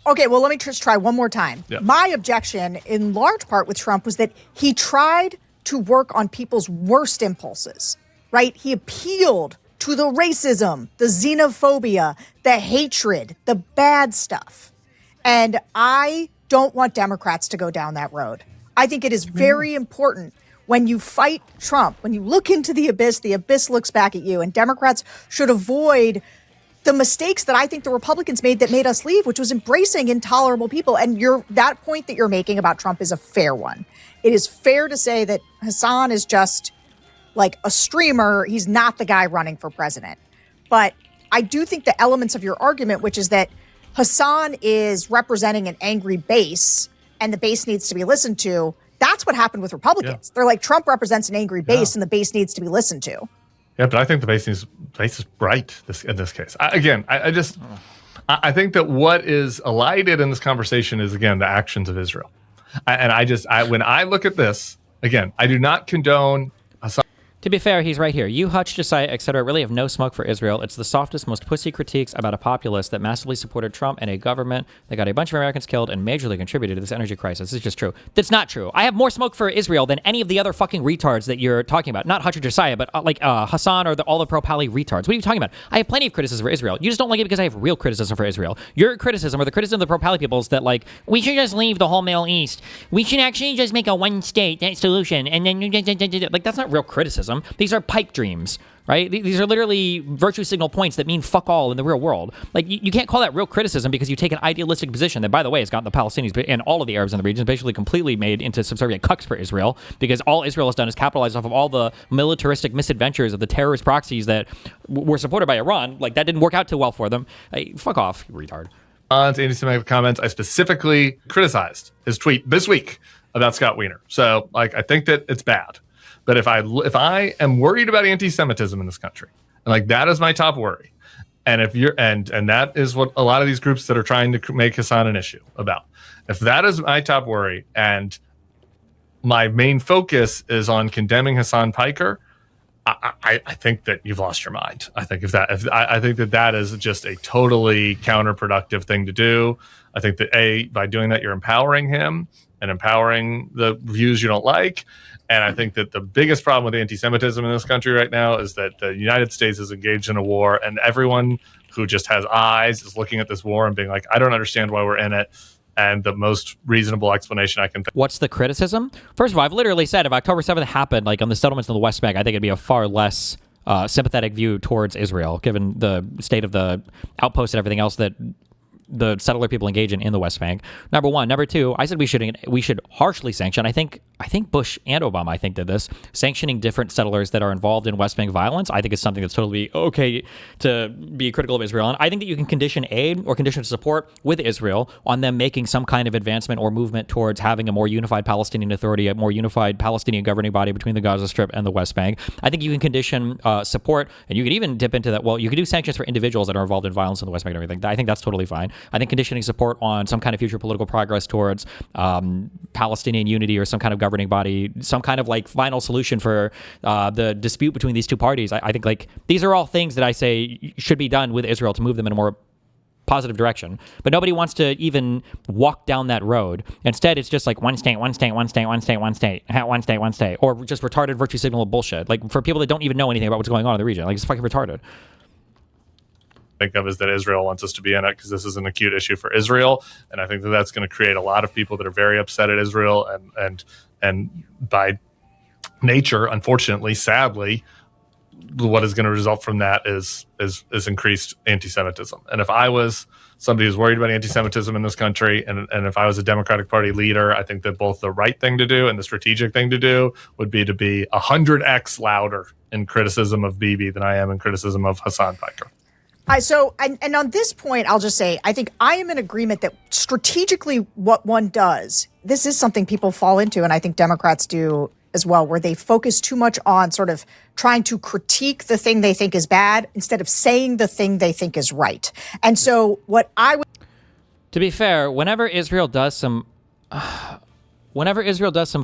Okay, well, let me just try one more time. Yeah. My objection, in large part with Trump, was that he tried to work on people's worst impulses. Right? He appealed to the racism, the xenophobia, the hatred, the bad stuff. And I don't want Democrats to go down that road. I think it is very important when you fight Trump, when you look into the abyss looks back at you, and Democrats should avoid the mistakes that I think the Republicans made that made us leave, which was embracing intolerable people. And that point that you're making about Trump is a fair one. It is fair to say that Hassan is just like a streamer. He's not the guy running for president. But I do think the elements of your argument, which is that Hassan is representing an angry base and the base needs to be listened to. That's what happened with Republicans. Yeah. They're like, Trump represents an angry base and the base needs to be listened to. Yeah, but I think the base is right in this case. I think that what is elided in this conversation is, again, the actions of Israel. When I look at this, again, I do not condone Hassan. To be fair, he's right here. You, Hutch, Josiah, etc. really have no smoke for Israel. It's the softest, most pussy critiques about a populace that massively supported Trump and a government that got a bunch of Americans killed and majorly contributed to this energy crisis. This is just true. That's not true. I have more smoke for Israel than any of the other fucking retards that you're talking about. Not Hutch or Josiah, but Hassan or all the pro-Pali retards. What are you talking about? I have plenty of criticism for Israel. You just don't like it because I have real criticism for Israel. Your criticism or the criticism of the pro-Pali people is that, like, we should just leave the whole Middle East. We should actually just make a one-state solution. And then, like, that's not real criticism. These are pipe dreams, right? These are literally virtue signal points that mean fuck all in the real world. Like, you can't call that real criticism because you take an idealistic position that, by the way, has gotten the Palestinians and all of the Arabs in the region basically completely made into subservient cucks for Israel, because all Israel has done is capitalize off of all the militaristic misadventures of the terrorist proxies that were supported by Iran. Like, that didn't work out too well for them. Hey, fuck off, you retard. On to anti-Semitic comments, I specifically criticized his tweet this week about Scott Wiener. So, like, I think that it's bad. But if I am worried about anti-Semitism in this country, and like that is my top worry, and if you're and that is what a lot of these groups that are trying to make Hassan an issue about, if that is my top worry, and my main focus is on condemning Hassan Piker, I think that you've lost your mind. I think I think that is just a totally counterproductive thing to do. I think that by doing that, you're empowering him and empowering the views you don't like. And I think that the biggest problem with anti-Semitism in this country right now is that the United States is engaged in a war, and everyone who just has eyes is looking at this war and being like, I don't understand why we're in it. And the most reasonable explanation I can think. What's the criticism? First of all, I've literally said if October 7th happened, like on the settlements in the West Bank, I think it'd be a far less sympathetic view towards Israel, given the state of the outposts and everything else that the settler people engage in the West Bank. Number one. Number two, I said we should harshly sanction. I think Bush and Obama, did this. Sanctioning different settlers that are involved in West Bank violence, I think is something that's totally okay to be critical of Israel. And I think that you can condition aid or condition support with Israel on them making some kind of advancement or movement towards having a more unified Palestinian Authority, a more unified Palestinian governing body between the Gaza Strip and the West Bank. I think you can condition support, and you could even dip into that. Well, you could do sanctions for individuals that are involved in violence in the West Bank and everything. I think that's totally fine. I think conditioning support on some kind of future political progress towards Palestinian unity or some kind of governing body, some kind of final solution for the dispute between these two parties. I think these are all things that I say should be done with Israel to move them in a more positive direction. But nobody wants to even walk down that road. Instead, it's just one state, one state, one state, one state, one state, one state, one state, or just retarded virtue signal bullshit. For people that don't even know anything about what's going on in the region, it's fucking retarded. Think of is that Israel wants us to be in it because this is an acute issue for Israel, and I think that that's going to create a lot of people that are very upset at Israel, and by nature, unfortunately, sadly, what is going to result from that is increased anti-Semitism. And if I was somebody who's worried about anti-Semitism in this country, and if I was a Democratic Party leader, I think that both the right thing to do and the strategic thing to do would be to be 100x louder in criticism of Bibi than I am in criticism of Hassan Piker. And on this point, I'll just say, I think I am in agreement that strategically what one does, this is something people fall into, and I think Democrats do as well, where they focus too much on sort of trying to critique the thing they think is bad instead of saying the thing they think is right. And so what I would... To be fair, whenever Israel does some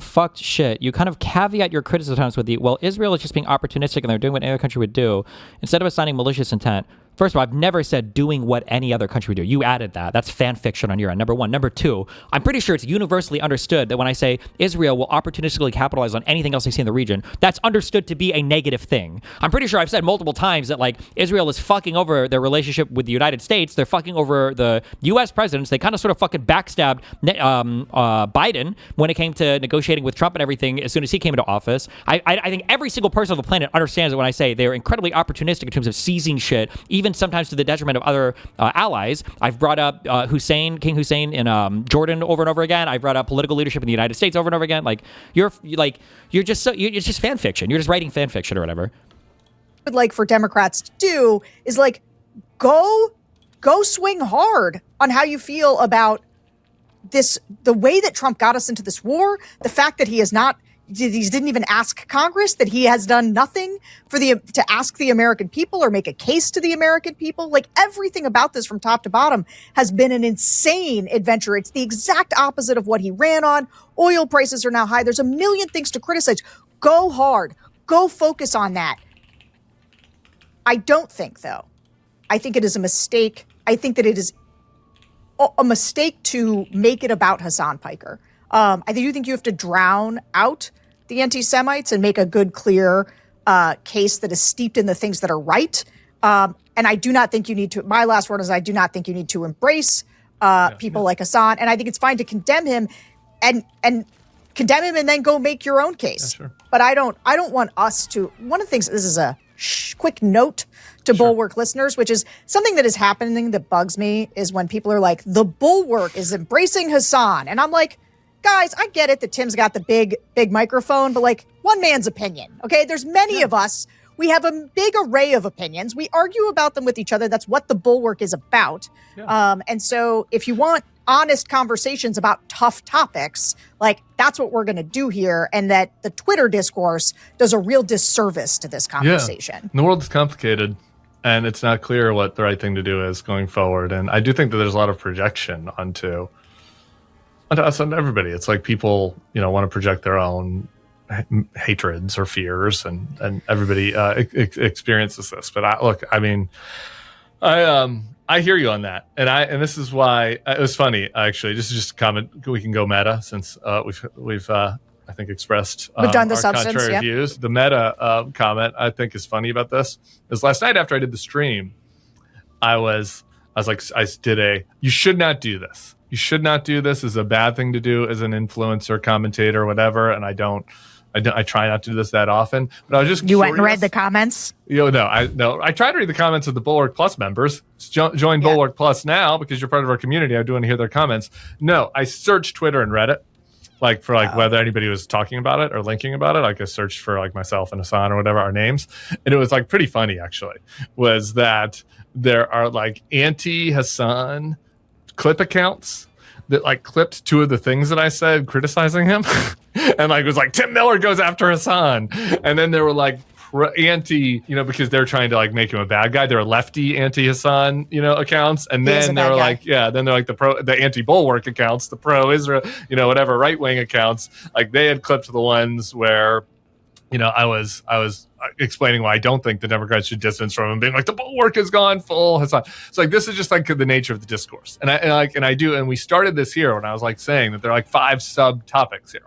fucked shit, you kind of caveat your criticisms with Israel is just being opportunistic and they're doing what any other country would do, instead of assigning malicious intent. First of all, I've never said doing what any other country would do. You added that. That's fan fiction on your end, number one. Number two, I'm pretty sure it's universally understood that when I say Israel will opportunistically capitalize on anything else they see in the region, that's understood to be a negative thing. I'm pretty sure I've said multiple times that Israel is fucking over their relationship with the United States. They're fucking over the U.S. presidents. They kind of sort of fucking backstabbed Biden when it came to negotiating with Trump and everything as soon as he came into office. I think every single person on the planet understands that when I say they're incredibly opportunistic in terms of seizing shit, even sometimes to the detriment of other allies. I've brought up King Hussein in Jordan over and over again. I've brought up political leadership in the United States over and over again. It's just fan fiction. You're just writing fan fiction or whatever. Would like for Democrats to do is go swing hard on how you feel about this, the way that Trump got us into this war, the fact that he didn't even ask Congress, that he has done nothing to ask the American people or make a case to the American people. Everything about this from top to bottom has been an insane adventure. It's the exact opposite of what he ran on. Oil prices are now high. There's a million things to criticize. Go hard. Go focus on that. I don't think, though. I think it is a mistake. I think that it is a mistake to make it about Hassan Piker. I do think you have to drown out the anti-Semites and make a good, clear case that is steeped in the things that are right. And I do not think you need to, my last word is I do not think you need to embrace people like Hassan. And I think it's fine to condemn him and condemn him and then go make your own case. Yeah, sure. But I don't want us to, one of the things, this is a quick note to Bulwark listeners, which is something that is happening that bugs me, is when people are like, the Bulwark is embracing Hassan. And I'm like, guys, I get it that Tim's got the big microphone, but one man's opinion, okay? There's many of us. We have a big array of opinions. We argue about them with each other. That's what the Bulwark is about. Yeah. And so if you want honest conversations about tough topics, that's what we're going to do here. And that the Twitter discourse does a real disservice to this conversation. Yeah. The world is complicated, and it's not clear what the right thing to do is going forward. And I do think that there's a lot of projection onto us and everybody. It's people, want to project their own hatreds or fears, and everybody experiences this. But I hear you on that, and this is why it was funny. Actually, this is just a comment. We can go meta since we've I think expressed we've done the our substance, contrary views. The meta comment I think is funny about this is last night after I did the stream, I did you should not do this. You should not do this. Is a bad thing to do as an influencer, commentator, whatever. And I don't I try not to do this that often, but I was just You went and read curious. the comments? No, I try to read the comments of the Bulwark Plus members. Join Bulwark Plus now because you're part of our community. I do want to hear their comments. No, I searched Twitter and Reddit, for whether anybody was talking about it or linking about it. Like I searched for myself and Hassan or whatever our names, and it was pretty funny actually. Was that there are anti-Hassan clip accounts that clipped two of the things that I said criticizing him, and was Tim Miller goes after Hassan, and then there were anti, because they're trying to make him a bad guy. They're lefty anti-Hassan, accounts, and then they're then they're the anti-Bulwark accounts, the pro-Israel, whatever right-wing accounts. They had clipped the ones where, I was explaining why I don't think the Democrats should distance from him, being the Bulwark has gone full Hassan. It's this is just the nature of the discourse, and I do, and we started this here when I was saying that there are 5 subtopics here,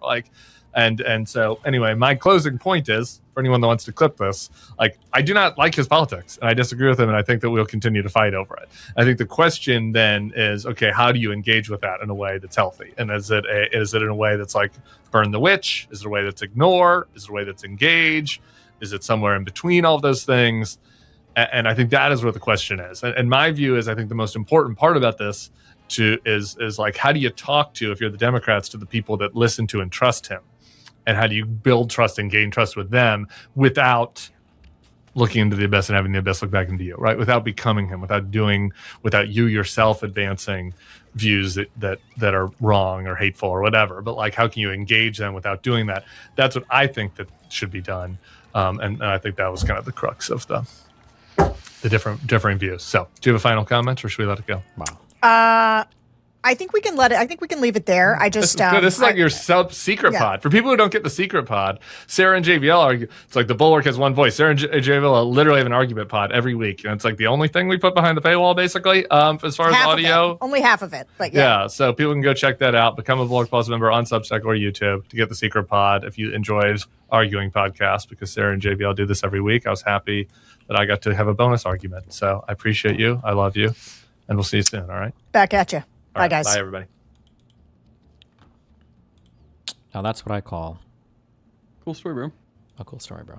and so anyway, my closing point is, for anyone that wants to clip this, I do not like his politics, and I disagree with him, and I think that we'll continue to fight over it. I think the question then is, okay, how do you engage with that in a way that's healthy? And is it in a way that's burn the witch? Is it a way that's ignore? Is it a way that's engage? Is it somewhere in between all of those things? And I think that is where the question is. And my view is, I think the most important part about this is how do you talk to, if you're the Democrats, to the people that listen to and trust him? And how do you build trust and gain trust with them without looking into the abyss and having the abyss look back into you, right? Without becoming him, without you yourself advancing views that are wrong or hateful or whatever. But how can you engage them without doing that? That's what I think that should be done. And I think that was kind of the crux of the differing views. So do you have a final comment, or should we let it go? Wow. I think we can leave it there. I just this is your secret pod. For people who don't get the secret pod, Sarah and JVL argue. It's the Bulwark has one voice. Sarah and JVL literally have an argument pod every week, and it's the only thing we put behind the paywall, basically, as far as audio. Only half of it, but yeah. So people can go check that out. Become a Bulwark Plus member on Substack or YouTube to get the secret pod if you enjoyed arguing podcast, because Sarah and JVL do this every week. I was happy that I got to have a bonus argument. So I appreciate you. I love you, and we'll see you soon. All right. Back at you. Bye, right, guys. Bye, everybody. Now that's what I call cool story, bro. A cool story, bro.